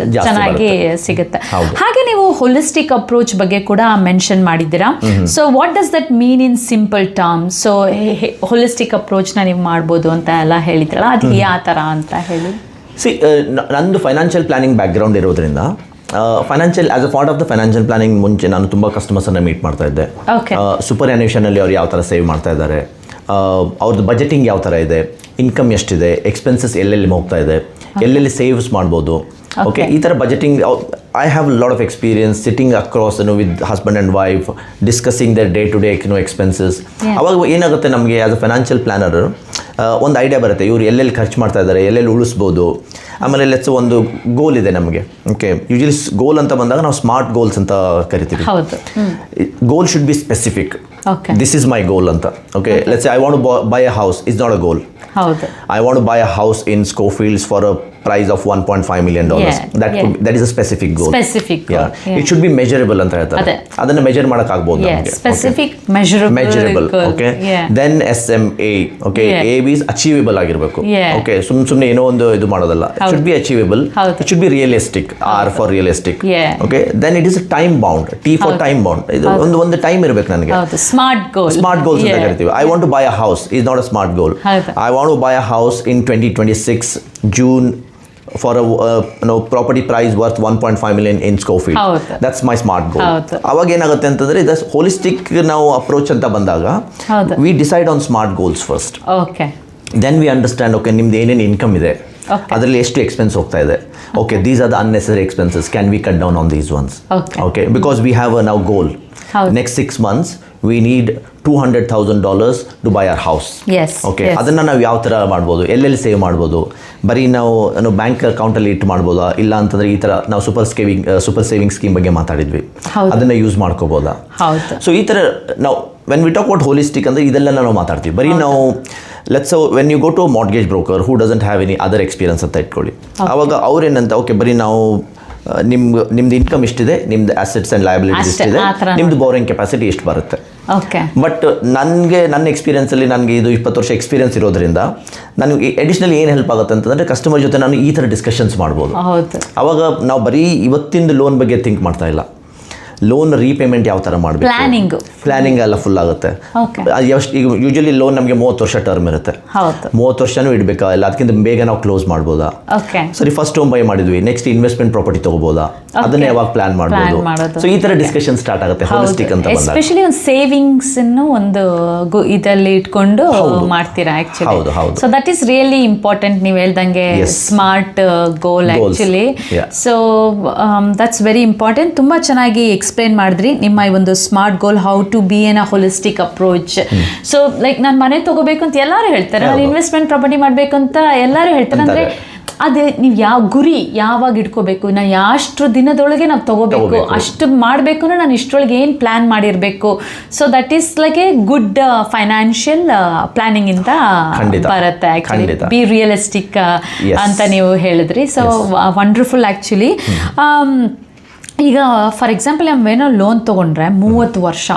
S1: ಚೆನ್ನಾಗಿ ಸಿಗುತ್ತೆ. ಹಾಗೆ ನೀವು ಹೋಲಿಸ್ಟಿಕ್ ಅಪ್ರೋಚ್ ಬಗ್ಗೆ ಕೂಡ ಮೆನ್ಷನ್ ಮಾಡಿದ್ದೀರಾ. So what does that mean in simple terms? So holistic approach ನ ನೀವು ಮಾಡ್ಬೋದು ಅಂತ ಎಲ್ಲ ಹೇಳಿದ್ರಲ್ಲ, ಅದು ಯಾವ ತರ ಅಂತ ಹೇಳಿ.
S2: ನಂದು ಫೈನಾನ್ಷಿಯಲ್ ಪ್ಲಾನಿಂಗ್ ಬ್ಯಾಕ್ ಗ್ರೌಂಡ್ ಇರೋದ್ರಿಂದ financial as a part of the financial planning ಮುಂಚೆ ನಾನು ತುಂಬ ಕಸ್ಟಮರ್ಸನ್ನು ಮೀಟ್ ಮಾಡ್ತಾ ಇದ್ದೆ. ಸೂಪರ್ ಆ್ಯನ್ಯುಷನಲ್ಲಿ ಅವ್ರು ಯಾವ ಥರ ಸೇವ್ ಮಾಡ್ತಾ ಇದ್ದಾರೆ, ಅವ್ರದ್ದು ಬಜೆಟಿಂಗ್ ಯಾವ ಥರ ಇದೆ, ಇನ್ಕಮ್ ಎಷ್ಟಿದೆ, ಎಕ್ಸ್ಪೆನ್ಸಸ್ ಎಲ್ಲೆಲ್ಲಿ ಹೋಗ್ತಾ ಇದೆ, ಎಲ್ಲೆಲ್ಲಿ ಸೇವ್ಸ್ ಮಾಡ್ಬೋದು. ಓಕೆ, ಈ ಥರ budgeting I have lot of experience sitting across with husband and wife discussing their day to day expenses. ಅವಾಗ ಏನಾಗುತ್ತೆ ನಮಗೆ ಆಸ್ ಅ ಫೈನಾನ್ಷಿಯಲ್ ಪ್ಲಾನರ್ ಒಂದು ಐಡಿಯಾ ಬರುತ್ತೆ, ಇವರು ಎಲ್ಲೆಲ್ಲಿ ಖರ್ಚು ಮಾಡ್ತಾ ಇದ್ದಾರೆ, ಎಲ್ಲೆಲ್ಲಿ ಉಳಿಸ್ಬೋದು. ಆಮೇಲೆ ಲೆಟ್ಸ್ ಒಂದು ಗೋಲ್ ಇದೆ ನಮಗೆ. ಓಕೆ, ಯೂಶಲಿ ಗೋಲ್ ಅಂತ ಬಂದಾಗ ನಾವು ಸ್ಮಾರ್ಟ್ ಗೋಲ್ಸ್ ಅಂತ ಕರಿತೀವಿ. Goal should be specific. This is my goal ಅಂತ. Okay, let's I want to buy a house is not a goal. I want to buy a house in Schofields for a price of $1.5 million. That is a specific goal. It should be measurable ಅಂತ ಹೇಳ್ತಾರೆ. ಅದನ್ನ measure ಮಾಡಕ್ ಆಗಬಹುದು ನಮಗೆ.
S1: Specific, measurable.
S2: Okay. Then SMA. Okay, AB is achievable ಆಗಿರಬೇಕು. Okay, ಸುಮ್ಮನೆ ಏನೋ ಒಂದು ಇದು ಮಾಡೋದಲ್ಲ. It should be achievable. It should be realistic. R for realistic. Okay. Then it is a time bound. T for time bound. ಇದು ಒಂದು time ಇರಬೇಕು ನನಗೆ.
S1: Smart goal.
S2: Smart goals ಅಂತ ಕರಿತೀವಿ. I want to buy a house is not a smart goal. I want to buy a house in 2026 June for a property price worth 1.5 million in Schofield. That's my smart goal. ಅವಾಗ ಏನಾಗುತ್ತೆ ಅಂತಂದ್ರೆ ಇದು holistic ನಾವು approach ಅಂತ ಬಂದಾಗ we decide on smart goals first. Then we understand, okay, ನಿಮ್ದು ಏನೇನು income ಇದೆ, ಅದರಲ್ಲಿ ಎಷ್ಟು ಎಕ್ಸ್ಪೆನ್ಸ್ ಹೋಗ್ತಾ ಇದೆ. Okay, these are the unnecessary expenses. Can we cut down on these ones? Okay, because we have a now goal. Next 6 months we need $200,000 to buy our house. Okay, ಅದನ್ನ ನಾವು ಯಾವ ಥರ ಮಾಡ್ಬೋದು, ಎಲ್ಲೆಲ್ಲಿ ಸೇವ್ ಮಾಡ್ಬೋದು, ಬರೀ ನಾವು ಬ್ಯಾಂಕ್ ಅಕೌಂಟಲ್ಲಿ ಇಟ್ಟು ಮಾಡ್ಬೋದಾ, ಇಲ್ಲ ಅಂತಂದರೆ ಈ ಥರ ನಾವು ಸೂಪರ್ ಸೇವಿಂಗ್ ಸ್ಕೀಮ್ ಬಗ್ಗೆ ಮಾತಾಡಿದ್ವಿ, ಅದನ್ನು ಯೂಸ್ ಮಾಡ್ಕೋಬೋದಾ. ಸೊ ಈ ಥರ ನಾವು when we talk about holistic ಅಂದರೆ ಇದೆಲ್ಲ ನಾವು ಮಾತಾಡ್ತೀವಿ. ಬರೀ ನಾವು let's when you go to mortgage broker who doesn't have any other experience ಅಂತ ಇಟ್ಕೊಳ್ಳಿ. ಆವಾಗ ಅವ್ರೇನಂತ, ಓಕೆ ಬರೀ ನಾವು ನಿಮ್ದು ಇನ್ಕಮ್ ಇಷ್ಟಿದೆ, ನಿಮ್ದು ಅಸೆಟ್ಸ್ ಆ್ಯಂಡ್ ಲಯಬಿಲಿಟೀಸ್ ಇಷ್ಟಿದೆ, ನಿಮ್ದು ಬೋರಿಂಗ್ ಕೆಪಾಸಿಟಿ ಎಷ್ಟು ಬರುತ್ತೆ. ಬಟ್ ನನ್ನ ಎಕ್ಸ್ಪೀರಿಯನ್ಸಲ್ಲಿ ನನಗೆ ಇದು 20 ವರ್ಷ ಎಕ್ಸ್ಪೀರಿಯನ್ಸ್ ಇರೋದ್ರಿಂದ ನನಗೆ ಅಡಿಷ್ನಲಿ ಏನು ಹೆಲ್ಪ್ ಆಗುತ್ತೆ ಅಂತಂದರೆ ಕಸ್ಟಮರ್ ಜೊತೆ ನಾನು ಈ ಥರ ಡಿಸ್ಕಷನ್ಸ್ ಮಾಡ್ಬೋದು. ಅವಾಗ ನಾವು ಬರೀ ಇವತ್ತಿಂದು ಲೋನ್ ಬಗ್ಗೆ ಥಿಂಕ್ ಮಾಡ್ತಾ ಇಲ್ಲ, ಲೋನ್ ರೀಪೇಮೆಂಟ್ ಯಾವ ಥರ ಮಾಡಬೇಕು, ಪ್ಲಾನಿಂಗ್ ಎಲ್ಲ ಫುಲ್ ಆಗುತ್ತೆ. ಈಗ ಯೂಶಲಿ ಲೋನ್ ನಮಗೆ 30 ವರ್ಷ ಟರ್ಮ್ ಇರುತ್ತೆ, 30 ವರ್ಷನೂ ಇಡಬೇಕಾ ಇಲ್ಲ ಅದಕ್ಕಿಂತ ಬೇಗ ನಾವು ಕ್ಲೋಸ್ ಮಾಡ್ಬೋದಾ, ಸರಿ ಫಸ್ಟ್ ಹೋಮ್ ಬೈ ಮಾಡಿದ್ವಿ ನೆಕ್ಸ್ಟ್ ಇನ್ವೆಸ್ಟ್ಮೆಂಟ್ ಪ್ರಾಪರ್ಟಿ ತಗೋಬೋದಾ, ಅದನ್ನ ಯಾವಾಗ ಪ್ಲಾನ್ ಮಾಡ್ಬೋದು. ಸೊ ಈ ತರ ಡಿಸ್ಕಷನ್ ಸ್ಟಾರ್ಟ್ ಆಗುತ್ತೆ ಹೋಲಿಸ್ಟಿಕ್ ಅಂತ ಬಂದಾಗ.
S1: ಎಸ್ಪೆಷಲಿ ಒಂದು ಸೇವಿಂಗ್ಸ್ ಅನ್ನು ಒಂದು ಇದರಲ್ಲಿ ಇಟ್ಕೊಂಡು ಮಾಡ್ತೀರಾ actually. So that is really important. ನೀವು ಹೇಳ್ದಂಗೆ smart goal actually. So that's very important. ತುಂಬಾ ಚೆನ್ನಾಗಿ ಎಕ್ಸ್ಪ್ಲೇನ್ ಮಾಡಿದ್ರಿ ನಿಮ್ಮ ಈ ಒಂದು smart goal, how to be an a holistic approach. So like ನಾನು ಮನೆ ತಗೋಬೇಕು ಅಂತ ಎಲ್ಲರೂ ಹೇಳ್ತಾರೆ, ನಾನು ಇನ್ವೆಸ್ಟ್ಮೆಂಟ್ ಪ್ರಾಪರ್ಟಿ ಮಾಡಬೇಕು ಅಂತ ಎಲ್ಲರೂ ಹೇಳ್ತಾರೆ. ಅಂದರೆ ಅದೇ ನೀವು ಯಾವ ಗುರಿ ಯಾವಾಗ ಇಟ್ಕೋಬೇಕು, ನಾನು ಎಷ್ಟು ದಿನದೊಳಗೆ ನಾವು ತಗೋಬೇಕು, ಅಷ್ಟು ಮಾಡಬೇಕು ಅಂದ್ರೆ ನಾನು ಇಷ್ಟರೊಳಗೆ ಏನು ಪ್ಲಾನ್ ಮಾಡಿರಬೇಕು. So that is like A good financial planning ಇಂದ ಬರುತ್ತೆ ಆ್ಯಕ್ಚುಲಿ. ಬಿ ರಿಯಲಿಸ್ಟಿಕ್ ಅಂತ ನೀವು ಹೇಳಿದ್ರಿ. So wonderful actually. ಈಗ ಫಾರ್ ಎಕ್ಸಾಂಪಲ್ ನಾವೇನೋ ಲೋನ್ ತೊಗೊಂಡ್ರೆ 30 ವರ್ಷ,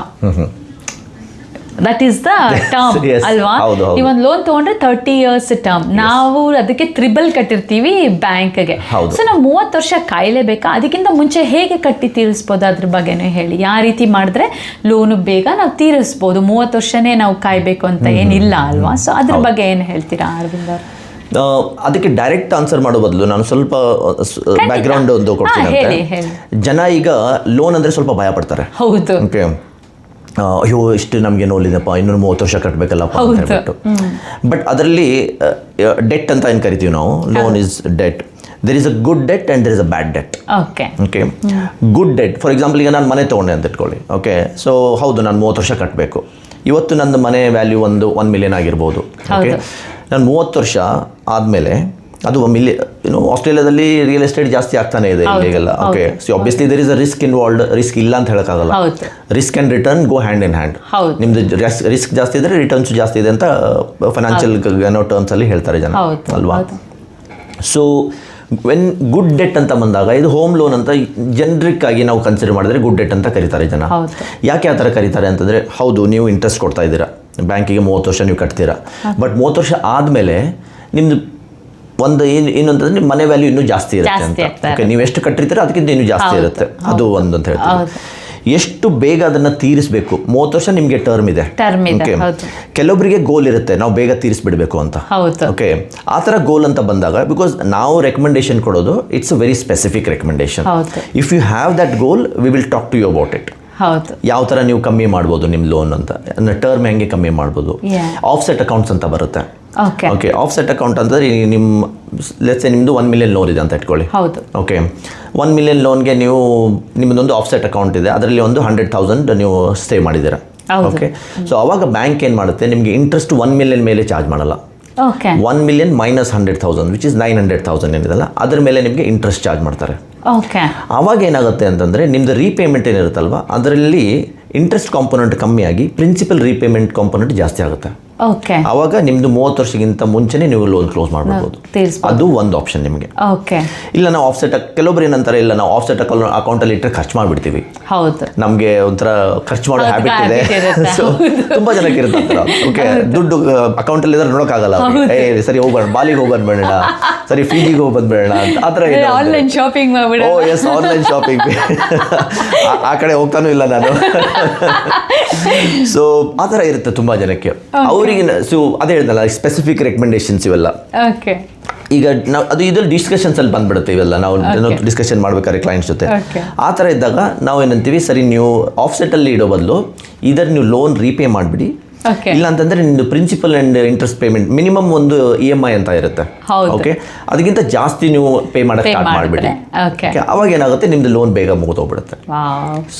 S1: ದಟ್ ಈಸ್ ದ ಟರ್ಮ್ ಅಲ್ವಾ? ನೀವೊಂದು ಲೋನ್ ತೊಗೊಂಡ್ರೆ 30 years ಟರ್ಮ್. ನಾವು ಅದಕ್ಕೆ ತ್ರಿಬಲ್ ಕಟ್ಟಿರ್ತೀವಿ ಬ್ಯಾಂಕ್ಗೆ. ಸೊ ನಾವು 30 ವರ್ಷ ಕಾಯಲೇಬೇಕಾ? ಅದಕ್ಕಿಂತ ಮುಂಚೆ ಹೇಗೆ ಕಟ್ಟಿ ತೀರಿಸ್ಬೋದು ಅದ್ರ ಬಗ್ಗೆನೂ ಹೇಳಿ. ಯಾವ ರೀತಿ ಮಾಡಿದ್ರೆ ಲೋನು ಬೇಗ ನಾವು ತೀರಿಸ್ಬೋದು? 30 ವರ್ಷನೇ ನಾವು ಕಾಯಬೇಕು ಅಂತ ಏನಿಲ್ಲ ಅಲ್ವಾ? ಸೊ ಅದ್ರ ಬಗ್ಗೆ ಏನು ಹೇಳ್ತೀರಾ ಅರವಿಂದ್ ಅವ್ರು?
S2: ಅದಕ್ಕೆ ಡೈರೆಕ್ಟ್ ಆನ್ಸರ್ ಮಾಡೋ ಬದಲು ನಾನು ಸ್ವಲ್ಪ ಬ್ಯಾಕ್ಗ್ರೌಂಡ್ ಒಂದು ಕೊಡ್ತೀನಿ. ಜನ ಈಗ ಲೋನ್ ಅಂದರೆ ಸ್ವಲ್ಪ ಭಯ ಪಡ್ತಾರೆ.
S1: ಹೌದು.
S2: ಓಕೆ, ಅಯ್ಯೋ ಇಷ್ಟು ನಮಗೆ ನೋಲಿದಪ್ಪ, ಇನ್ನೂ 30 ವರ್ಷ ಕಟ್ಟಬೇಕಲ್ಲಪ್ಪ ಅಂತ ಹೇಳ್ಬಿಟ್ಟು. ಬಟ್ ಅದರಲ್ಲಿ ಡೆಟ್ ಅಂತ ಏನು ಕರಿತೀವಿ ನಾವು, loan is debt. There is a good debt and there is a bad debt. Okay, good debt for example ಈಗ ನಾನು ಮನೆ ತೊಗೊಂಡೆ ಅಂತ ಇಟ್ಕೊಳ್ಳಿ. ಓಕೆ, ಸೊ ಹೌದು ನಾನು 30 ವರ್ಷ ಕಟ್ಟಬೇಕು. ಇವತ್ತು ನನ್ನ ಮನೆ ವ್ಯಾಲ್ಯೂ ಒಂದು 1 million ಆಗಿರ್ಬೋದು. ಓಕೆ, ನಾನು 30 ವರ್ಷ ಆದಮೇಲೆ ಅದು ಆಸ್ಟ್ರೇಲಿಯಾದಲ್ಲಿ ರಿಯಲ್ ಎಸ್ಟೇಟ್ ಜಾಸ್ತಿ ಆಗ್ತಾನೆ ಇದೆ ಇಲ್ಲಿಗೆಲ್ಲ. Okay, so obviously there is a risk involved. Risk ಇಲ್ಲ ಅಂತ ಹೇಳೋಕ್ಕಾಗಲ್ಲ. Risk and return go hand in hand. ನಿಮ್ದು ರಿಸ್ಕ್ ಜಾಸ್ತಿ ಇದ್ರೆ ರಿಟರ್ನ್ಸ್ ಜಾಸ್ತಿ ಇದೆ ಅಂತ ಫೈನಾನ್ಷಿಯಲ್ ಟರ್ಮ್ಸ್ ಅಲ್ಲಿ ಹೇಳ್ತಾರೆ ಜನ ಅಲ್ವಾ? ಸೊ ವೆನ್ ಗುಡ್ ಡೆಟ್ ಅಂತ ಬಂದಾಗ ಇದು ಹೋಮ್ ಲೋನ್ ಅಂತ ಜನರಿಕ್ ಆಗಿ ನಾವು ಕನ್ಸಿಡರ್ ಮಾಡಿದ್ರೆ ಗುಡ್ ಡೆಟ್ ಅಂತ ಕರೀತಾರೆ ಜನ. ಯಾಕೆ ಆ ಥರ ಕರೀತಾರೆ ಅಂತಂದರೆ, ಹೌದು ನೀವು ಇಂಟ್ರೆಸ್ಟ್ ಕೊಡ್ತಾ ಇದ್ದೀರಾ ಬ್ಯಾಂಕಿಗೆ, 30 ವರ್ಷ ನೀವು ಕಟ್ತೀರಾ. ಬಟ್ 30 ವರ್ಷ ಆದಮೇಲೆ ನಿಮ್ಮದು ಒಂದು ಏನು ಅಂತಂದರೆ ನಿಮ್ಮ ಮನೆ ವ್ಯಾಲ್ಯೂ ಇನ್ನೂ ಜಾಸ್ತಿ ಇರುತ್ತೆ ಅಂತ. ಓಕೆ, ನೀವು ಎಷ್ಟು ಕಟ್ಟಿರ್ತೀರ ಅದಕ್ಕಿಂತ ಇನ್ನೂ ಜಾಸ್ತಿ ಇರುತ್ತೆ. ಅದು ಒಂದು ಅಂತ ಹೇಳ್ತೀವಿ. ಎಷ್ಟು ಬೇಗ ಅದನ್ನು ತೀರಿಸಬೇಕು. 30 ವರ್ಷ ನಿಮಗೆ ಟರ್ಮ್ ಇದೆ. ಓಕೆ, ಕೆಲವೊಬ್ಬರಿಗೆ ಗೋಲ್ ಇರುತ್ತೆ ನಾವು ಬೇಗ ತೀರಿಸ್ಬಿಡ್ಬೇಕು ಅಂತ. ಓಕೆ, ಆ ಥರ ಗೋಲ್ ಅಂತ ಬಂದಾಗ, ಬಿಕಾಸ್ ನಾವು ರೆಕಮೆಂಡೇಶನ್ ಕೊಡೋದು it's a very specific recommendation. If you have that goal we will talk to you about it. ಯಾವ ಥರ ನೀವು ಕಮ್ಮಿ ಮಾಡ್ಬೋದು ನಿಮ್ಮ ಲೋನ್ ಅಂತ, ಟರ್ಮ್ ಹೆಂಗೆ ಕಮ್ಮಿ ಮಾಡ್ಬೋದು. ಆಫ್ಸೆಟ್ ಅಕೌಂಟ್ಸ್ ಅಂತ ಬರುತ್ತೆ. ಓಕೆ, ಆಫ್ಸೆಟ್ ಅಕೌಂಟ್ ಅಂತಂದರೆ ನಿಮ್ಮ ಲೆಟ್ಸ್ ನಿಮ್ಮದು 1 million ಲೋನ್ ಇದೆ ಅಂತ ಇಟ್ಕೊಳ್ಳಿ. ಓಕೆ, 1 million ಲೋನ್ಗೆ ನೀವು ನಿಮ್ಮದೊಂದು ಆಫ್ಸೆಟ್ ಅಕೌಂಟ್ ಇದೆ, ಅದರಲ್ಲಿ ಒಂದು 100,000 ನೀವು ಸೇವ್ ಮಾಡಿದ್ದೀರಾ. ಓಕೆ, ಸೊ ಅವಾಗ ಬ್ಯಾಂಕ್ ಏನು ಮಾಡುತ್ತೆ, ನಿಮಗೆ ಇಂಟ್ರೆಸ್ಟ್ 1 million ಮೇಲೆ ಚಾರ್ಜ್ ಮಾಡಲ್ಲ. 1 million ಮೈನಸ್ 100,000 ವಿಚ್ ಇಸ್ 900,000 ಏನಿದೆಲ್ಲ ಅದರ ಮೇಲೆ ನಿಮಗೆ ಇಂಟ್ರೆಸ್ಟ್ ಚಾರ್ಜ್ ಮಾಡ್ತಾರೆ. ಆವಾಗ ಏನಾಗುತ್ತೆ ಅಂತಂದರೆ ನಿಮ್ಮದು ರೀಪೇಮೆಂಟ್ ಏನಿರುತ್ತಲ್ವ ಅದರಲ್ಲಿ ಇಂಟ್ರೆಸ್ಟ್ ಕಾಂಪೊನೆಂಟ್ ಕಮ್ಮಿಯಾಗಿ ಪ್ರಿನ್ಸಿಪಲ್ ರೀಪೇಮೆಂಟ್ ಕಾಂಪೊನೆಂಟ್ ಜಾಸ್ತಿ ಆಗುತ್ತೆ. ಆವಾಗ ನಿಮ್ದು 30 ವರ್ಷಕ್ಕಿಂತ ಮುಂಚೆನೇ ನೀವು ಲೋನ್ ಕ್ಲೋಸ್ ಮಾಡಬಹುದು. ಅದು ಒಂದು ಆಪ್ಷನ್ ನಿಮಗೆ. ಇಲ್ಲ ನಾವು ಆಫ್ಸೆಟ್, ಕೆಲವೊಬ್ರು ಏನಂತಾರೆ, ಇಲ್ಲ ನಾವು ಆಫ್ಸೆಟ್ ಅಕೌಂಟಲ್ಲಿ ಇಟ್ಟರೆ ಖರ್ಚು ಮಾಡಿಬಿಡ್ತೀವಿ, ನಮಗೆ ಒಂಥರ ಖರ್ಚು ಮಾಡೋ ಹ್ಯಾಬಿಟ್ ಇದೆ. ಸೊ ತುಂಬಾ ಜನಕ್ಕೆ ಇರುತ್ತೆ. ಓಕೆ, ದುಡ್ಡು ಅಕೌಂಟಲ್ಲಿ ಇದ್ರೆ ನೋಡೋಕ್ಕಾಗಲ್ಲ. ಸರಿ ಹೋಗೋಣ, ಬಾಲಿಗೆ ಹೋಗಿ ಬಂದ್ಬೇಡ, ಸರಿ ಫಿಜಿಗೆ ಹೋಗಿ ಬಂದ್ಬೇಡ ಅಂತ ಆ ಥರ ಇದೆ.
S1: ಆನ್ಲೈನ್ ಶಾಪಿಂಗ್ ಮಾಡ್ಬಿಡ.
S2: ಓ ಎಸ್, ಆನ್ಲೈನ್ ಶಾಪಿಂಗ್ ಆ ಕಡೆ ಹೋಗ್ತಾನೂ ಇಲ್ಲ ನಾನು. ಸೊ ಆ ಥರ ಇರುತ್ತೆ ತುಂಬ ಜನಕ್ಕೆ. ಅವರಿಗೆ ಸೊ ಅದೇ ಹೇಳಿದ್ನಲ್ಲ ಸ್ಪೆಸಿಫಿಕ್ ರೆಕಮೆಂಡೇಶನ್ಸ್ ಇವೆಲ್ಲ. ಈಗ ನಾವು ಅದು ಇದ್ರಲ್ಲಿ ಡಿಸ್ಕಷನ್ಸ್ ಅಲ್ಲಿ ಬಂದ್ಬಿಡುತ್ತೆ ಇವೆಲ್ಲ. ನಾವು ಡಿಸ್ಕಷನ್ ಮಾಡ್ಬೇಕಾದ್ರೆ ಕ್ಲೈಂಟ್ಸ್ ಜೊತೆ ಆ ಥರ ಇದ್ದಾಗ ನಾವು ಏನಂತೀವಿ, ಸರಿ ನೀವು ಆಫ್ಸೆಟ್ ಅಲ್ಲಿ ಇಡೋ ಬದಲು ಇದರ ನೀವು ಲೋನ್ ರೀಪೇ ಮಾಡಿಬಿಡಿ. ಇಲ್ಲ ಅಂತಂದ್ರೆ ನಿಮ್ದು principal and interest payment minimum ಒಂದು EMI ಅಂತ ಇರುತ್ತೆ. ಓಕೆ, ಅದಕ್ಕಿಂತ ಜಾಸ್ತಿ ನೀವು ಪೇ ಮಾಡಕ್ಕೆ ಸ್ಟಾರ್ಟ್ ಮಾಡಿಬಿಡಿ. ಅವಾಗ ಏನಾಗುತ್ತೆ, ನಿಮ್ದು ಲೋನ್ ಬೇಗ ಮುಗಿದೋಗ್ಬಿಡುತ್ತೆ.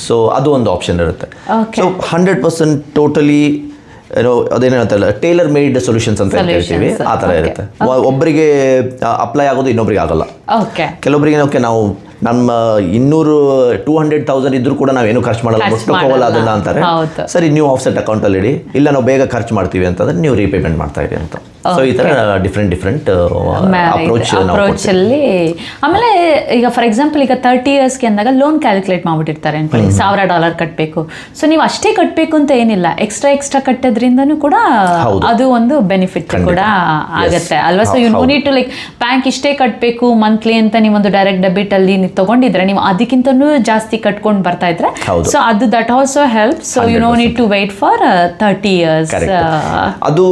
S2: ಸೊ ಅದು ಒಂದು ಆಪ್ಷನ್ ಇರುತ್ತೆ. ಸೊ 100% ಟೋಟಲಿ ಅದೇನು ಹೇಳ್ತಾರಲ್ಲ ಟೇಲರ್ ಮೇಡ್ ಸೊಲ್ಯೂಷನ್ಸ್ ಅಂತ ಹೇಳ್ತೀವಿ, ಆ ಥರ ಇರುತ್ತೆ. ಒಬ್ಬರಿಗೆ ಅಪ್ಲೈ ಆಗೋದು ಇನ್ನೊಬ್ರಿಗೆ ಆಗಲ್ಲ. ಕೆಲವೊಬ್ಬರಿಗೆ ಓಕೆ ನಾವು ನಮ್ಮ 200,000 ಇದ್ರೂ ಕೂಡ ನಾವೇನು ಖರ್ಚು ಮಾಡಲ್ಲ, ಮುಟ್ಟೋಲ್ಲ ಅದನ್ನ ಅಂತಾರೆ. ಸರಿ ನೀವು ಆಫ್ಸೆಟ್ ಅಕೌಂಟಲ್ಲಿ ಇಡಿ, ಇಲ್ಲ ನಾವು ಬೇಗ ಖರ್ಚು ಮಾಡ್ತೀವಿ ಅಂತಂದ್ರೆ ನೀವು ರೀಪೇಮೆಂಟ್ ಮಾಡ್ತಾ ಇರಿ ಅಂತ. ಸೊ ಈ ಥರ ಡಿಫ್ರೆಂಟ್
S1: ಅಪ್ರೋಚ್ ಅಲ್ಲಿ. ಆಮೇಲೆ ಈಗ ಫಾರ್ ಎಕ್ಸಾಂಪಲ್ ಈಗ 30 yearsಗೆ ಅಂದಾಗ ಲೋನ್ ಕ್ಯಾಲ್ಕುಲೇಟ್ ಮಾಡ್ಬಿಟ್ಟಿರ್ತಾರೆ ಅನ್ಕೊಳ್ಳಿ, $1,000 ಕಟ್ಟಬೇಕು. ಸೊ ನೀವು ಅಷ್ಟೇ ಕಟ್ಟಬೇಕು ಅಂತ ಏನಿಲ್ಲ, ಎಕ್ಸ್ಟ್ರಾ ಕಟ್ಟೋದ್ರಿಂದನೂ ಕೂಡ ಅದು ಒಂದು ಬೆನಿಫಿಟ್ ಕೂಡ ಆಗತ್ತೆ ಅಲ್ವಾ? So you no need to like bank ಇಷ್ಟೇ ಕಟ್ಟಬೇಕು ಮಂತ್ಲಿ ಅಂತ ನೀವೊಂದು ಡೈರೆಕ್ಟ್ ಡೆಬಿಟ್ ಅಲ್ಲಿ ತಗೊಂಡಿದ್ರೆ ನೀವು ಅದಕ್ಕಿಂತನೂ ಜಾಸ್ತಿ ಕಟ್ಕೊಂಡು ಬರ್ತಾ ಇದ್ರೆ ಸೊ ಅದು that also help. So you no need to wait for 30 years.
S2: ಅದು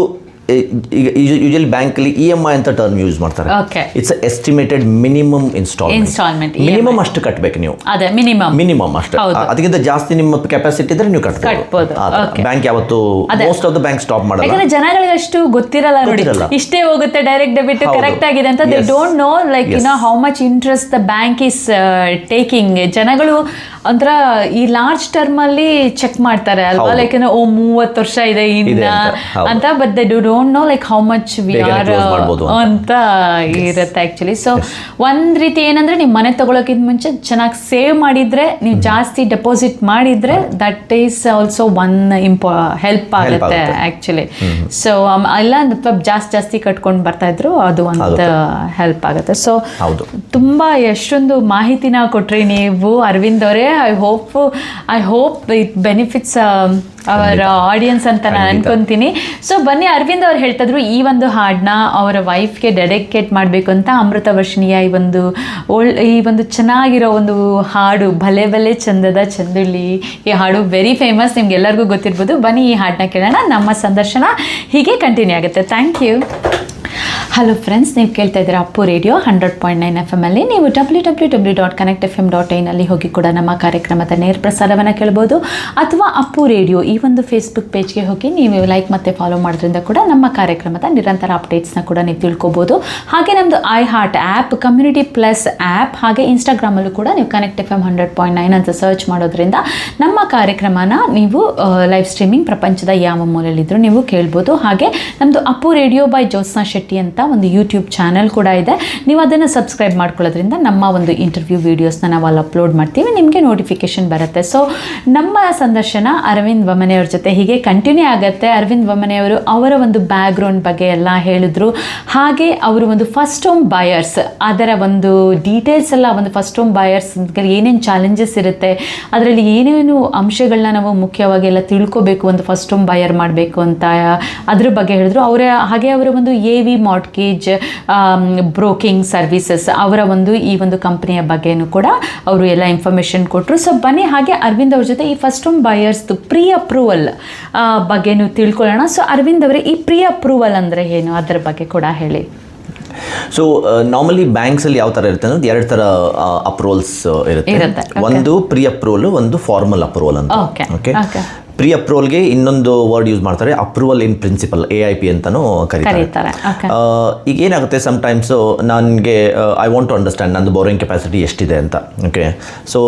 S2: ಈಗ ಯೂಶಲಿ ಬ್ಯಾಂಕಲ್ಲಿ EMI ಅಂತ ಟರ್ಮ್ ಯೂಸ್ ಮಾಡ್ತಾರೆ. It's estimated minimum instalment. Minimum ಅಷ್ಟು ಕಟ್ಟಬೇಕು ನೀವು.
S1: ಅದೇ ಮಿನಿಮಮ್
S2: ಅಷ್ಟು. ಅದಕ್ಕಿಂತ ಜಾಸ್ತಿ ನಿಮ್ಮ ಕೆಪಾಸಿಟಿ ಇದ್ರೆ ನೀವು ಕಟ್ಬೋದು. ಬ್ಯಾಂಕ್ ಯಾವತ್ತು most of the bank stop ಮಾಡಲ್ಲ.
S1: ಯಾಕಂದ್ರೆ ಜನಗಳಿಗೆ ಅಷ್ಟು ಗೊತ್ತಿರಲ್ಲ ನೋಡಿ, ಇಷ್ಟೇ ಹೋಗುತ್ತೆ ಡೈರೆಕ್ಟ್ ಡೆಬಿಟ್ ಕರೆಕ್ಟ್ ಆಗಿದೆ ಅಂತ. They don't know like how much interest the bank is taking. ಜನಗಳು ಒಂಥರ ಈ ಲಾರ್ಜ್ ಟರ್ಮ್ ಅಲ್ಲಿ ಚೆಕ್ ಮಾಡ್ತಾರೆ ಅಲ್ವಾ, ಲೈಕ್ 30 ವರ್ಷ ಇದೆ ಇನ್ನ ಅಂತ. But they don't know like how much we are ಅಂತ ಇರುತ್ತೆ ಆಕ್ಚುಲಿ. ಸೊ ಒಂದ್ ರೀತಿ ಏನಂದ್ರೆ ನೀವು ಮನೆ ತಗೊಳಕ್ಕಿಂತ ಮುಂಚೆ ಚೆನ್ನಾಗಿ ಸೇವ್ ಮಾಡಿದ್ರೆ, ನೀವು ಜಾಸ್ತಿ ಡೆಪಾಸಿಟ್ ಮಾಡಿದ್ರೆ that is also one help ಆಗುತ್ತೆ ಆಕ್ಚುಲಿ. ಸೊ ಎಲ್ಲ ಜಾಸ್ತಿ ಕಟ್ಕೊಂಡು ಬರ್ತಾ ಇದ್ರು, ಅದು ಒಂದು ಹೆಲ್ಪ್ ಆಗುತ್ತೆ. ಸೊ ತುಂಬಾ ಎಷ್ಟೊಂದು ಮಾಹಿತಿನ ಕೊಟ್ರಿ ನೀವು ಅರವಿಂದ್ ಅವರೇ. ಐ ಹೋಪ್ ಇಟ್ ಬೆನಿಫಿಟ್ಸ್ ಅವರ ಆಡಿಯನ್ಸ್ ಅಂತ ನಾನು ಅನ್ಕೊಂತೀನಿ. ಸೊ ಬನ್ನಿ, ಅರವಿಂದ್ ಅವ್ರು ಹೇಳ್ತಿದ್ರು ಈ ಒಂದು ಹಾಡನ್ನ ಅವರ ವೈಫ್ಗೆ ಡೆಡಿಕೇಟ್ ಮಾಡಬೇಕು ಅಂತ. ಅಮೃತ ವರ್ಷಿಣಿಯ ಈ ಒಂದು ಚೆನ್ನಾಗಿರೋ ಒಂದು ಹಾಡು, ಭಲೆ ಭಲೆ ಚಂದದ ಚಂದುಳ್ಳಿ, ಈ ಹಾಡು ವೆರಿ ಫೇಮಸ್, ನಿಮ್ಗೆಲ್ಲರಿಗೂ ಗೊತ್ತಿರ್ಬೋದು. ಬನ್ನಿ ಈ ಹಾಡನ್ನ ಕೇಳೋಣ. ನಮ್ಮ ಸಂದರ್ಶನ ಹೀಗೆ ಕಂಟಿನ್ಯೂ ಆಗುತ್ತೆ. Thank you. ಹಲೋ ಫ್ರೆಂಡ್ಸ್, ನೀವು ಕೇಳ್ತಾ ಇದ್ದೀರಾ ಅಪ್ಪು ರೇಡಿಯೋ 100.9 FM ಅಲ್ಲಿ. ನೀವು www.connectfm.in ಅಲ್ಲಿ ಹೋಗಿ ಕೂಡ ನಮ್ಮ ಕಾರ್ಯಕ್ರಮದ ನೇರ ಪ್ರಸಾರವನ್ನು ಕೇಳ್ಬೋದು. ಅಥವಾ ಅಪ್ಪು ರೇಡಿಯೋ ಈ ಒಂದು ಫೇಸ್ಬುಕ್ ಪೇಜ್ಗೆ ಹೋಗಿ ನೀವು ಲೈಕ್ ಮತ್ತು ಫಾಲೋ ಮಾಡೋದ್ರಿಂದ ಕೂಡ ನಮ್ಮ ಕಾರ್ಯಕ್ರಮದ ನಿರಂತರ ಅಪ್ಡೇಟ್ಸ್ನ ಕೂಡ ನೀವು ತಿಳ್ಕೊಬೋದು. ಹಾಗೆ ನಮ್ಮದು iHeart app, community plus app, ಹಾಗೆ ಇನ್ಸ್ಟಾಗ್ರಾಮಲ್ಲೂ ಕೂಡ ನೀವು ಕನೆಕ್ಟ್ FM 100.9 ಅಂತ ಸರ್ಚ್ ಮಾಡೋದ್ರಿಂದ ನಮ್ಮ ಕಾರ್ಯಕ್ರಮನ ನೀವು ಲೈವ್ ಸ್ಟ್ರೀಮಿಂಗ್ ಪ್ರಪಂಚದ ಯಾವ ಮೂಲೆಯಲ್ಲಿದ್ದರೂ ನೀವು ಕೇಳ್ಬೋದು. ಹಾಗೆ ನಮ್ಮದು ಅಪ್ಪು ರೇಡಿಯೋ ಬೈ ಜ್ಯೋತ್ಸ್ನಾ ಶೆಟ್ಟಿ ಅಂತ ಒಂದು ಯೂಟ್ಯೂಬ್ ಚಾನಲ್ ಕೂಡ ಇದೆ. ನೀವು ಅದನ್ನು ಸಬ್ಸ್ಕ್ರೈಬ್ ಮಾಡ್ಕೊಳ್ಳೋದ್ರಿಂದ ನಮ್ಮ ಒಂದು ಇಂಟರ್ವ್ಯೂ ವೀಡಿಯೋಸ್ನ ನಾವು ಅಲ್ಲಿ ಅಪ್ಲೋಡ್ ಮಾಡ್ತೀವಿ, ನಿಮಗೆ ನೋಟಿಫಿಕೇಶನ್ ಬರುತ್ತೆ. ಸೊ ನಮ್ಮ ಸಂದರ್ಶನ ಅರವಿಂದ್ ವಮನೆಯವ್ರ ಜೊತೆ ಹೀಗೆ ಕಂಟಿನ್ಯೂ ಆಗುತ್ತೆ. ಅರವಿಂದ್ ವಮನೆಯವರು ಅವರ ಒಂದು ಬ್ಯಾಕ್ಗ್ರೌಂಡ್ ಬಗ್ಗೆ ಎಲ್ಲ ಹೇಳಿದ್ರು. ಹಾಗೆ ಅವರು ಒಂದು ಫಸ್ಟ್ ಹೋಮ್ ಬಾಯರ್ಸ್, ಅದರ ಒಂದು ಡೀಟೇಲ್ಸ್ ಎಲ್ಲ, ಒಂದು ಫಸ್ಟ್ ಹೋಮ್ ಬಾಯರ್ಸ್ ಏನೇನು ಚಾಲೆಂಜಸ್ ಇರುತ್ತೆ, ಅದರಲ್ಲಿ ಏನೇನು ಅಂಶಗಳನ್ನ ನಾವು ಮುಖ್ಯವಾಗಿ ಎಲ್ಲ ತಿಳ್ಕೊಬೇಕು ಒಂದು ಫಸ್ಟ್ ಹೋಮ್ ಬಾಯರ್ ಮಾಡಬೇಕು ಅಂತ, ಅದ್ರ ಬಗ್ಗೆ ಹೇಳಿದ್ರು. ಹಾಗೆ ಅವರ ಒಂದು AV ಮಾರ್ಟ್ಗೇಜ್ ಬ್ರೋಕಿಂಗ್ ಸರ್ವಿಸಸ್, ಅವರ ಒಂದು ಈ ಒಂದು ಕಂಪ್ನಿಯ ಬಗ್ಗೆನೂ ಕೂಡ ಅವರು ಎಲ್ಲ ಇನ್ಫಾರ್ಮೇಷನ್ ಕೊಟ್ಟರು. ಸೊ ಬನ್ನಿ ಹಾಗೆ ಅರವಿಂದ್ ಅವ್ರ ಜೊತೆ ಈ ಫಸ್ಟ್ ಹೋಮ್ ಬಾಯರ್ಸ್ದು ಪ್ರೀ ಅಪ್ರೂವಲ್ ಬಗ್ಗೆನೂ ತಿಳ್ಕೊಳ್ಳೋಣ. ಸೊ ಅರವಿಂದ್ ಅವರೇ, ಈ ಪ್ರೀ ಅಪ್ರೂವಲ್ ಅಂದರೆ ಏನು, ಅದರ ಬಗ್ಗೆ ಕೂಡ ಹೇಳಿ.
S2: ಸೊ ನಾರ್ಮಲಿ ಬ್ಯಾಂಕ್ಸಲ್ಲಿ ಯಾವ ಥರ ಇರುತ್ತೆ ಅಂದರೆ 2 ಥರ ಅಪ್ರೂವಲ್ಸ್ ಇರುತ್ತೆ. ಒಂದು ಪ್ರೀ ಅಪ್ರೂವಲ್, ಒಂದು ಫಾರ್ಮಲ್ ಅಪ್ರೂವಲ್ ಅಂತ. ಓಕೆ, ಪ್ರೀ ಅಪ್ರೂವಲ್ಗೆ ಇನ್ನೊಂದು ವರ್ಡ್ ಯೂಸ್ ಮಾಡ್ತಾರೆ, ಅಪ್ರೂವಲ್ ಇನ್ ಪ್ರಿನ್ಸಿಪಲ್, AIP ಅಂತಲೂ ಕರೀತಾರೆ. ಈಗ ಏನಾಗುತ್ತೆ, ಸಮ್ಟೈಮ್ಸು ನನಗೆ ಐ ವಾಂಟ್ ಟು ಅಂಡರ್ಸ್ಟ್ಯಾಂಡ್ ನಂದು ಬೋರಿಂಗ್ ಕೆಪಾಸಿಟಿ ಎಷ್ಟಿದೆ ಅಂತ. ಓಕೆ, ಸೊ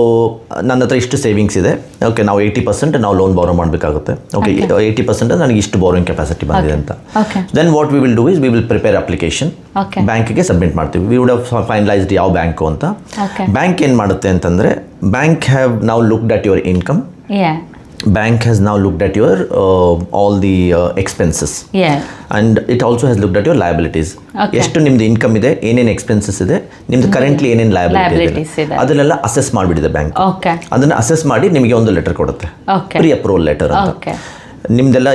S2: ನನ್ನ ಹತ್ರ ಇಷ್ಟು ಸೇವಿಂಗ್ಸ್ ಇದೆ. ಓಕೆ, ನಾವು 80% ನಾವು ಲೋನ್ ಬಾರೋ ಮಾಡಬೇಕಾಗುತ್ತೆ. ಓಕೆ, 80% ನನಗೆ ಇಷ್ಟು ಬೋರಿಂಗ್ ಕೆಪಾಸಿಟಿ ಬಂದಿದೆ ಅಂತ. Then what we will do is we will prepare application, ಬ್ಯಾಂಕಿಗೆ ಸಬ್ಮಿಟ್ ಮಾಡ್ತೀವಿ. ವಿ ವುಡ್ ಹ್ಯಾವ್ ಫೈನಲೈಸ್ಡ್ ಯಾವ ಬ್ಯಾಂಕು ಅಂತ. ಬ್ಯಾಂಕ್ ಏನು ಮಾಡುತ್ತೆ ಅಂತಂದರೆ, bank have now looked at your income. Bank has now looked at your all the expenses, and it also has looked at your liabilities. ಎಷ್ಟು ನಿಮ್ದು income ಇದೆ, ಏನೇನು expenses ಇದೆ, ನಿಮ್ದು ಕರೆಂಟ್ಲಿ ಏನೇನು ಲಯಬಿಲಿಟೀಸ್ ಇದೆ, ಅದನ್ನೆಲ್ಲ ಅಸೆಸ್ ಮಾಡಿಬಿಟ್ಟಿದೆ ಬ್ಯಾಂಕ್. ಅದನ್ನು ಅಸೆಸ್ ಮಾಡಿ ನಿಮಗೆ ಒಂದು ಲೆಟರ್ ಕೊಡುತ್ತೆ, ಪ್ರೀ ಅಪ್ರೂವಲ್ ಲೆಟರ್ ಅಂತ. ನಿಮ್ದೆಲ್ಲ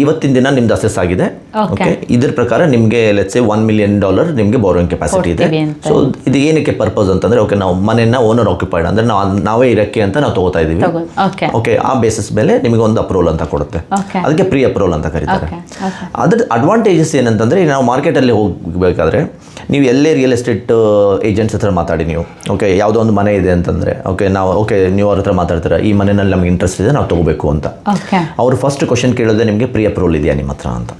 S2: ಇವತ್ತಿನ ದಿನ ನಿಮ್ದು ಅಸೆಸ್ ಆಗಿದೆ. ಓಕೆ, ಇದ್ರ ಪ್ರಕಾರ ನಿಮಗೆ ಲೆಟ್ಸ್ ಸೇ $1 million ನಿಮಗೆ ಬಾರೋಯಿಂಗ್ ಕೆಪಾಸಿಟಿ ಇದೆ. ಸೊ ಇದು ಏನಕ್ಕೆ ಪರ್ಪಸ್ ಅಂತಂದ್ರೆ, ಓಕೆ, ನಾವು ಮನೆಯನ್ನ ಓನರ್ ಆಕ್ಯುಪೈಡ್ ಅಂದ್ರೆ ನಾವೇ ಇರಕ್ಕೆ ಅಂತ ನಾವು ತಗೋತಾ ಇದೀವಿ. ಓಕೆ, ಆ ಬೇಸಿಸ್ ಮೇಲೆ ನಿಮಗೆ ಒಂದು ಅಪ್ರೂವಲ್ ಅಂತ ಕೊಡುತ್ತೆ. ಅದಕ್ಕೆ ಪ್ರೀ ಅಪ್ರೂವಲ್ ಅಂತ ಕರೀತಾರೆ. ಅದ್ರ ಅಡ್ವಾಂಟೇಜಸ್ ಏನಂತಂದ್ರೆ, ನಾವು ಮಾರ್ಕೆಟಲ್ಲಿ ಹೋಗಬೇಕಾದ್ರೆ ನೀವು ಎಲ್ಲೇ ರಿಯಲ್ ಎಸ್ಟೇಟ್ ಏಜೆಂಟ್ಸ್ ಹತ್ರ ಮಾತಾಡಿ ನೀವು, ಓಕೆ, ಯಾವುದೋ ಒಂದು ಮನೆ ಇದೆ ಅಂತಂದರೆ, ಓಕೆ, ನೀವು ಅವ್ರ ಹತ್ರ ಮಾತಾಡ್ತೀರಾ, ಈ ಮನೆಯಲ್ಲಿ ನಮಗೆ ಇಂಟ್ರೆಸ್ಟ್ ಇದೆ, ನಾವು ತಗೋಬೇಕು ಅಂತ. ಅವರು ಫಸ್ಟ್ ಕ್ವಶನ್ ಕೇಳೋದೇ ನಿಮಗೆ ಪ್ರೀ ಅಪ್ರೂವಲ್ ಇದೆಯಾ ನಿಮ್ಮ ಹತ್ರ ಅಂತ.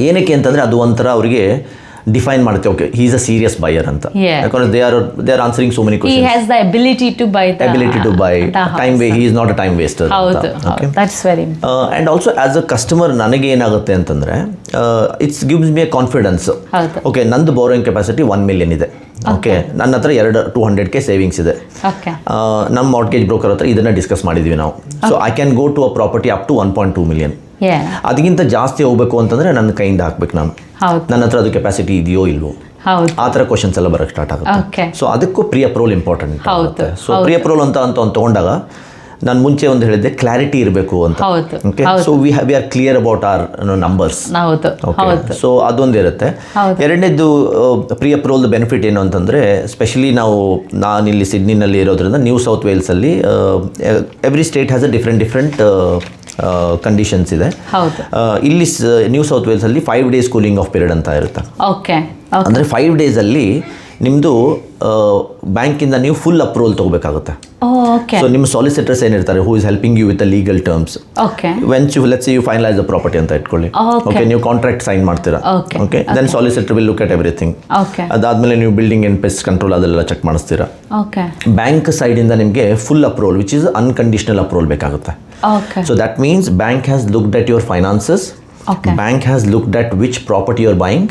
S2: ಏನಕ್ಕೆ ಅಂತಂದರೆ, ಅದು ಒಂಥರ ಅವರಿಗೆ ಡಿಫೈನ್ ಮಾಡುತ್ತೆ. Okay, he is a serious buyer ಅಂತ. ಯಾಕಂದ್ರೆ they are answering so many questions. He has the ability to buy time way. He is not a time waster. Okay,
S1: that's very important.
S2: And also as a customer ನನಗೆ ಏನಾಗುತ್ತೆ ಅಂತಂದ್ರೆ, it's gives me a confidence. Okay, ನಂದು ಬೋರೋಯಿಂಗ್ capacity $1 million ಇದೆ. Okay, ನನ್ನ ಹತ್ರ 200K savings ಇದೆ. ನಮ್ಮ mortgage broker ಹತ್ರ ಇದನ್ನ ಡಿಸ್ಕಸ್ ಮಾಡಿದ್ವಿ ನಾವು. So I can go to a property up to 1.2 million. ಅದಕ್ಕಿಂತ ಜಾಸ್ತಿ ಹೋಗ್ಬೇಕು ಅಂತಂದ್ರೆ ನನ್ನ ಕೈಯಿಂದ ಹಾಕ್ಬೇಕು ನಾನು. ನನ್ನ ಹತ್ರ ಅದು ಕೆಪಾಸಿಟಿ ಇದೆಯೋ ಇಲ್ವೋ, ಆ ಥರ ಕ್ವಶನ್ಸ್ ಎಲ್ಲ ಬರೋಕ್ಕೆ ಸ್ಟಾರ್ಟ್ ಆಗುತ್ತೆ. ಸೊ ಅದಕ್ಕೂ ಪ್ರೀ ಅಪ್ರೂವಲ್ ಇಂಪಾರ್ಟೆಂಟ್ ಆಗುತ್ತೆ. ಸೊ ಪ್ರೀ ಅಪ್ರೂವಲ್ ಅಂತ ತಗೊಂಡಾಗ ನಾನು ಮುಂಚೆ ಒಂದು ಹೇಳಿದ್ದೆ ಕ್ಲಾರಿಟಿ ಇರಬೇಕು ಅಂತ. Okay, so we are clear about our numbers. So ಅದೊಂದಿರುತ್ತೆ. ಎರಡನೇದು ಪ್ರೀ ಅಪ್ರೂವಲ್ ಬೆನಿಫಿಟ್ ಏನು ಅಂತಂದರೆ, ಸ್ಪೆಷಲಿ ನಾನಿಲ್ಲಿ ಸಿಡ್ನಿನಲ್ಲಿ ಇರೋದ್ರಿಂದ ನ್ಯೂ ಸೌತ್ ವೇಲ್ಸಲ್ಲಿ every state has a different conditions ಇದೆ. ಇಲ್ಲಿ ನ್ಯೂ ಸೌತ್ ವೇಲ್ಸಲ್ಲಿ 5 days ಕೂಲಿಂಗ್ ಆಫ್ ಪೀರಿಯಡ್ ಅಂತ ಇರುತ್ತೆ. ಅಂದರೆ 5 daysಲ್ಲಿ ನಿಮ್ಮದು ಬ್ಯಾಂಕಿಂದ ನೀವು ಫುಲ್ ಅಪ್ರೂವಲ್ ತೊಗೋಬೇಕಾಗುತ್ತೆ. ಸೊ ನಿಮ್ಮ ಸಾಲಿಸಿಟರ್ಸ್ ಏನಿರ್ತಾರೆ, who is helping you with the legal terms. Once you finalise the property ಅಂತ ಇಟ್ಕೊಳ್ಳಿ. ಓಕೆ, ನೀವು ಕಾಂಟ್ರಾಕ್ಟ್ ಸೈನ್ ಮಾಡ್ತೀರಾ. Okay, then solicitor will look at everything. ಅದಾದಮೇಲೆ ನೀವು ಬಿಲ್ಡಿಂಗ್ ಆ್ಯಂಡ್ ಪೆಸ್ಟ್ ಕಂಟ್ರೋಲ್ ಅದೆಲ್ಲ check ಮಾಡಿಸ್ತೀರಾ. ಬ್ಯಾಂಕ್ ಸೈಡಿಂದ ನಿಮಗೆ full approval which is unconditional approval ಬೇಕಾಗುತ್ತೆ. So that means bank has looked at your finances. Bank has looked at which property you're buying.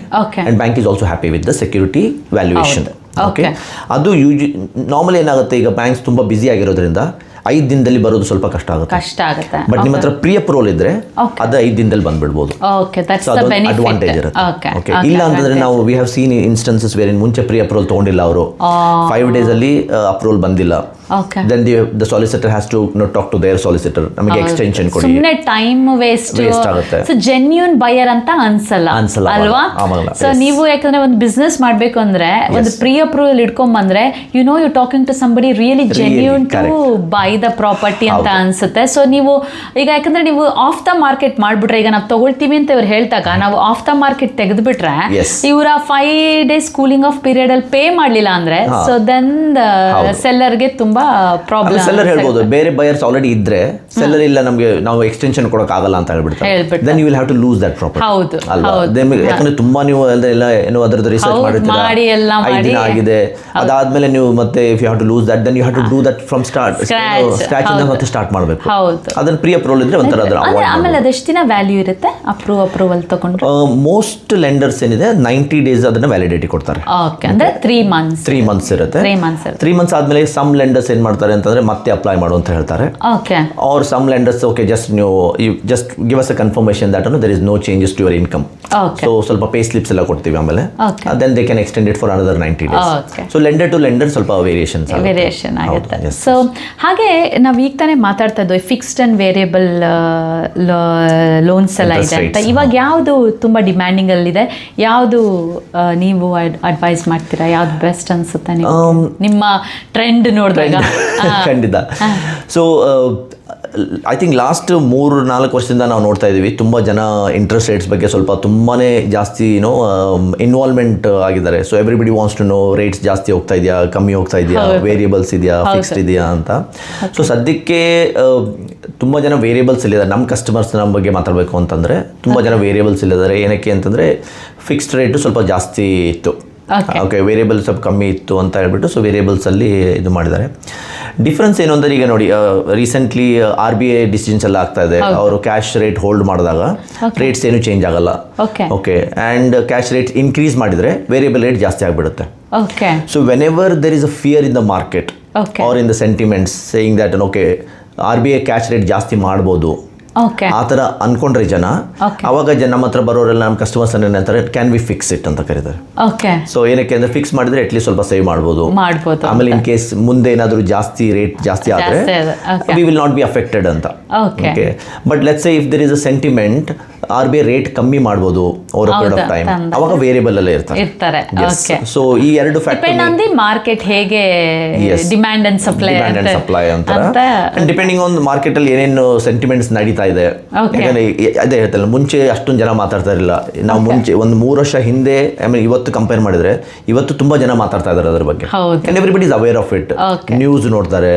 S2: And bank is also happy with the security valuation. Okay. ಅದು normally ಏನಾಗುತ್ತೆ, ಈಗ banks ತುಂಬ busy ಆಗಿರೋದ್ರಿಂದ 5 ದಿನದಲ್ಲಿ ಬರೋದು ಸ್ವಲ್ಪ ಕಷ್ಟ ಆಗುತ್ತೆ. ಬಟ್ ನಿಮ್ಮ ಹತ್ರ ಪ್ರೀ ಅಪ್ರೂವಲ್ ಇದ್ರೆ ಅದು 5 ದಿನದಲ್ಲಿ ಬಂದ್ಬಿಡ್ಬೋದು. ಅಡ್ವಾಂಟೇಜ್ ಇರುತ್ತೆ. ಇಲ್ಲ ಅಂತಂದ್ರೆ ನಾವು we have seen instances where ಮುಂಚೆ ಪ್ರೀ ಅಪ್ರೂವಲ್ ತಗೊಂಡಿಲ್ಲ ಅವರು, 5 daysಲ್ಲಿ ಅಪ್ರೂವಲ್ ಬಂದಿಲ್ಲ. Then the solicitor has to talk to their solicitor. ನಮಗೆ ಎಕ್ಸ್ಟೆನ್ಷನ್ ಕೊಡಿ.
S1: ಸುಮ್ಮನೆ ಟೈಮ್ ವೇಸ್ಟ್ ಆಗುತ್ತೆ. ಸೊ ಜೆನ್ಯೂನ್ ಬಯರ್ ಅಂತ ಅನ್ಸಲ್ಲ ಅಲ್ವಾ? ಸೊ ನೀವು ಯಾಕಂದ್ರೆ ಒಂದು ಬಿಸ್ನೆಸ್ ಮಾಡಬೇಕು ಅಂದ್ರೆ ಒಂದು ಪ್ರೀ ಅಪ್ರೂವಲ್ ಇಟ್ಕೊಂಡ್ಬಂದ್ರೆ you talking to somebody really genuine to buy the property ಅಂತ ಅನ್ಸುತ್ತೆ. ಸೊ ನೀವು ಈಗ ಯಾಕಂದ್ರೆ ನೀವು ಆಫ್ ದ ಮಾರ್ಕೆಟ್ ಮಾಡ್ಬಿಟ್ರೆ, ಈಗ ನಾವು ತಗೊಳ್ತೀವಿ ಅಂತ ಇವ್ರು ಹೇಳ್ದಾಗ ನಾವು ಆಫ್ ದ ಮಾರ್ಕೆಟ್ ತೆಗೆದ್ಬಿಟ್ರೆ ಇವರ 5 days ಕೂಲಿಂಗ್ ಆಫ್ ಪೀರಿಯಡ್ ಅಲ್ಲಿ ಪೇ ಮಾಡ್ಲಿಲ್ಲ ಅಂದ್ರೆ ಸೊ ದೆನ್ ಸೆಲ್ಲರ್ಗೆ ತುಂಬಾ ಪ್ರಾಬ್ಲಮ್.
S2: ಸೆಲ್ಲರ್ ಹೇಳ್ಬೋದು, ಬೇರೆ ಬಯರ್ಸ್ ಆಲ್ರೆಡಿ ಇದ್ರೆ ಸೆಲ್ಲರ್ ಇಲ್ಲ ನಮಗೆ ನಾವು ಎಕ್ಸ್ಟೆನ್ಷನ್ ಕೊಡಕ್ ಆಗಲ್ಲ ಅಂತ ಹೇಳ್ಬಿಡ್ತಾರೆ. Then you will have to lose that property. ಅಲ್ವಾ? ಯಾಕಂದ್ರೆ ತುಂಬಾ ನೀವು ಎಲ್ಲ ಏನೋ ಅದರದ್ದು ರಿಸರ್ಚ್ ಮಾಡಿರ್ತೀರಾ, 5 ದಿನ ಆಗಿದೆ, ಅದಾದ್ಮೇಲೆ ನೀವು ಮತ್ತೆ if you have to lose that then you have to do that from scratch ಇಂದ ಮತ್ತೆ ಸ್ಟಾರ್ಟ್ ಮಾಡಬೇಕು. ಅದನ್ನ ಪ್ರೀ ಅಪ್ರೂವಲ್ ಇದ್ರೆ ಒಂಥರ ಅದರ
S1: ಆಮೇಲೆ ಅದೆಷ್ಟು ದಿನ ವ್ಯಾಲ್ಯೂ ಇರುತ್ತೆ ಅಪ್ರೂವಲ್ ತಗೊಂಡ್ರೆ?
S2: ಮೋಸ್ಟ್ ಲೆಂಡರ್ಸ್ ಏನಿದೆ 90 days ಅದನ್ನ ವ್ಯಾಲಿಡಿಟಿ ಕೊಡ್ತಾರೆ.
S1: ಅಂದ್ರೆ 3 months
S2: ಇರುತ್ತೆ. 3 months ಆದ್ಮೇಲೆ ಸಮ್ ಲೆಂಡರ್ಸ್ ಏನ್ ಮಾಡ್ತಾರೆ ಅಂತಂದ್ರೆ ಮತ್ತೆ ಅಪ್ಲೈ ಮಾಡು ಅಂತ ಹೇಳ್ತಾರೆ. Or some lenders okay just just give us a confirmation that there is no changes to your income. So ಸ್ವಲ್ಪ ಪೇ ಸ್ಲಿಪ್ಸ್ ಎಲ್ಲ ಕೊಡ್ತೀವಿ ಆಮೇಲೆ, then they can extend it for another 90 days. So lender to lender ಸ್ವಲ್ಪ variation
S1: ಆಗುತ್ತೆ. So ಹಾಗೆ ನಾವು ಈಗ ತಾನೇ ಮಾತಾಡ್ತಾ ಇದ್ವಿ ಫಿಕ್ಸ್ಡ್ ಅಂಡ್ ವೇರಿಯಬಲ್ ಲೋನ್ಸ್ ಎಲ್ಲ ಇದೆ ಅಂತ. ಇವಾಗ ಯಾವುದು ತುಂಬಾ ಡಿಮ್ಯಾಂಡಿಂಗ್ ಅಲ್ಲಿದೆ, ಯಾವುದು ನೀವು ಅಡ್ವೈಸ್ ಮಾಡ್ತೀರಾ, ಯಾವ್ದು ಬೆಸ್ಟ್ ಅನ್ಸುತ್ತೆ ನಿಮ್ಮ ಟ್ರೆಂಡ್ ನೋಡಿದಾಗ?
S2: ಖಂಡಿತ. ಸೊ ಐ ಥಿಂಕ್ ಲಾಸ್ಟ್ 3-4 ವರ್ಷದಿಂದ ನಾವು ನೋಡ್ತಾ ಇದ್ದೀವಿ ತುಂಬ ಜನ ಇಂಟ್ರೆಸ್ಟ್ ರೇಟ್ಸ್ ಬಗ್ಗೆ ಸ್ವಲ್ಪ ತುಂಬಾ ಜಾಸ್ತಿ ಇನ್ವಾಲ್ವ್ಮೆಂಟ್ ಆಗಿದ್ದಾರೆ. So everybody wants to know rates ಜಾಸ್ತಿ ಹೋಗ್ತಾ ಇದೆಯಾ, ಕಮ್ಮಿ ಹೋಗ್ತಾ ಇದೆಯಾ, ವೇರಿಯಬಲ್ಸ್ ಇದೆಯಾ, ಫಿಕ್ಸ್ಡ್ ಇದೆಯಾ ಅಂತ. ಸೊ ಸದ್ಯಕ್ಕೆ ತುಂಬ ಜನ ವೇರಿಯಬಲ್ಸ್ ಇಲ್ಲಿದ್ದಾರೆ. ನಮ್ಮ ಕಸ್ಟಮರ್ಸ್ ನಮ್ಮ ಬಗ್ಗೆ ಮಾತಾಡಬೇಕು ಅಂತಂದರೆ ತುಂಬ ಜನ ವೇರಿಯಬಲ್ಸ್ ಇಲ್ಲಿದ್ದಾರೆ. ಏನಕ್ಕೆ ಅಂತಂದರೆ ಫಿಕ್ಸ್ಡ್ ರೇಟು ಸ್ವಲ್ಪ ಜಾಸ್ತಿ ಇತ್ತು. ಓಕೆ, ವೇರಿಯಬಲ್ ಸ್ವಲ್ಪ ಕಮ್ಮಿ ಇತ್ತು ಅಂತ ಹೇಳ್ಬಿಟ್ಟು ಸೊ ವೇರಿಯಬಲ್ಸಲ್ಲಿ ಇದು ಮಾಡಿದ್ದಾರೆ. ಡಿಫ್ರೆನ್ಸ್ ಏನು ಅಂದರೆ, ಈಗ ನೋಡಿ ರೀಸೆಂಟ್ಲಿ RBI ಡಿಸಿಷನ್ಸ್ ಎಲ್ಲ ಆಗ್ತಾ ಇದೆ. ಅವರು ಕ್ಯಾಶ್ ರೇಟ್ ಹೋಲ್ಡ್ ಮಾಡಿದಾಗ ರೇಟ್ಸ್ ಏನು ಚೇಂಜ್ ಆಗಲ್ಲ. Okay, and cash rate increase ಮಾಡಿದರೆ ವೇರಿಯಬಲ್ ರೇಟ್ ಜಾಸ್ತಿ ಆಗಿಬಿಡುತ್ತೆ. So whenever there is a fear in the market or in the sentiments saying that okay RBI cash rate ಜಾಸ್ತಿ ಮಾಡ್ಬೋದು ಆ ಥರ ಅನ್ಕೊಂಡ್ರೆ ಜನ, ಅವಾಗ ನಮ್ಮ ಹತ್ರ ಬರೋರೆಲ್ಲ ನಮ್ಮ ಕಸ್ಟಮರ್ಸ್ ಏನಂತಾರೆ ಕ್ಯಾನ್ ವಿ ಫಿಕ್ಸ್ ಇಟ್ ಅಂತ ಕರೀತಾರೆ. ಸೊ ಏನಕ್ಕೆ ಅಂದ್ರೆ ಫಿಕ್ಸ್ ಮಾಡಿದ್ರೆ ಅಟ್ಲೀಸ್ಟ್ ಸ್ವಲ್ಪ ಸೇವ್ ಮಾಡ್ಬೋದು. ಆಮೇಲೆ ಇನ್ ಕೇಸ್ ಮುಂದೆ ಏನಾದರೂ ರೇಟ್ ಜಾಸ್ತಿ ಆದರೆ we will not be affected ಅಂತ. Okay, but let's say if there is a sentiment RBI rate ಕಮ್ಮಿ ಮಾಡ್ಬೋದು over a period of time, ಅವಾಗ ವೇರಿಯಬಲ್ ಅಲ್ಲೇ ಇರ್ತಾರೆ. ಸೊ ಈ ಎರಡು ಫ್ಯಾಕ್ಟರ್
S1: ಮಾರ್ಕೆಟ್ ಹೇಗೆ ಡಿಮ್ಯಾಂಡ್ ಅಂಡ್ ಸಪ್ಲೈ
S2: ಅಂತ ಡಿಪೆಂಡಿಂಗ್ ಆನ್ ಮಾರ್ಕೆಟ್ ಅಲ್ಲಿ ಏನೇನು ಸೆಂಟಿಮೆಂಟ್ಸ್ ನಡೀತಾ ಇದೆ. ಯಾಕಂದ್ರೆ ಅದೇ ಹೇಳ್ತಲ್ಲ, ಮುಂಚೆ ಅಷ್ಟೊಂದು ಜನ ಮಾತಾಡ್ತಾ ಇರಲಿಲ್ಲ. ನಾವು ಮುಂಚೆ ಒಂದು 3 ವರ್ಷ ಹಿಂದೆ ಆಮೇಲೆ ಇವತ್ತು ಕಂಪೇರ್ ಮಾಡಿದ್ರೆ ಇವತ್ತು ತುಂಬಾ ಜನ ಮಾತಾಡ್ತಾ ಇದ್ದಾರೆ ಅದ್ರ ಬಗ್ಗೆ. And everybody is aware of it. News ನೋಡ್ತಾರೆ,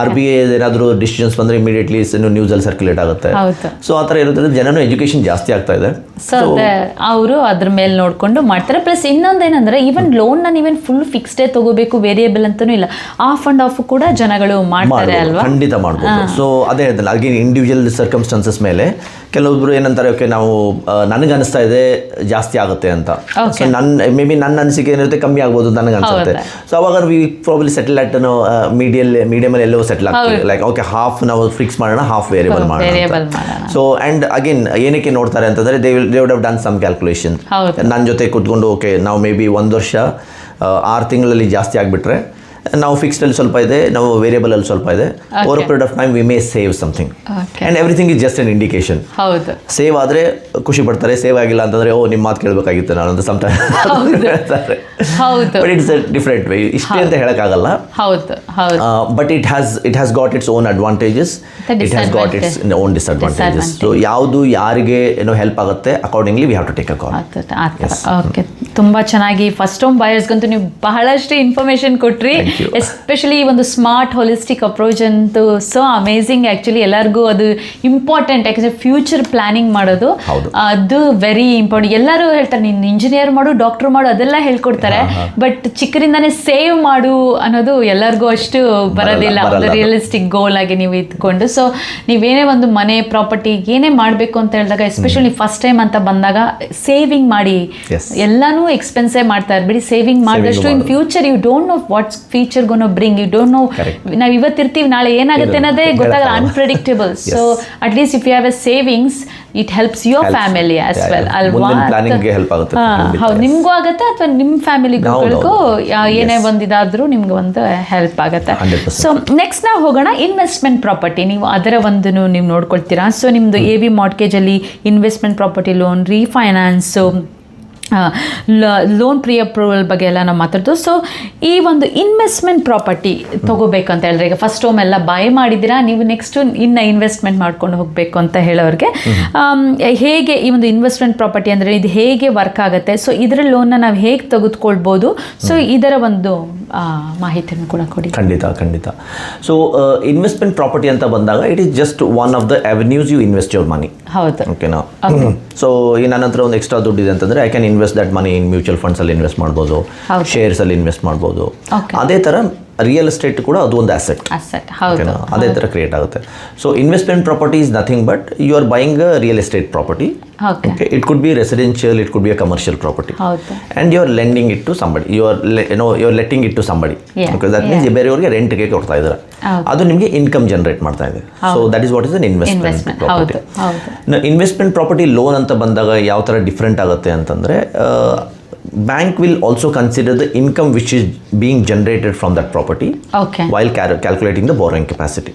S2: RBI ಏನಾದರೂ ಡಿಸಿಷನ್ಸ್ ಬಂದ್ರೆ ಇಮಿಡಿಯೇಟ್ಲಿ ನ್ಯೂಸ್ ಅಲ್ಲಿ ಸರ್ಕ್ಯುಲೇಟ್ ಆಗುತ್ತೆ. ಸೊ ಆ ಥರ ಇರೋದ್ರಿಂದ ಜನನು ಎಜುಕೇಶನ್ ಜಾಸ್ತಿ ಆಗ್ತಾ ಇದೆ.
S1: ಸೊ ಅವರು ಅದ್ರ ಮೇಲೆ ನೋಡ್ಕೊಂಡು ಮಾಡ್ತಾರೆ. ಪ್ಲಸ್ ಇನ್ನೊಂದೇನಂದ್ರೆ ಈವನ್ ಲೋನ್ ನೀವೇನು ಫುಲ್ ಫಿಕ್ಸ್ಡೇ ತಗೋಬೇಕು ವೇರಿಯಬಲ್ ಅಂತಾನೂ ಇಲ್ಲ, ಆಫ್ ಅಂಡ್ ಆಫ್ ಕೂಡ ಜನಗಳು ಮಾಡ್ತಾರೆ ಅಲ್ವಾ?
S2: ಖಂಡಿತ ಮಾಡ್ಬೋದು. ಸೊ ಅದೇ ಹೇಳ್ತಲ್ಲ, ಅಗೇನ್ ಇಂಡಿವಿಜುವಲ್ ಸರ್ಕಮ್ಸ್ಟಾನ್ಸಸ್ ಮೇಲೆ ಕೆಲವೊಬ್ರು ಏನಂತಾರೆ ಓಕೆ ನಾವು ನನಗೆ ಅನಿಸ್ತಾ ಇದೆ ಜಾಸ್ತಿ ಆಗುತ್ತೆ ಅಂತ. ಸೊ ಮೇ ಬಿ ನನ್ನ ಅನಿಸಿಕೆ ಏನಿರುತ್ತೆ ಕಮ್ಮಿ ಆಗ್ಬೋದು ನನಗೆ ಅನ್ಸುತ್ತೆ. ಸೊ ಅವಾಗ we probably settle at medium ಅಲ್ಲಿ ಎಲ್ಲೋ ಸೆಟಲ್ ಆಗ್ತೀವಿ. ಲೈಕ್ ಓಕೆ ಹಾಫ್ ನಾವು ಫಿಕ್ಸ್ ಮಾಡೋಣ, ಹಾಫ್ ವೇರಿಯಬಲ್ ಮಾಡೋಣ. ಸೊ ಅಂಡ್ ಅಗೇನ್ ಏನಕ್ಕೆ ನೋಡ್ತಾರೆ ಅಂತಂದ್ರೆ they would have done some calculation. ನನ್ನ ಜೊತೆ ಕೂತ್ಕೊಂಡು ಓಕೆ ನಾವು ಮೇ ಬಿ 1 ವರ್ಷ 6 ತಿಂಗಳಲ್ಲಿ ಜಾಸ್ತಿ ಆಗಿಬಿಟ್ರೆ ನಾವು ಫಿಕ್ಸ್ಡ್ ಅಲ್ಲಿ ಸ್ವಲ್ಪ ಇದೆ, ನಾವು ವೇರಿಯಬಲ್ ಅಲ್ಲಿ ಸ್ವಲ್ಪ ಇದೆ. Over period of time we may save something and everything is just an indication.
S1: ಹೌದು,
S2: ಸೇವ್ ಆದ್ರೆ ಖುಷಿ ಪಡ್ತಾರೆ, ಸೇವ್ ಆಗಿಲ್ಲ ಅಂತಂದ್ರೆ ಓ ನಿಮ್ಮ ಮಾತು ಕೇಳಬೇಕಾಗಿತ್ತು ನಾನು ಅಂತ ಸಮ್ಟೈಮ್ ಹೇಳ್ತಾರೆ. But it's a different way, ಇಷ್ಟೇ ಅಂತ ಹೇಳಕ್ಕಾಗಲ್ಲ. But it has got its own advantages, it has got its own disadvantages. So ಯಾವುದು ಯಾರಿಗೆ ಏನೋ ಹೆಲ್ಪ್ ಆಗುತ್ತೆ accordingly we have to take a call.
S1: Okay, ತುಂಬ ಚೆನ್ನಾಗಿ ಫಸ್ಟ್ ಹೋಮ್ ಬಯರ್ಸ್ಗಂತೂ ನೀವು ಬಹಳಷ್ಟು ಇನ್ಫಾರ್ಮೇಶನ್ ಕೊಟ್ರಿ. ಎಸ್ಪೆಷಲಿ ಈ ಒಂದು ಸ್ಮಾರ್ಟ್ ಹೋಲಿಸ್ಟಿಕ್ ಅಪ್ರೋಚ್ ಅಂತೂ ಸೊ ಅಮೇಝಿಂಗ್. ಆ್ಯಕ್ಚುಲಿ ಎಲ್ಲರಿಗೂ ಅದು ಇಂಪಾರ್ಟೆಂಟ್, ಯಾಕಂದರೆ ಫ್ಯೂಚರ್ ಪ್ಲಾನಿಂಗ್ ಮಾಡೋದು ಅದು ವೆರಿ ಇಂಪಾರ್ಟೆಂಟ್. ಎಲ್ಲರೂ ಹೇಳ್ತಾರೆ ನೀನು ಇಂಜಿನಿಯರ್ ಮಾಡು, ಡಾಕ್ಟರ್ ಮಾಡು, ಅದೆಲ್ಲ ಹೇಳ್ಕೊಡ್ತಾರೆ. ಬಟ್ ಚಿಕ್ಕರಿಂದಾನೇ ಸೇವ್ ಮಾಡು ಅನ್ನೋದು ಎಲ್ಲರಿಗೂ ಅಷ್ಟು ಬರೋದಿಲ್ಲ, ಒಂದು ರಿಯಲಿಸ್ಟಿಕ್ ಗೋಲ್ ಆಗಿ ನೀವು ಇದ್ಕೊಂಡು. ಸೊ ನೀವೇನೇ ಒಂದು ಮನೆ ಪ್ರಾಪರ್ಟಿ ಏನೇ ಮಾಡಬೇಕು ಅಂತ ಹೇಳಿದಾಗ, ಎಸ್ಪೆಷಲಿ ಫಸ್ಟ್ ಟೈಮ್ ಅಂತ ಬಂದಾಗ ಸೇವಿಂಗ್ ಮಾಡಿ. ಎಲ್ಲಾನು ಎಕ್ಸ್ಪೆನ್ಸೇ ಮಾಡ್ತಾ ಇರ್ಬಿಡಿ, ಸೇವಿಂಗ್ ಮಾಡಿದಷ್ಟು in future you don't know what's future gonna bring, you don't know. ನಾವು ಇವತ್ತಿರ್ತೀವಿ, ನಾಳೆ ಏನಾಗುತ್ತೆ ಅನ್ನೋದೇ ಗೊತ್ತಾಗಲ್ಲ, unpredictable. So at least if you have a savings, it helps your family as well ಅಲ್ವಾ? ಹೌದು, ನಿಮ್ಗೂ ಆಗುತ್ತೆ ಅಥವಾ ನಿಮ್ಮ ಫ್ಯಾಮಿಲಿಗೂ ಏನೇ ಒಂದಿದಾದ್ರೂ ನಿಮ್ಗೆ ಒಂದು ಹೆಲ್ಪ್ ಆಗುತ್ತೆ. ಸೊ ನೆಕ್ಸ್ಟ್ ನಾವು ಹೋಗೋಣ ಇನ್ವೆಸ್ಟ್ಮೆಂಟ್ ಪ್ರಾಪರ್ಟಿ. ನೀವು ಅದರ ಒಂದು ನೀವು ನೋಡ್ಕೊಳ್ತೀರಾ. ಸೊ ನಿಮ್ಮದು AV ಮಾರ್ಟ್ಗೇಜ್ ಅಲ್ಲಿ investment property loan, refinance, loan pre approval ಬಗ್ಗೆ ಎಲ್ಲ ನಾವು ಮಾತಾಡ್ತು. ಸೊ ಈ ಒಂದು ಇನ್ವೆಸ್ಟ್ಮೆಂಟ್ ಪ್ರಾಪರ್ಟಿ ತೊಗೋಬೇಕಂತ ಹೇಳಿದ್ರೆ, ಈಗ ಫಸ್ಟ್ ಹೋಮ್ ಎಲ್ಲ ಬೈ ಮಾಡಿದ್ದೀರಾ, ನೀವು ನೆಕ್ಸ್ಟ್ ಇನ್ನು ಇನ್ವೆಸ್ಟ್ಮೆಂಟ್ ಮಾಡ್ಕೊಂಡು ಹೋಗಬೇಕು ಅಂತ ಹೇಳೋರಿಗೆ ಹೇಗೆ ಈ ಒಂದು ಇನ್ವೆಸ್ಟ್ಮೆಂಟ್ ಪ್ರಾಪರ್ಟಿ ಅಂದರೆ ಇದು ಹೇಗೆ ವರ್ಕ್ ಆಗುತ್ತೆ, ಸೊ ಇದರ ಲೋನ್ನ ನಾವು ಹೇಗೆ ತೆಗೆದುಕೊಳ್ಬೋದು, ಸೊ ಇದರ ಒಂದು ಮಾಹಿತಿಯನ್ನು ಕೂಡ ಕೊಡಿ.
S2: ಖಂಡಿತ. ಸೊ ಇನ್ವೆಸ್ಟ್ಮೆಂಟ್ ಪ್ರಾಪರ್ಟಿ ಅಂತ ಬಂದಾಗ it is just one of the avenues you invest your money.
S1: ಹೌದು,
S2: ಓಕೆನಾ? ಸೊ ಈ ನನ್ನ ಹತ್ರ ಒಂದು ಎಕ್ಸ್ಟ್ರಾ ದುಡ್ಡು ಇದೆ ಅಂತಂದರೆ I can invest that money in mutual funds ಅಲ್ಲಿ ಇನ್ವೆಸ್ಟ್ ಮಾಡ್ಬೋದು, ಶೇರ್ಸ್ ಅಲ್ಲಿ ಇನ್ವೆಸ್ಟ್ ಮಾಡ್ಬೋದು. ಅದೇ ಥರ ರಿಯಲ್ ಎಸ್ಟೇಟ್ ಕೂಡ ಅದು ಒಂದು ಅಸೆಟ್, ಅದೇ ಥರ ಕ್ರಿಯೇಟ್ ಆಗುತ್ತೆ. So investment property is nothing but you are buying a real estate property. Okay, it could be residential, it could be a commercial property, and you are lending it to somebody. You are letting it to somebody. Okay, that means ಬೇರೆಯವರಿಗೆ rent ಗೆ ಕೊಡ್ತಾ ಇದ್ದಾರೆ, ಅದು ನಿಮಗೆ income generate ಮಾಡ್ತಾ ಇದೆ. So that is what is an investment property. Investment property loan ಅಂತ ಬಂದಾಗ ಯಾವ ಥರ ಡಿಫ್ರೆಂಟ್ ಆಗುತ್ತೆ ಅಂತಂದರೆ, bank will also consider the income which is being generated from that property while calculating the borrowing capacity.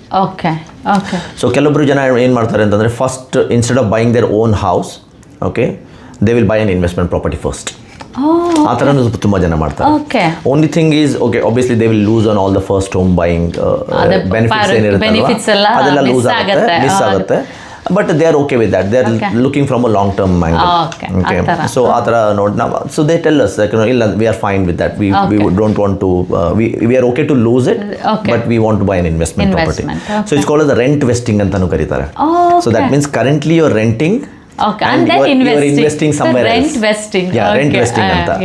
S2: So ಕೆಲವೊಬ್ರು ಜನ ಏನು ಮಾಡ್ತಾರೆ ಅಂತಂದರೆ, first instead of buying their own house, okay, they will by an investment property first. ಆ ಥರನೂ ತುಂಬ ಜನ ಮಾಡ್ತಾರೆ. Only thing is, okay, obviously they will lose on all the first home buying benefits ಏನಿರುತ್ತೆ ಅದೆಲ್ಲ ಮಿಸ್ ಆಗುತ್ತೆ. But they are okay with that. They are looking from a long term angle. Okay. So atara nod now, so they tell us like, we are fine with that. We don't want to we are okay to lose it, but we want to buy an investment property. So it's called as the rent vesting antanu karitare. So that means currently you are renting.
S1: And then
S2: you are investing somewhere else.
S1: Rent vesting.
S2: Rent vesting anta.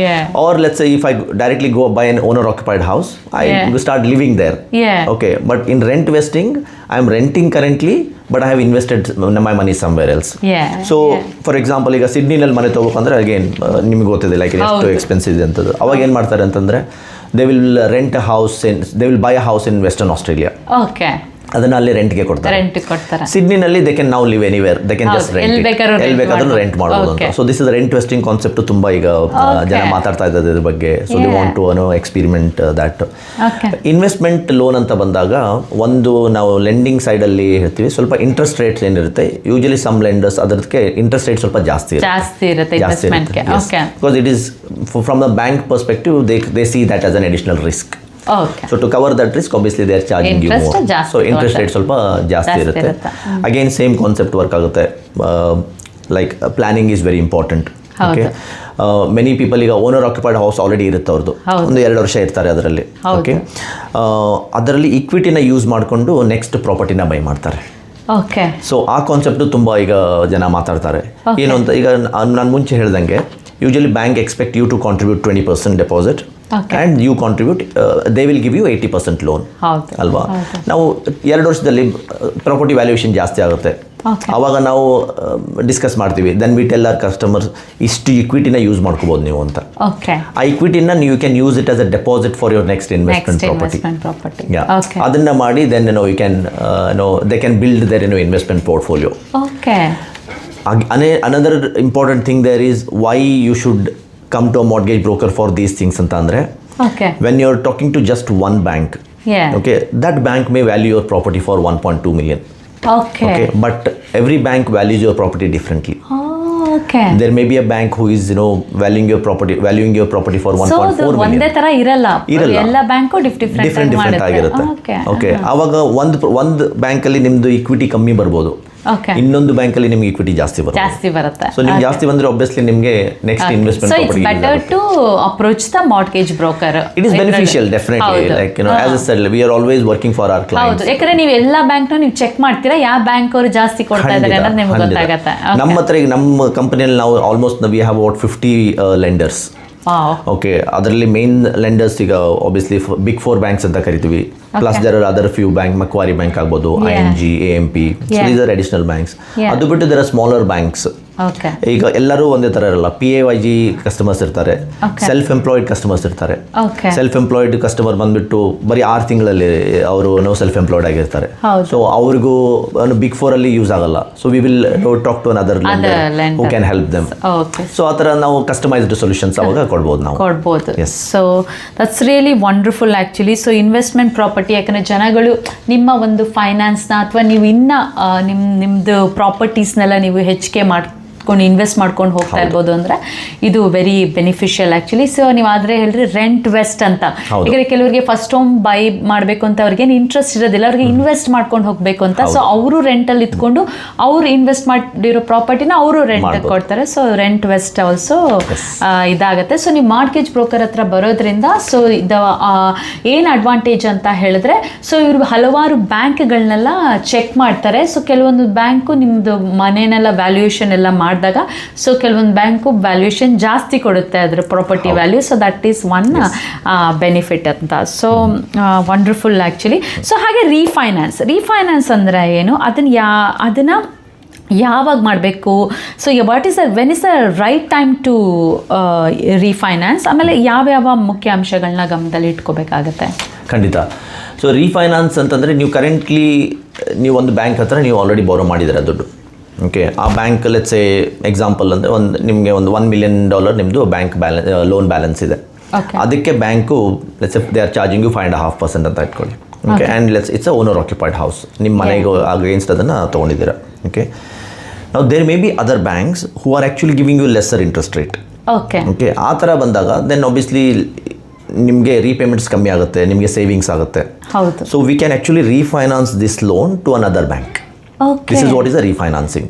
S2: Or let's say if I directly go buy an owner occupied house, I start living there. Okay, but in rent vesting, I am renting currently, but I have invested my money somewhere else. So for example, ಈಗ ಸಿಡ್ನಿನಲ್ಲಿ ಮನೆ ತಗೋಬೇಕಂದ್ರೆ again ನಿಮ್ಗೆ ಗೊತ್ತಿದೆ like ಎಷ್ಟು expensive ಇದೆ ಅಂತದ್ದು. ಅವಾಗ ಏನು ಮಾಡ್ತಾರೆ ಅಂತಂದರೆ, they will rent a house they will buy a house in Western Australia. ಅದನ್ನ ಅಲ್ಲಿ ರೆಂಟ್ಗೆ ಕೊಡ್ತಾರೆ. ಸಿಡ್ನಿನಲ್ಲಿ they can now live anywhere, they can just rent, ಎಲ್ಲಿ ಬೇಕಾದ್ರೂ ರೆಂಟ್ ಮಾಡ್ಬೋದು ಅಂತ. So this is rent vesting concept ತುಂಬ ಈಗ ಜನ ಮಾತಾಡ್ತಾ ಇದ್ದಾರೆ ಇದ್ರ ಬಗ್ಗೆ. So they want to experiment that. Investment loan ಅಂತ ಬಂದಾಗ ಒಂದು ನಾವು ಲೆಂಡಿಂಗ್ ಸೈಡಲ್ಲಿ ಹೇಳ್ತೀವಿ, ಸ್ವಲ್ಪ ಇಂಟ್ರೆಸ್ಟ್ ರೇಟ್ಸ್ ಏನಿರುತ್ತೆ, ಯೂಶಲಿ ಸಮ್ ಲೆಂಡರ್ಸ್ ಅದಕ್ಕೆ ಇಂಟ್ರೆಸ್ಟ್ ರೇಟ್ ಸ್ವಲ್ಪ ಜಾಸ್ತಿ ಇರುತ್ತೆ. Because it is from the bank perspective, they see that as an additional risk. So to cover that risk, obviously they are charging you more. So interest rate ಸ್ವಲ್ಪ ಜಾಸ್ತಿ ಇರುತ್ತೆ. Again same concept work ಆಗುತ್ತೆ. Like planning is very important. Okay, many people ಈಗ owner occupied house already ಇರುತ್ತೆ ಅವ್ರದ್ದು, ಒಂದು 2 ವರ್ಷ ಇರ್ತಾರೆ ಅದರಲ್ಲಿ. ಓಕೆ, ಅದರಲ್ಲಿ ಇಕ್ವಿಟಿನ ಯೂಸ್ ಮಾಡಿಕೊಂಡು ನೆಕ್ಸ್ಟ್ ಪ್ರಾಪರ್ಟಿನ ಬೈ ಮಾಡ್ತಾರೆ. ಸೊ ಆ ಕಾನ್ಸೆಪ್ಟು ತುಂಬ ಈಗ ಜನ ಮಾತಾಡ್ತಾರೆ. ಏನು ಅಂತ, ಈಗ ನಾನು ಮುಂಚೆ ಹೇಳ್ದಂಗೆ usually bank expect you to contribute 20% deposit and you contribute, they will give you 80% loan. ಅಲ್ವಾ? ನಾವು 2 ವರ್ಷದಲ್ಲಿ ಪ್ರಾಪರ್ಟಿ ವ್ಯಾಲ್ಯೂಯೇಷನ್ ಜಾಸ್ತಿ ಆಗುತ್ತೆ. ಆವಾಗ ನಾವು ಡಿಸ್ಕಸ್ ಮಾಡ್ತೀವಿ, then we tell our customers ಇಷ್ಟು ಇಕ್ವಿಟಿನ ಯೂಸ್ ಮಾಡ್ಕೋಬೋದು ನೀವು ಅಂತ. ಆ ಇಕ್ವಿಟಿನ you can use it as a deposit for your next investment property. ಅದನ್ನ ಮಾಡಿ then you can they can build their investment portfolio. Another important thing there is why you should come to a mortgage broker for these things ಅಂತ ಅಂದರೆ,
S1: Okay.
S2: When you're talking to just one bank,
S1: Yeah.
S2: okay, that bank may value your property for 1.2 million.
S1: Okay.
S2: But every bank values your property differently.
S1: Oh, okay.
S2: There may be a bank who is valuing your property for 1.4
S1: So ಅದು
S2: million.
S1: ಒಂದೇ ತರ ಇರಲ್ಲ ಎಲ್ಲ bank different
S2: ಆಗಿರುತ್ತೆ. Okay, ಅವಾಗ ಒಂದು ಬ್ಯಾಂಕಲ್ಲಿ ನಿಮ್ದು ಇಕ್ವಿಟಿ ಕಮ್ಮಿ ಬರ್ಬೋದು, ಇನ್ನೊಂದು ಬ್ಯಾಂಕಲ್ಲಿ ನಿಮ್ಗೆ ಇಕ್ವಿಟಿ ಜಾಸ್ತಿ
S1: ಬರುತ್ತೆ.
S2: ಸೊ ನಿಮ್ಗೆ ಜಾಸ್ತಿ ಬಂದ್ರೆ obviously ನಿಮ್ಗೆ next investment property
S1: better to approach the mortgage broker.
S2: It is beneficial definitely, like as I said, we are always working for our clients.
S1: ಹೌದು, ಯಾಕಂದ್ರೆ ನೀವು ಎಲ್ಲ ಬ್ಯಾಂಕ್ನ ನೀವು ಚೆಕ್ ಮಾಡ್ತೀರಾ, ಯಾವ ಬ್ಯಾಂಕ್ ಅವರು ಜಾಸ್ತಿ ಕೊಡ್ತಾ ಇದ್ದಾರೆ ಅನ್ನೋದು ನಿಮ್ಗೆ ಗೊತ್ತಾಗುತ್ತೆ.
S2: ನಮ್ಮ ಹತ್ರ ಈಗ ನಮ್ಮ ಕಂಪನಿಯಲ್ಲಿ ನಾವು almost we have about 50 lenders. Okay, ಅದರಲ್ಲಿ ಮೇನ್ ಲೆಂಡರ್ಸ್ ಈಗ ಆಬ್ವಿಯಸ್ಲಿ ಬಿಗ್ 4 ಬ್ಯಾಂಕ್ಸ್ ಅಂತ ಕರಿತೀವಿ. Plus there are other few bank, Macquarie Bank ಆಗ್ಬೋದು, ING, AMP, these are additional banks. ಅದು ಬಿಟ್ಟು ದೇರ್ ಆರ್ ಸ್ಮಾಲರ್ ಬ್ಯಾಂಕ್ಸ್. ಈಗ ಎಲ್ಲರೂ ಒಂದೇ ತರ ಇರಲ್ಲ. PAYG ಕಸ್ಟಮರ್ಸ್ ಇರ್ತಾರೆ, ಸೆಲ್ಫ್ ಎಂಪ್ಲಾಯ್ಡ್ ಕಸ್ಟಮರ್ಸ್ ಇರ್ತಾರೆ. ಸೆಲ್ಫ್ ಎಂಪ್ಲಾಯ್ಡ್ ಕಸ್ಟಮರ್ ಬಂದ್ಬಿಟ್ಟು ಬರೀ 6 ತಿಂಗಳಲ್ಲಿ ಅವರು ಸೆಲ್ಫ್ ಎಂಪ್ಲಾಯ್ಡ್ ಆಗಿರ್ತಾರೆ. ಸೊ ಅವ್ರಿಗೂ ಬಿಗ್ 4 ಅಲ್ಲಿ ಯೂಸ್ ಆಗಲ್ಲ. So we will talk to another lender who can help them. So ಆ ಥರ ನಾವು ಕಸ್ಟಮೈಸ್ಡ್ ಸೊಲ್ಯೂಷನ್ಸ್ ಅವಾಗ ಕೊಡ್ಬೋದು.
S1: So that's really wonderful actually. So investment property, ಯಾಕಂದರೆ ಜನಗಳು ನಿಮ್ಮ ಒಂದು ಫೈನಾನ್ಸ್ನ ಅಥವಾ ನೀವು ಇನ್ನು ನಿಮ್ಮದು ಪ್ರಾಪರ್ಟೀಸ್ನೆಲ್ಲ ನೀವು ಹೆಚ್ಚಿಗೆ ಇನ್ವೆಸ್ಟ್ ಮಾಡ್ಕೊಂಡು ಹೋಗ್ತಾ ಇರ್ಬೋದು ಅಂದರೆ ಇದು ವೆರಿ ಬೆನಿಫಿಷಿಯಲ್ ಆ್ಯಕ್ಚುಲಿ. ಸೊ ನೀವು ಆದರೆ ಹೇಳಿದ್ರೆ ರೆಂಟ್ ವೆಸ್ಟ್ ಅಂತ, ಈಗ ಕೆಲವರಿಗೆ ಫಸ್ಟ್ ಹೋಮ್ ಬೈ ಮಾಡಬೇಕು ಅಂತ ಅವ್ರಿಗೆ ಇಂಟ್ರೆಸ್ಟ್ ಇರೋದಿಲ್ಲ, ಅವ್ರಿಗೆ ಇನ್ವೆಸ್ಟ್ ಮಾಡ್ಕೊಂಡು ಹೋಗಬೇಕು ಅಂತ. ಸೊ ಅವರು ರೆಂಟಲ್ಲಿ ಇತ್ಕೊಂಡು ಅವ್ರು ಇನ್ವೆಸ್ಟ್ ಮಾಡಿರೋ ಪ್ರಾಪರ್ಟಿನ ಅವರು ರೆಂಟ್ ಕೊಡ್ತಾರೆ. ಸೊ ರೆಂಟ್ ವೆಸ್ಟ್ ಆಲ್ಸೋ ಇದಾಗುತ್ತೆ. ಸೊ ನೀವು ಮಾರ್ಟ್ಗೇಜ್ ಬ್ರೋಕರ್ ಹತ್ರ ಬರೋದ್ರಿಂದ ಸೊ ಏನು ಅಡ್ವಾಂಟೇಜ್ ಅಂತ ಹೇಳಿದ್ರೆ, ಸೊ ಇವರು ಹಲವಾರು ಬ್ಯಾಂಕ್ಗಳನ್ನೆಲ್ಲ ಚೆಕ್ ಮಾಡ್ತಾರೆ. ಸೊ ಕೆಲವೊಂದು ಬ್ಯಾಂಕು ನಿಮ್ಮದು ಮನೆನೆಲ್ಲ ವ್ಯಾಲ್ಯೂಯೇಷನ್ ಎಲ್ಲ ಮಾಡಿದಾಗ ಸೊ ಕೆಲವೊಂದು ಬ್ಯಾಂಕು ವ್ಯಾಲ್ಯೂಯೇಷನ್ ಜಾಸ್ತಿ ಕೊಡುತ್ತೆ ಅದರ property value. So that is one benefit ಅಂತ. Wonderful actually. ಸೊ ಹಾಗೆ ರೀಫೈನಾನ್ಸ್ ಅಂದರೆ ಏನು, ಅದನ್ನು ಯಾವಾಗ ಮಾಡಬೇಕು, so when is the right time to refinance, ಆಮೇಲೆ ಯಾವ್ಯಾವ ಮುಖ್ಯ ಅಂಶಗಳನ್ನ ಗಮನದಲ್ಲಿ ಇಟ್ಕೋಬೇಕಾಗತ್ತೆ?
S2: ಖಂಡಿತ. ಸೊ ರೀಫೈನಾನ್ಸ್ ಅಂತಂದರೆ ನೀವು ಕರೆಂಟ್ಲಿ ನೀವು ಒಂದು ಬ್ಯಾಂಕ್ ಹತ್ರ ನೀವು ಆಲ್ರೆಡಿ ಬಾರೋ ಮಾಡಿದ್ದೀರ ದುಡ್ಡು. ಓಕೆ, ಆ ಬ್ಯಾಂಕ್ ಲೆಟ್ಸ್ ಎಕ್ಸಾಂಪಲ್ ಅಂದರೆ ನಿಮಗೆ ಒಂದು $1 million ನಿಮ್ಮದು ಬ್ಯಾಂಕ್ ಲೋನ್ ಬ್ಯಾಲೆನ್ಸ್ ಇದೆ. ಅದಕ್ಕೆ bank let's they are charging you 5.5% ಅಂತ ಇಟ್ಕೊಳ್ಳಿ. Okay, and it's a owner occupied house, ನಿಮ್ಮ ಮನೆಗೆ ಅಗೇನ್ಸ್ಟ್ ಅದನ್ನು ತೊಗೊಂಡಿದ್ದೀರಾ. ಓಕೆ, ನಾವು there may be other banks who are actually giving you lesser interest rate. Okay, ಆ ಥರ ಬಂದಾಗ ದೆನ್ ಆಬ್ವಿಯಸ್ಲಿ ನಿಮಗೆ ರೀಪೇಮೆಂಟ್ಸ್ ಕಮ್ಮಿ ಆಗುತ್ತೆ, ನಿಮಗೆ ಸೇವಿಂಗ್ಸ್ ಆಗುತ್ತೆ. So we can actually refinance this loan to another bank. This is what is a refinancing.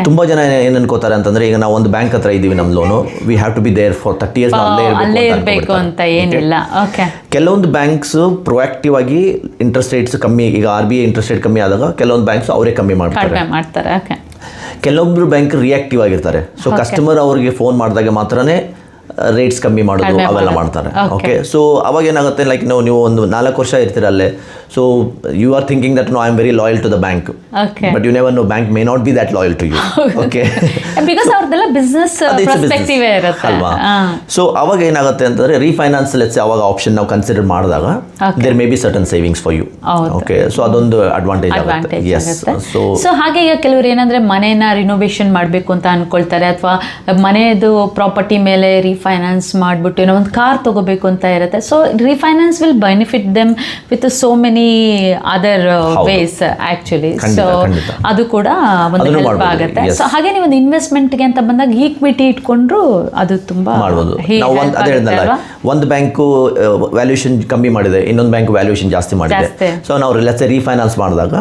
S2: ತುಂಬಾ ಜನ ಏನು ಅನ್ಕೋತಾರೆ ಅಂತಂದ್ರೆ, ಈಗ ನಾವು ಒಂದು ಬ್ಯಾಂಕ್ ಹತ್ರ ಇದ್ದೀವಿ, ನಮ್ಮ loan we have to be there for 30 years
S1: ಅಲ್ಲೇ ಇರಬೇಕು ಅಂತ ಏನಿಲ್ಲ.
S2: ಕೆಲವೊಂದು ಬ್ಯಾಂಕ್ಸ್ ಪ್ರೊಆಕ್ಟಿವ್ ಆಗಿ ಇಂಟ್ರೆಸ್ಟ್ ರೇಟ್ಸ್ ಕಮ್ಮಿ, ಈಗ RBI ಇಂಟ್ರೆಸ್ಟ್ ರೇಟ್ ಕಮ್ಮಿ ಆದಾಗ ಕೆಲವೊಂದು ಬ್ಯಾಂಕ್ಸ್ ಅವರೇ ಕಮ್ಮಿ ಮಾಡ್ತಾರೆ. ಕೆಲವೊಬ್ಬರು ಬ್ಯಾಂಕ್ ರಿಯಾಕ್ಟಿವ್ ಆಗಿರ್ತಾರೆ. ಸೊ ಕಸ್ಟಮರ್ ಅವ್ರಿಗೆ ಫೋನ್ ಮಾಡಿದಾಗ ಮಾತ್ರನೇ ರೇಟ್ಸ್ ಕಮ್ಮಿ ಮಾಡೋದು ಅವೆಲ್ಲ ಮಾಡ್ತಾರೆ. ಓಕೆ, ಸೊ ಅವಾಗ ಏನಾಗುತ್ತೆ, ಲೈಕ್ ನೀವು ಒಂದು 4 ವರ್ಷ ಇರ್ತೀರ ಅಲ್ಲೇ. So you are thinking that no I am very loyal to the bank, but you never know bank may not be that loyal to you. Okay,
S1: because ಅವ್ರದೆಲ್ಲ ಬಿಸ್ನೆಸ್ ಪರ್ಸ್ಪೆಕ್ಟಿವ್ ಇರುತ್ತೆ ಅಲ್ವಾ.
S2: ಸೊ ಅವಾಗ ಏನಾಗುತ್ತೆ ಅಂತಂದ್ರೆ ರೀಫೈನಾನ್ಸ್ ಲೆಟ್ಸ್ ಅವಾಗ option ನಾವು consider ಮಾಡಿದಾಗ there may be certain savings for you. Okay, so ಅದೊಂದು ಅಡ್ವಾಂಟೇಜ್ ಆಗುತ್ತೆ. ಎಸ್.
S1: ಸೊ ಹಾಗೆ ಈಗ ಕೆಲವರು ಏನಂದ್ರೆ ಮನೆಯನ್ನ ರಿನೋವೇಷನ್ ಮಾಡಬೇಕು ಅಂತ ಅನ್ಕೊಳ್ತಾರೆ, ಅಥವಾ ಮನೆಯದು ಪ್ರಾಪರ್ಟಿ ಮೇಲೆ ಫೈನಾನ್ಸ್ ಮಾಡಿಬಿಟ್ಟು ಏನೋ ಒಂದು ಕಾರ್ ತಗೋಬೇಕು ಅಂತ ಇರುತ್ತೆ. So refinance will benefit them with so many other ways actually. So ಅದು ಕೂಡ ಒಂದು ಹೆಲ್ಪ್ ಆಗುತ್ತೆ. ಸೊ ಹಾಗೆ ನೀವು ಒಂದು ಇನ್ವೆಸ್ಟ್ಮೆಂಟ್ಗೆ ಅಂತ ಬಂದಾಗ ಈಕ್ವಿಟಿ ಇಟ್ಕೊಂಡ್ರು ಅದು ತುಂಬಾ
S2: ಮಾಡ್ಬೋದು. ಒಂದು ಬ್ಯಾಂಕು ವ್ಯಾಲ್ಯೂಷನ್ ಕಮ್ಮಿ ಮಾಡಿದೆ, ಇನ್ನೊಂದು ಬ್ಯಾಂಕ್ ವ್ಯಾಲ್ಯೂಷನ್ ಜಾಸ್ತಿ ಮಾಡಿದೆ. ಸೊ ನಾವು ರೀಫೈನಾನ್ಸ್ ಮಾಡಿದಾಗ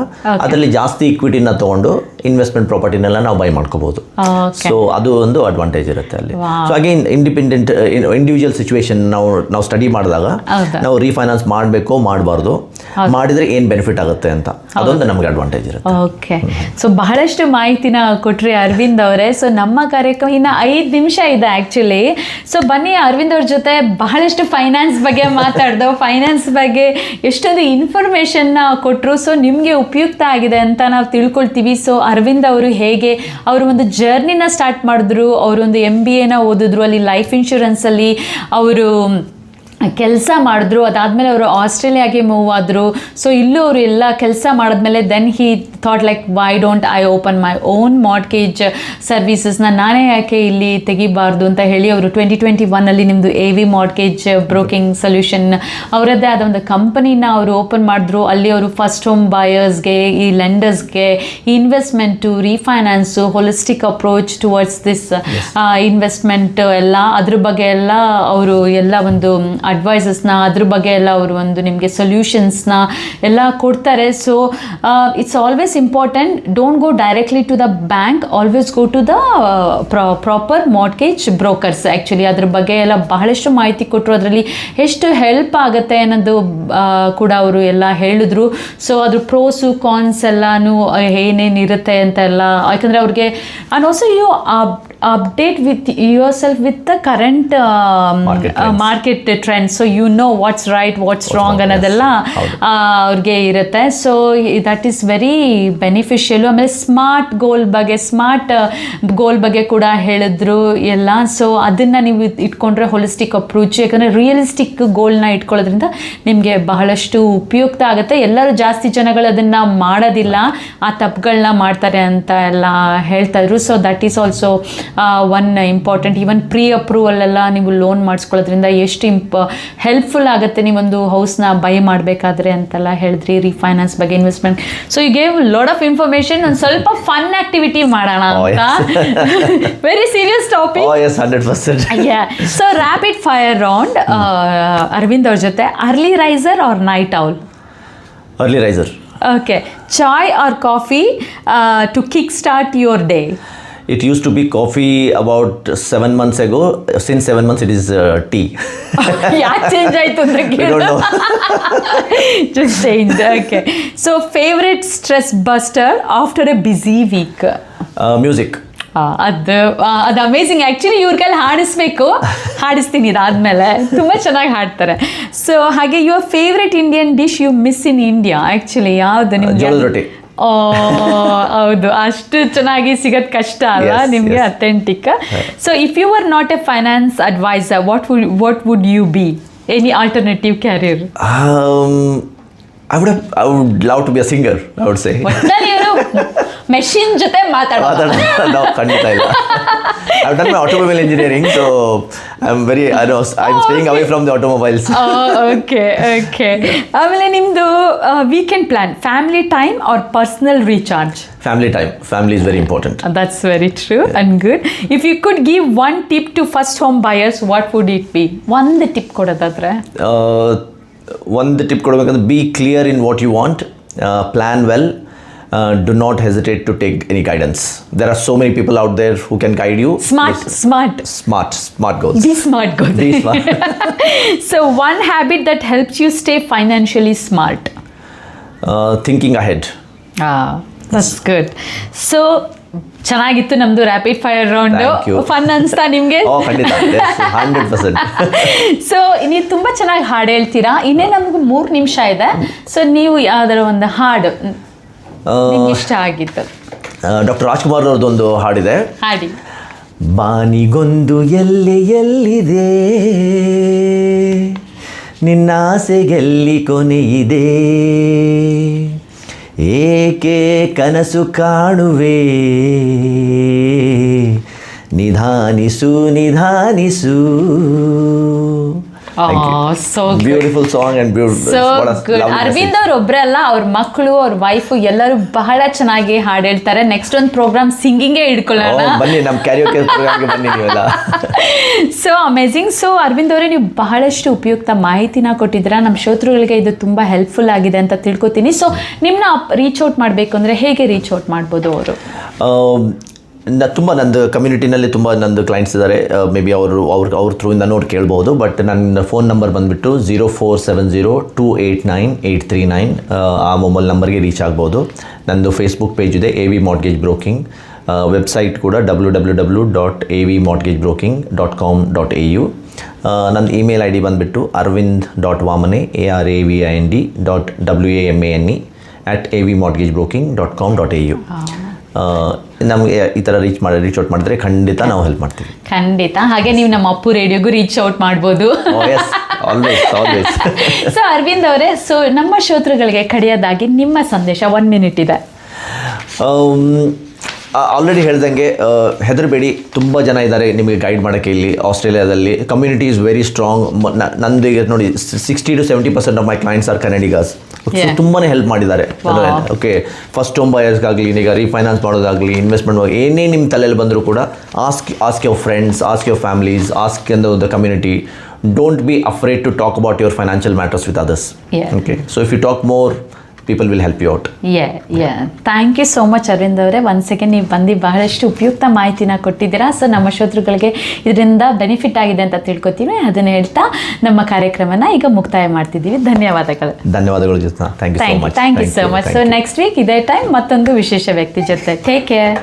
S2: ಅದರಲ್ಲಿ ಜಾಸ್ತಿ ಇಕ್ವಿಟಿನ ತಗೊಂಡು ಇನ್ವೆಸ್ಟ್ಮೆಂಟ್ ಪ್ರಾಪರ್ಟಿನೆಲ್ಲ ನಾವು ಬೈ ಮಾಡ್ಕೋಬಹುದು. ಸೊ ಅದು ಒಂದು ಅಡ್ವಾಂಟೇಜ್ ಇರುತ್ತೆ ಅಲ್ಲಿ. ಸೊ ಅಗೇನ್ ಇಂಡಿವಿಜುವಲ್ ಸಿಚುವೇಶನ್ ನಾವು ಸ್ಟಡಿ ಮಾಡಿದಾಗ ನಾವು ರೀಫೈನಾನ್ಸ್ ಮಾಡಬೇಕು ಮಾಡಬಾರ್ದು, ಮಾಡಿದ್ರೆ ಏನು ಬೆನಿಫಿಟ್ ಆಗುತ್ತೆ ಅಂತ ಅದೊಂದು ನಮಗೆ ಅಡ್ವಾಂಟೇಜ್ ಇರುತ್ತೆ.
S1: ಓಕೆ, ಸೊ ಬಹಳಷ್ಟು ಮಾಹಿತಿನ ಕೊಟ್ರಿ ಅರವಿಂದ್ ಅವರೇ. ಸೊ ನಮ್ಮ ಕಾರ್ಯಕ್ರಮ ಇನ್ನು 5 ನಿಮಿಷ ಇದೆ ಆ್ಯಕ್ಚುಲಿ. ಸೊ ಬನ್ನಿ ಅರವಿಂದ್ ಅವ್ರ ಜೊತೆ ಬಹಳಷ್ಟು ಫೈನಾನ್ಸ್ ಬಗ್ಗೆ ಮಾತಾಡ್ದೋ, ಫೈನಾನ್ಸ್ ಬಗ್ಗೆ ಎಷ್ಟೊಂದು ಇನ್ಫಾರ್ಮೇಷನ್ನ ಕೊಟ್ಟರು. ಸೊ ನಿಮಗೆ ಉಪಯುಕ್ತ ಆಗಿದೆ ಅಂತ ನಾವು ತಿಳ್ಕೊಳ್ತೀವಿ. ಸೊ ಅರವಿಂದ್ ಅವರು ಹೇಗೆ ಅವರು ಒಂದು ಜರ್ನಿನ ಸ್ಟಾರ್ಟ್ ಮಾಡಿದ್ರು, ಅವರು ಒಂದು MBAನ ಓದಿದ್ರು, ಅಲ್ಲಿ ಲೈಫ್ ಇನ್ಶೂರೆನ್ಸಲ್ಲಿ ಅವರು ಕೆಲಸ ಮಾಡಿದ್ರು. ಅದಾದಮೇಲೆ ಅವರು ಆಸ್ಟ್ರೇಲಿಯಾಗೆ ಮೂವ್ ಆದರು. ಸೊ ಇಲ್ಲೂ ಅವರು ಎಲ್ಲ ಕೆಲಸ ಮಾಡಿದ್ಮೇಲೆ then he thought like why don't I open my own mortgage ಸರ್ವಿಸಸ್ನ ನಾನೇ ಯಾಕೆ ಇಲ್ಲಿ ತೆಗಿಬಾರ್ದು ಅಂತ ಹೇಳಿ ಅವರು 2021 ನಿಮ್ಮದು AV ಮಾರ್ಟ್ಗೇಜ್ ಬ್ರೋಕಿಂಗ್ ಸೊಲ್ಯೂಷನ್ ಅವರದ್ದೇ ಆದ ಒಂದು ಕಂಪನಿನ ಅವರು ಓಪನ್ ಮಾಡಿದ್ರು. ಅಲ್ಲಿ ಅವರು ಫಸ್ಟ್ ಹೋಮ್ ಬಾಯರ್ಸ್ಗೆ, ಈ ಲೆಂಡರ್ಸ್ಗೆ, investment, refinance, holistic approach towards this investment ಎಲ್ಲ ಅದ್ರ ಬಗ್ಗೆ ಎಲ್ಲ ಅವರು ಎಲ್ಲ ಒಂದು ಅಡ್ವೈಸಸ್ನ ಅದ್ರ ಬಗ್ಗೆ ಎಲ್ಲ ಅವರು ಒಂದು ನಿಮಗೆ ಸೊಲ್ಯೂಷನ್ಸ್ನ ಎಲ್ಲ ಕೊಡ್ತಾರೆ. So it's always important, don't go directly to the bank, always go to the proper mortgage brokers. Actually ಅದ್ರ ಬಗ್ಗೆ ಎಲ್ಲ ಬಹಳಷ್ಟು ಮಾಹಿತಿ ಕೊಟ್ಟರು. ಅದರಲ್ಲಿ ಎಷ್ಟು ಹೆಲ್ಪ್ ಆಗುತ್ತೆ ಅನ್ನೋದು ಕೂಡ ಅವರು ಎಲ್ಲ ಹೇಳಿದ್ರು. ಸೊ ಅದ್ರ ಪ್ರೋಸು ಕಾನ್ಸ್ ಎಲ್ಲನೂ ಏನೇನಿರುತ್ತೆ ಅಂತ ಎಲ್ಲ, ಯಾಕಂದರೆ ಅವ್ರಿಗೆ and also you update with yourself with the current market trends, so you know what's right, what's wrong ಅನ್ನೋದೆಲ್ಲ ಅವ್ರಿಗೆ ಇರುತ್ತೆ. So that is very beneficial. ಆಮೇಲೆ ಸ್ಮಾರ್ಟ್ ಗೋಲ್ ಬಗ್ಗೆ ಕೂಡ ಹೇಳಿದ್ರು ಎಲ್ಲ. ಸೊ ಅದನ್ನು ನೀವು ಇಟ್ಕೊಂಡ್ರೆ ಹೋಲಿಸ್ಟಿಕ್ ಅಪ್ರೋಚ್, ಯಾಕಂದರೆ ರಿಯಲಿಸ್ಟಿಕ್ ಗೋಲ್ನ ಇಟ್ಕೊಳ್ಳೋದ್ರಿಂದ ನಿಮಗೆ ಬಹಳಷ್ಟು ಉಪಯುಕ್ತ ಆಗುತ್ತೆ. ಎಲ್ಲರೂ ಜಾಸ್ತಿ ಜನಗಳು ಅದನ್ನು ಮಾಡೋದಿಲ್ಲ, ಆ ತಪ್ಪುಗಳನ್ನ ಮಾಡ್ತಾರೆ ಅಂತ ಎಲ್ಲ ಹೇಳ್ತಾ ಇದ್ರು. So that is also one important. Even pre approval ಎಲ್ಲ ನೀವು ಲೋನ್ ಮಾಡಿಸ್ಕೊಳ್ಳೋದ್ರಿಂದ ಎಷ್ಟು ಹೆಲ್ಪ್ಫುಲ್ ಆಗುತ್ತೆ ನೀವೊಂದು ಹೌಸ್ನ ಬೈ ಮಾಡಬೇಕಾದ್ರೆ ಅಂತೆಲ್ಲ ಹೇಳಿದ್ರಿ. ರೀಫೈನಾನ್ಸ್ ಬಗ್ಗೆ, investment. So you gave lot of information. ಒಂದು ಸ್ವಲ್ಪ ಫನ್ ಆಕ್ಟಿವಿಟಿ ಮಾಡೋಣ ಅಂತ. Very serious topic.
S2: yes, 100%.
S1: So rapid fire round Aravind ಅವ್ರ ಜೊತೆ. Early riser or night owl?
S2: Early riser.
S1: Okay. Chai or coffee to kickstart your day?
S2: It used to be coffee about 7 months ago. Since 7 months, it is tea.
S1: ಯಾಕೆ change ಆಯ್ತು ಅಂದ್ರೆ
S2: I don't know.
S1: just change. Okay. So favorite stress buster after a busy week?
S2: Music.
S1: ಅದು amazing. Actually ಇವ್ರ ಕೈಲಿ ಹಾಡಿಸ್ತೀನಿ ಇದಾದ್ಮೇಲೆ. ತುಂಬ ಚೆನ್ನಾಗಿ ಹಾಡ್ತಾರೆ. ಸೊ ಹಾಗೆ your favourite Indian dish you miss in India? Actually ಯಾವುದು ನಿಮಗೆ?
S2: ಜೋಳದ ರೊಟ್ಟಿ.
S1: ಹೌದು, ಅಷ್ಟು ಚೆನ್ನಾಗಿ ಸಿಗೋದು ಕಷ್ಟ ಅಲ್ಲ ನಿಮಗೆ, authentic. So if you are not a finance advisor, what would you be? Any alternative career?
S2: I would love to be a singer, I would say.
S1: Machine ಜೊತೆ ಮಾತಾಡೋದು?
S2: No, ಖಂಡಿತ ಇಲ್ಲ. I've done my automobile engineering, so I'm staying away from the automobiles.
S1: Okay. ಆಮೇಲೆ ನಿಮ್ಮದು weekend plan, family time or personal recharge?
S2: Family time. Family is very important.
S1: That's very true and good. If you could give one tip to first home buyers, what would it be? ಒಂದು tip ಕೊಡೋದಾದ್ರೆ?
S2: ಒಂದು tip ಕೊಡಬೇಕಂದ್ರೆ, be clear in what you want, plan well, do not hesitate to take any guidance. There are so many people out there who can guide you.
S1: Smart
S2: goals.
S1: Be smart goals.
S2: Be smart.
S1: So one habit that helps you stay financially smart?
S2: Thinking ahead.
S1: That's good. So ಚೆನ್ನಾಗಿತ್ತು ನಮ್ದು rapid fire round. Fun ಅನ್ಸ್ತಾ ನಿಮ್ಗೆ?
S2: ಖಂಡಿತ, 100%.
S1: So ನೀವು ತುಂಬ ಚೆನ್ನಾಗಿ ಹಾಡು ಹೇಳ್ತೀರಾ. ಇನ್ನೇ ನಮ್ಗೆ 3 ನಿಮಿಷ ಇದೆ. ಸೊ ನೀವು ಯಾವ್ದಾರ ಒಂದು ಹಾಡು ನಿಮ್ಗೆ ಇಷ್ಟ ಆಗಿತ್ತು?
S2: ಡಾಕ್ಟರ್ ರಾಜ್ಕುಮಾರ್ ಅವ್ರದ್ದೊಂದು ಹಾಡಿದೆ,
S1: ಹಾಡಿ.
S2: ಬಾನಿಗೊಂದು ಎಲ್ಲಿದೆ, ನಿನ್ನಾಸೆಗೆಲ್ಲಿ ಕೊನೆಯಿದೆ, ಏಕೆ ಕನಸು ಕಾಣುವೆ, ನಿಧಾನಿಸು.
S1: So
S2: beautiful song and beautiful.
S1: So good. Arvind ಅವ್ರ ಒಬ್ಬರೇ ಅಲ್ಲ, ಅವ್ರ ಮಕ್ಕಳು, ಅವ್ರ ವೈಫು ಎಲ್ಲರೂ ಬಹಳ ಚೆನ್ನಾಗಿ ಹಾಡು ಹೇಳ್ತಾರೆ. ನೆಕ್ಸ್ಟ್ ಒಂದು ಪ್ರೋಗ್ರಾಮ್ ಸಿಂಗಿಂಗೇ ಇಟ್ಕೊಳ್ಳೋಣ.
S2: ಬನ್ನಿ, ನಮ್ಮ ಕ್ಯಾರಿಯೋಕೆ ಪ್ರೋಗ್ರಾಮ್ಗೆ ಬನ್ನಿ ನೀವೆಲ್ಲ.
S1: So amazing. ಸೊ ಅರವಿಂದ್ ಅವರೇ, ನೀವು ಬಹಳಷ್ಟು ಉಪಯುಕ್ತ ಮಾಹಿತಿನ ಕೊಟ್ಟಿದ್ದೀರಾ. ನಮ್ಮ ಶ್ರೋತೃಗಳಿಗೆ ಇದು ತುಂಬ ಹೆಲ್ಪ್ಫುಲ್ ಆಗಿದೆ ಅಂತ ತಿಳ್ಕೊತೀನಿ. ಸೊ ನಿಮ್ಮನ್ನ ರೀಚ್ ಔಟ್ ಮಾಡಬೇಕು ಅಂದರೆ ಹೇಗೆ ರೀಚ್ ಔಟ್ ಮಾಡ್ಬೋದು ಅವರು?
S2: ತುಂಬ ನಂದು ಕಮ್ಯುನಿಟಿನಲ್ಲಿ ತುಂಬ ನಂದು ಕ್ಲೈಂಟ್ಸ್ ಇದ್ದಾರೆ. ಮೇ ಬಿ ಅವ್ರ ಥ್ರೂಯಿಂದ ನೋಡಿ ಕೇಳ್ಬೋದು. ಬಟ್ ನನ್ನ ಫೋನ್ ನಂಬರ್ ಬಂದುಬಿಟ್ಟು 0470289839. ಆ ಮೊಬೈಲ್ ನಂಬರ್ಗೆ ರೀಚ್ ಆಗ್ಬೋದು. ನಂದು ಫೇಸ್ಬುಕ್ ಪೇಜ್ ಇದೆ, AV ಮಾರ್ಟ್ಗೇಜ್ ಬ್ರೋಕಿಂಗ್. ವೆಬ್ಸೈಟ್ ಕೂಡ www.avmortgagebroking.com.au. ನನ್ನ ಇಮೇಲ್ ID ಬಂದುಬಿಟ್ಟು arvind.vamane arvind.wamane@avmortgagebroking.com.au. ನಮಗೆ ಈ ಥರ ರೀಚ್ ಔಟ್ ಮಾಡಿದ್ರೆ ಖಂಡಿತ ನಾವು ಹೆಲ್ಪ್ ಮಾಡ್ತೀವಿ.
S1: ಖಂಡಿತ. ಹಾಗೆ ನೀವು ನಮ್ಮ ಅಪ್ಪು ರೇಡಿಯೋಗೂ ರೀಚ್ ಔಟ್ ಮಾಡ್ಬೋದು.
S2: ಆಲ್ವೇಸ್.
S1: ಸೊ ಅರವಿಂದ್ ಅವರೇ, ಸೊ ನಮ್ಮ ಶ್ರೋತೃಗಳಿಗೆ ಕಡೆಯದಾಗಿ ನಿಮ್ಮ ಸಂದೇಶ 1 minute ಇದೆ.
S2: ಆಲ್ರೆಡಿ ಹೇಳ್ದಂಗೆ ಹೆದರಬೇಡಿ, ತುಂಬ ಜನ ಇದ್ದಾರೆ ನಿಮಗೆ ಗೈಡ್ ಮಾಡೋಕ್ಕೆ. ಇಲ್ಲಿ ಆಸ್ಟ್ರೇಲಿಯಾದಲ್ಲಿ ಕಮ್ಯುನಿಟಿ ಈಸ್ ವೆರಿ ಸ್ಟ್ರಾಂಗ್. ನಂದು ಈಗ ನೋಡಿ 60 to 70% of my clients are Kannadigas. ತುಂಬಾ ಹೆಲ್ಪ್ ಮಾಡಿದ್ದಾರೆ. ಓಕೆ, ಫಸ್ಟ್ ಹೋಮ್ ಬಯರ್ಸ್ಗಾಗಲಿ, ಈಗ ರೀಫೈನಾನ್ಸ್ ಮಾಡೋದಾಗಲಿ, ಇನ್ವೆಸ್ಟ್ಮೆಂಟ್ ಏನೇ ನಿಮ್ಮ ತಲೆಯಲ್ಲಿ ಬಂದರೂ ಕೂಡ ask your friends, ask your families, ask the community. Don't be afraid to talk about your financial matters with others. Okay, so if you talk more, people will help you out.
S1: Thank you so much Arvind ಅವರೇ. Once again ನೀವು ಬಂದು ಬಹಳಷ್ಟು ಉಪಯುಕ್ತ ಮಾಹಿತಿನ ಕೊಟ್ಟಿದ್ದೀರಾ. So ನಮ್ಮ ಶ್ರೋತೃಗಳಿಗೆ ಇದರಿಂದ ಬೆನಿಫಿಟ್ ಆಗಿದೆ ಅಂತ ತಿಳ್ಕೊತೀವಿ. ಅದನ್ನು ಹೇಳ್ತಾ ನಮ್ಮ ಕಾರ್ಯಕ್ರಮನ ಈಗ ಮುಕ್ತಾಯ ಮಾಡ್ತಿದ್ದೀವಿ. ಧನ್ಯವಾದಗಳು
S2: Jyotsna. Thank you so much.
S1: So next week ಇದೇ ಟೈಮ್ ಮತ್ತೊಂದು ವಿಶೇಷ ವ್ಯಕ್ತಿ ಜೊತೆ. Take care.